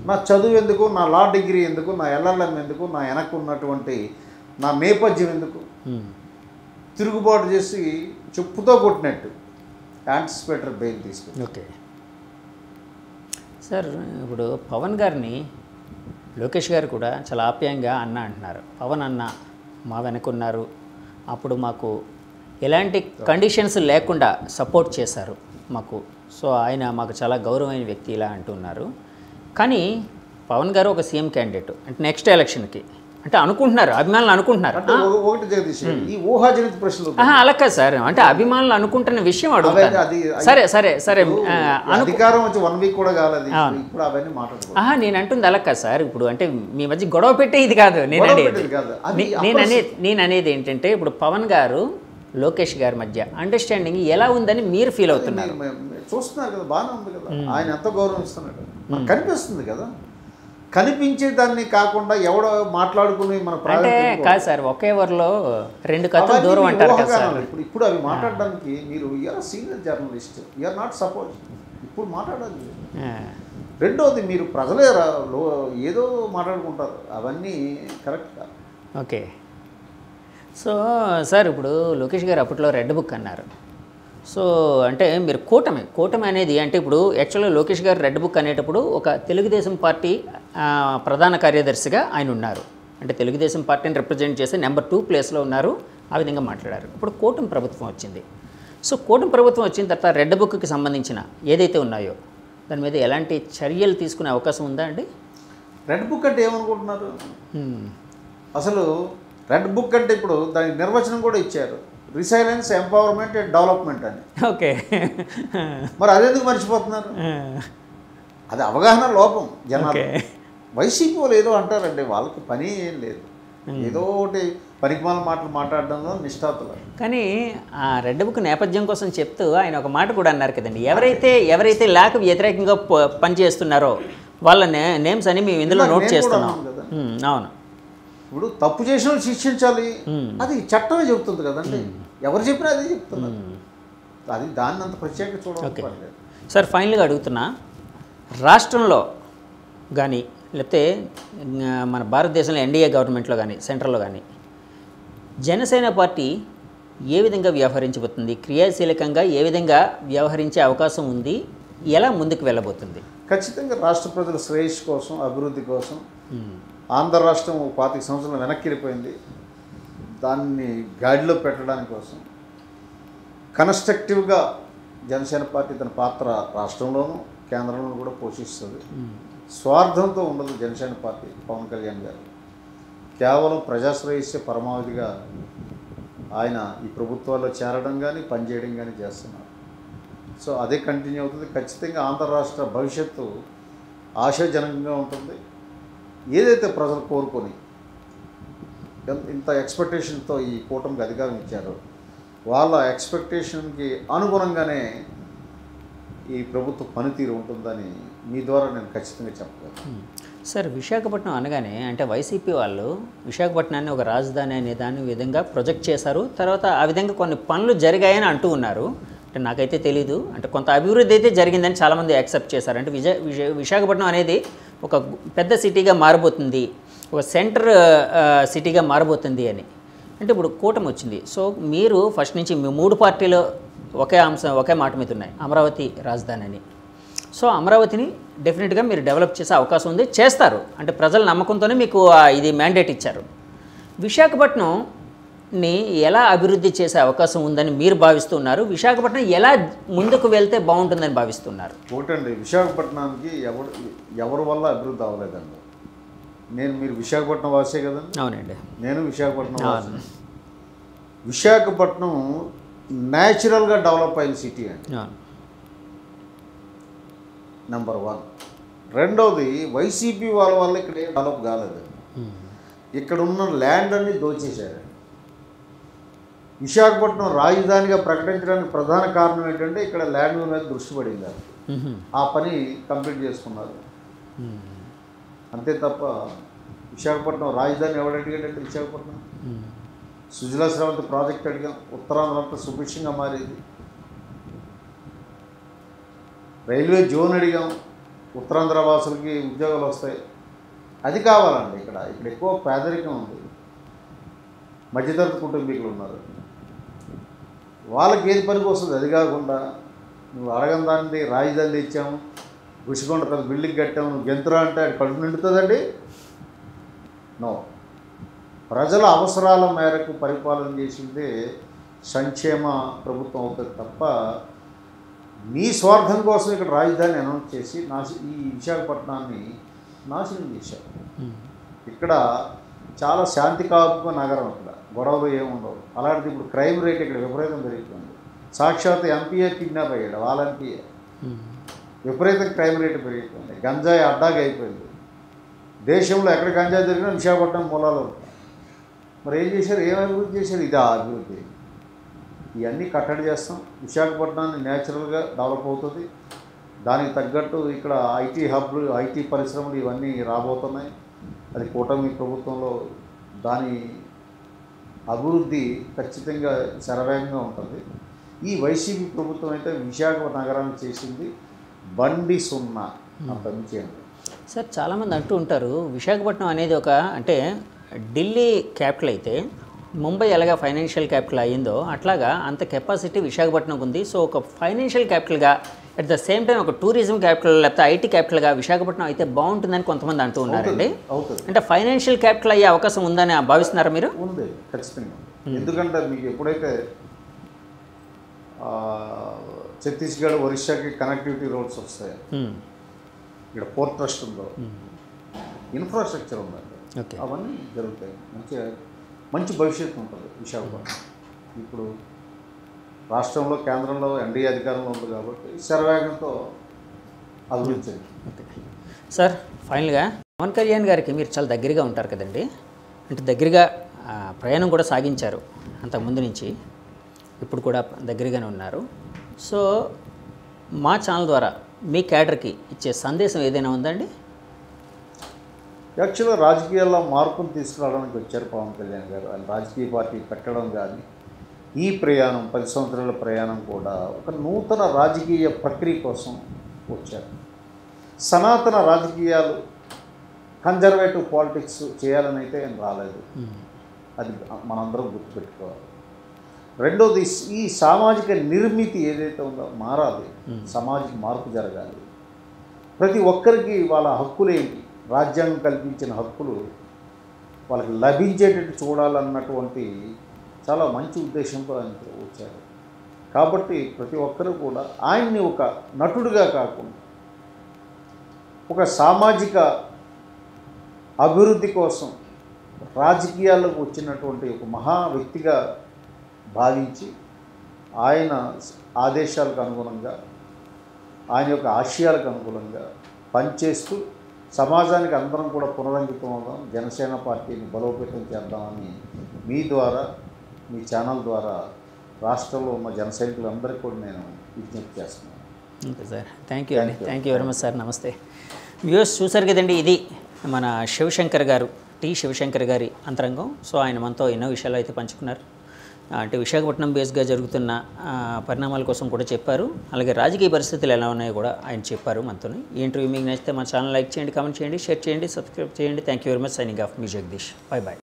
నా చదువు ఎందుకు, నా లా డిగ్రీ ఎందుకు, నా ఎల్ఎల్ఎం ఎందుకు, నా వెనక్కు ఉన్నటువంటి నా నేపథ్యం ఎందుకు? తిరుగుబాటు చేసి చెప్పుతో కొట్టినట్టు యాంటిసిపేటర్ బెయిల్ తీసుకుని. ఓకే సార్, ఇప్పుడు పవన్ గారిని లోకేష్ గారు కూడా చాలా ఆప్యాయంగా అన్న అంటున్నారు. పవన్ అన్న మా వెనకున్నారు, అప్పుడు మాకు ఎలాంటి కండిషన్స్ లేకుండా సపోర్ట్ చేశారు మాకు, సో ఆయన మాకు చాలా గౌరవమైన వ్యక్తి ఇలా అంటున్నారు. కానీ పవన్ గారు ఒక సీఎం క్యాండిడేట్ అంటే నెక్స్ట్ ఎలక్షన్కి అంటే అనుకుంటున్నారు, అభిమానులు అనుకుంటున్నారు. ఒకటి జగదీష్, ఈ ఊహాజనిత ప్రశ్నలు అలా కాదు సార్, అంటే అభిమానులు అనుకుంటున్న విషయం అడుగుతారు. సరే సరే సరే, అధికారం వచ్చి 1 వీక్ కూడా కాలేదు, ఇప్పుడు అవన్నీ మాట్లాడుకో. నేను అంటుంది అలా కాదు సార్, ఇప్పుడు అంటే మీ మధ్య గొడవ పెట్టే ఇది కాదు నేను అనేది ఏంటంటే, ఇప్పుడు పవన్ గారు లోకేష్ గారి మధ్య అండర్స్టాండింగ్ ఎలా ఉందని మీరు ఫీల్ అవుతున్నారు? చూస్తున్నారు కదా, బాగానే ఉంది కదా, ఆయన ఎంత గౌరవం ఇస్తున్నాడు కనిపిస్తుంది కదా. కనిపించే దాన్ని కాకుండా ఎవడో మాట్లాడుకుని మన అంటే కాదు సార్, ఒకే ఊరిలో 2 కథలు దూరం అంటారు కదా సార్. ఇప్పుడు అవి మాట్లాడడానికి మీరు you're senior journalist, you're not suppose ఇప్పుడు మాట్లాడాలి. రెండోది, మీరు ప్రజలే ఏదో మాట్లాడుకుంటారు, అవన్నీ కరెక్ట్ కాదు. ఓకే, సో సార్ ఇప్పుడు లోకేష్ గారు అప్పట్లో రెడ్ బుక్ అన్నారు. సో అంటే మీరు కూటమి అనేది అంటే ఇప్పుడు యాక్చువల్గా లోకేష్ గారు రెడ్ బుక్ అనేటప్పుడు ఒక తెలుగుదేశం పార్టీ ప్రధాన కార్యదర్శిగా ఆయన ఉన్నారు. అంటే తెలుగుదేశం పార్టీని రిప్రజెంట్ చేసి నెంబర్ 2 ప్లేస్లో ఉన్నారు. ఆ విధంగా మాట్లాడారు. ఇప్పుడు కూటమి ప్రభుత్వం వచ్చింది. సో కూటమి ప్రభుత్వం వచ్చిన తర్వాత రెడ్ బుక్కి సంబంధించిన ఏదైతే ఉన్నాయో దాని మీద ఎలాంటి చర్యలు తీసుకునే అవకాశం ఉందా అండి? రెడ్ బుక్ అంటే ఏమనుకుంటున్నారు అసలు? రెడ్ బుక్ అంటే ఇప్పుడు దానికి నిర్వచనం కూడా ఇచ్చారు, రిసైలెన్స్, ఎంపవర్మెంట్ అండ్ డెవలప్మెంట్ అని. ఓకే, మరి అదెందుకు మర్చిపోతున్నారు? అది అవగాహన లోపం జనాలు. వైసీపీ వాళ్ళు ఏదో అంటారండి, వాళ్ళకి పని ఏం లేదు, ఏదో ఒకటి పనికిమాల మాటలు మాట్లాడడంలో నిష్ఠాతులు. కానీ ఆ రెడ్ బుక్ నేపథ్యం కోసం చెప్తూ ఆయన ఒక మాట కూడా అన్నారు కదండి, ఎవరైతే లాకు వ్యతిరేకంగా పనిచేస్తున్నారో వాళ్ళ నేమ్స్ అని మేము ఇందులో నోట్ చేస్తున్నాం. అవును, ఇప్పుడు తప్పు చేసిన వాళ్ళు శిక్షించాలి, అది చట్టమే చెబుతుంది కదండి. ఎవరు చెప్పినా అదే చెప్తున్నారు, అది దాన్ని అంత ప్రత్యేక చూడాలి. సార్ ఫైనల్గా అడుగుతున్నా, రాష్ట్రంలో కానీ లేకపోతే మన భారతదేశంలో ఎన్డీఏ గవర్నమెంట్లో కానీ సెంట్రల్లో కానీ జనసేన పార్టీ ఏ విధంగా వ్యవహరించబోతుంది, క్రియాశీలకంగా ఏ విధంగా వ్యవహరించే అవకాశం ఉంది, ఎలా ముందుకు వెళ్ళబోతుంది? ఖచ్చితంగా రాష్ట్ర ప్రజల శ్రేయస్సు కోసం, అభివృద్ధి కోసం. ఆంధ్ర రాష్ట్రం 25 సంవత్సరాలు వెనక్కి వెళ్ళిపోయింది. దాన్ని గాడిలో పెట్టడానికి కోసం కన్స్ట్రక్టివ్గా జనసేన పార్టీ తన పాత్ర రాష్ట్రంలోనూ కేంద్రంలోనూ కూడా పోషిస్తుంది. స్వార్థంతో ఉండదు జనసేన పార్టీ. పవన్ కళ్యాణ్ గారు కేవలం ప్రజాశ్రేయస్సే పరమావధిగా ఆయన ఈ ప్రభుత్వాల్లో చేరడం కానీ పనిచేయడం కానీ చేస్తున్నారు. సో అదే కంటిన్యూ అవుతుంది. ఖచ్చితంగా ఆంధ్ర రాష్ట్ర భవిష్యత్తు ఆశాజనకంగా ఉంటుంది. ఏదైతే ప్రజలు కోరుకొని ఇంత ఎక్స్పెక్టేషన్తో ఈ కూటమికి అధికారం ఇచ్చారో వాళ్ళ ఎక్స్పెక్టేషన్కి అనుగుణంగానే ఈ ప్రభుత్వ పనితీరు ఉంటుందని మీ ద్వారా నేను ఖచ్చితంగా చెప్పగలను. సార్, విశాఖపట్నం అనగానే అంటే వైసీపీ వాళ్ళు విశాఖపట్నాన్ని ఒక రాజధాని అనే దాని విధంగా ప్రొజెక్ట్ చేశారు. తర్వాత ఆ విధంగా కొన్ని పనులు జరిగాయని అంటూ ఉన్నారు. అంటే నాకైతే తెలీదు. అంటే కొంత అభివృద్ధి అయితే జరిగిందని చాలామంది యాక్సెప్ట్ చేశారు. అంటే విశాఖపట్నం అనేది ఒక పెద్ద సిటీగా మారబోతుంది, ఒక సెంటర్ సిటీగా మారబోతుంది అని. అంటే ఇప్పుడు కూటమి వచ్చింది. సో మీరు ఫస్ట్ నుంచి మీ 3 పార్టీలు ఒకే మాట మీద ఉన్నాయి, అమరావతి రాజధాని అని. సో అమరావతిని డెఫినెట్గా మీరు డెవలప్ చేసే అవకాశం ఉంది, చేస్తారు. అంటే ప్రజల నమ్మకంతోనే మీకు ఇది మ్యాండేట్ ఇచ్చారు. విశాఖపట్నంని ఎలా అభివృద్ధి చేసే అవకాశం ఉందని మీరు భావిస్తున్నారు? విశాఖపట్నం ఎలా ముందుకు వెళ్తే బాగుంటుందని భావిస్తున్నారు? ఒకటండి, విశాఖపట్నానికి ఎవరి వల్ల అభివృద్ధి అవ్వలేదండి. మీరు విశాఖపట్నం వాసే కదండి. అవునండి, నేను విశాఖపట్నం వాసి. విశాఖపట్నం న్యాచురల్గా డెవలప్ అయిన సిటీ అండి, నెంబర్ 1. రెండవది, వైసీపీ వాళ్ళ వల్ల ఇక్కడ ఏం డెవలప్ కాలేదండి. ఇక్కడ ఉన్న ల్యాండ్ అన్ని దోచేశారు. విశాఖపట్నం రాజధానిగా ప్రకటించడానికి ప్రధాన కారణం ఏంటంటే ఇక్కడ ల్యాండ్ మీద దృష్టి పడింది. ఆ పని కంప్లీట్ చేసుకున్నారు. అంతే తప్ప విశాఖపట్నం రాజధాని ఎవరు అడిగాడంటే విశాఖపట్నం సుజలా స్రవంతి ప్రాజెక్ట్ అడిగాం, ఉత్తరాంధ్ర అంతా సుభిక్షంగా మారేది. రైల్వే జోన్ అడిగాం, ఉత్తరాంధ్ర వాసులకి ఉద్యోగాలు వస్తాయి. అది కావాలండి. ఇక్కడ ఎక్కువ పేదరికం ఉంది, మధ్యతరగతి కుటుంబీకులు ఉన్నారు. వాళ్ళకి ఏది పనికి వస్తుంది? అది కాకుండా నువ్వు అడగని దాన్ని రాజధాని తెచ్చాము, గుషికొండ పెద్ద బిల్డింగ్ కట్టాము, నువ్వు గెంతురా అంటే అది కడుపు నిండుతుందండి? నో. ప్రజల అవసరాల మేరకు పరిపాలన చేసిందే సంక్షేమ ప్రభుత్వం అవుతుంది తప్ప నీ స్వార్థం కోసం ఇక్కడ రాజధాని అనౌన్స్ చేసి ఈ విశాఖపట్నాన్ని నాశనం చేశారు. ఇక్కడ చాలా శాంతి కాపుక నగరం, ఇక్కడ గొడవలు ఏముండవు. అలాంటిది ఇప్పుడు క్రైమ్ రేట్ ఇక్కడ విపరీతం పెరుగుతుంది. సాక్షాత్ ఎంపీఏ కిడ్నాప్ అయ్యాడు, వాళ్ళ ఎంపీఏ. విపరీతం క్రైమ్ రేటు పెరుగుతుంది, గంజాయి అడ్డాగా అయిపోయింది. దేశంలో ఎక్కడ గంజాయి జరిగినా విశాఖపట్నం మూలాలు. మరి ఏం చేశారు? ఏం అభివృద్ధి చేశారు? ఇదే అభివృద్ధి. ఇవన్నీ కట్టడి చేస్తాం. విశాఖపట్నాన్ని న్యాచురల్గా డెవలప్ అవుతుంది. దానికి తగ్గట్టు ఇక్కడ ఐటీ హబ్లు, ఐటీ పరిశ్రమలు ఇవన్నీ రాబోతున్నాయి. అది కూటమి ప్రభుత్వంలో దాని అభివృద్ధి ఖచ్చితంగా శరవేగంగా ఉంటుంది. ఈ వైసీపీ ప్రభుత్వం అయితే విశాఖ నగరాన్ని చేసింది బండి సున్నా, అంత మించేయండి. సార్, చాలామంది అంటూ ఉంటారు విశాఖపట్నం అనేది ఒక అంటే ఢిల్లీ క్యాపిటల్ అయితే ముంబై ఎలాగా ఫైనాన్షియల్ క్యాపిటల్ అయ్యిందో అట్లాగా అంత కెపాసిటీ విశాఖపట్నంకు ఉంది. సో ఒక ఫైనాన్షియల్ క్యాపిటల్గా అట్ ద సేమ్ టైం ఒక టూరిజం క్యాపిటల్ లేకపోతే ఐటీ క్యాపిటల్గా విశాఖపట్నం అయితే బాగుంటుందని కొంతమంది అంటూ ఉన్నారండి. అంటే ఫైనాన్షియల్ క్యాపిటల్ అయ్యే అవకాశం ఉందని భావిస్తున్నారా మీరు? ఉంది, ఖచ్చితంగా. ఎందుకంటే మీకు ఎప్పుడైతే ఛత్తీస్గఢ్ ఒరిస్సాకి కనెక్టివిటీ రోడ్స్ వస్తాయి, ఇక్కడ పోర్ట్ ట్రస్ట్ ఉందో, ఇన్ఫ్రాస్ట్రక్చర్ ఉందండి, అవన్నీ జరుగుతాయి. మంచి భవిష్యత్తు ఉంటుంది విశాఖపట్నం. ఇప్పుడు రాష్ట్రంలో కేంద్రంలో ఎన్డీఏ అధికారంలో ఉంది కాబట్టి శరవేగంతో అభివృద్ధి. సార్, ఫైనల్గా పవన్ కళ్యాణ్ గారికి మీరు చాలా దగ్గరగా ఉంటారు కదండి. అంటే దగ్గరగా ప్రయాణం కూడా సాగించారు అంతకుముందు నుంచి, ఇప్పుడు కూడా దగ్గరగానే ఉన్నారు. సో మా ఛానల్ ద్వారా మీ క్యాడర్కి ఇచ్చే సందేశం ఏదైనా ఉందండి? యాక్చువల్గా రాజకీయాల్లో మార్పును తీసుకురావడానికి వచ్చారు పవన్ కళ్యాణ్ గారు. ఆయన రాజకీయ పార్టీ పెట్టడం కానీ ఈ ప్రయాణం 10 సంవత్సరాల ప్రయాణం కూడా ఒక నూతన రాజకీయ ప్రక్రియ కోసం వచ్చారు. సనాతన రాజకీయాలు, కన్జర్వేటివ్ పాలిటిక్స్ చేయాలని అయితే ఆయన రాలేదు. అది మనందరం గుర్తుపెట్టుకోవాలి. రెండోది, ఈ సామాజిక నిర్మితి ఏదైతే ఉందో మారాలి, సామాజిక మార్పు జరగాలి. ప్రతి ఒక్కరికి వాళ్ళ హక్కులేంటి, రాజ్యాంగం కల్పించిన హక్కులు వాళ్ళకి లభించేటట్టు చూడాలన్నటువంటి చాలా మంచి ఉద్దేశంతో ఆయన వచ్చారు. కాబట్టి ప్రతి ఒక్కరూ కూడా ఆయన్ని ఒక నటుడిగా కాకుండా ఒక సామాజిక అభివృద్ధి కోసం రాజకీయాల్లోకి వచ్చినటువంటి ఒక మహా వ్యక్తిగా భావించి ఆయన ఆదేశాలకు అనుగుణంగా, ఆయన యొక్క ఆశయాలకు అనుగుణంగా పనిచేస్తూ సమాజానికి అందరం కూడా పునరంకితం అవుదాం, జనసేన పార్టీని బలోపేతం చేద్దామని మీ ద్వారా, మీ ఛానల్ ద్వారా రాష్ట్రంలో ఉన్న జన సైనికులందరికీ కూడా నేను విజ్ఞప్తి చేస్తున్నాను. ఓకే సార్, థ్యాంక్ యూ అండి, thank you very much sir. నమస్తే. వ్యూవర్స్ చూసారు కదండి, ఇది మన శివశంకర్ గారు, టి శివశంకర్ గారి అంతరంగం. సో ఆయన మనతో ఎన్నో విషయాలు అయితే పంచుకున్నారు. అంటే విశాఖపట్నం బేస్గా జరుగుతున్న పరిణామాల కోసం కూడా చెప్పారు. అలాగే రాజకీయ పరిస్థితులు ఎలా ఉన్నాయో కూడా ఆయన చెప్పారు మనతో. ఈ ఇంటర్వ్యూ మీకు నచ్చితే మా ఛానల్ లైక్ చేయండి, కామెంట్ చేయండి, షేర్ చేయండి, సబ్స్క్రైబ్ చేయండి. Thank you very much. Signing off మీ జగదీష్. Bye bye.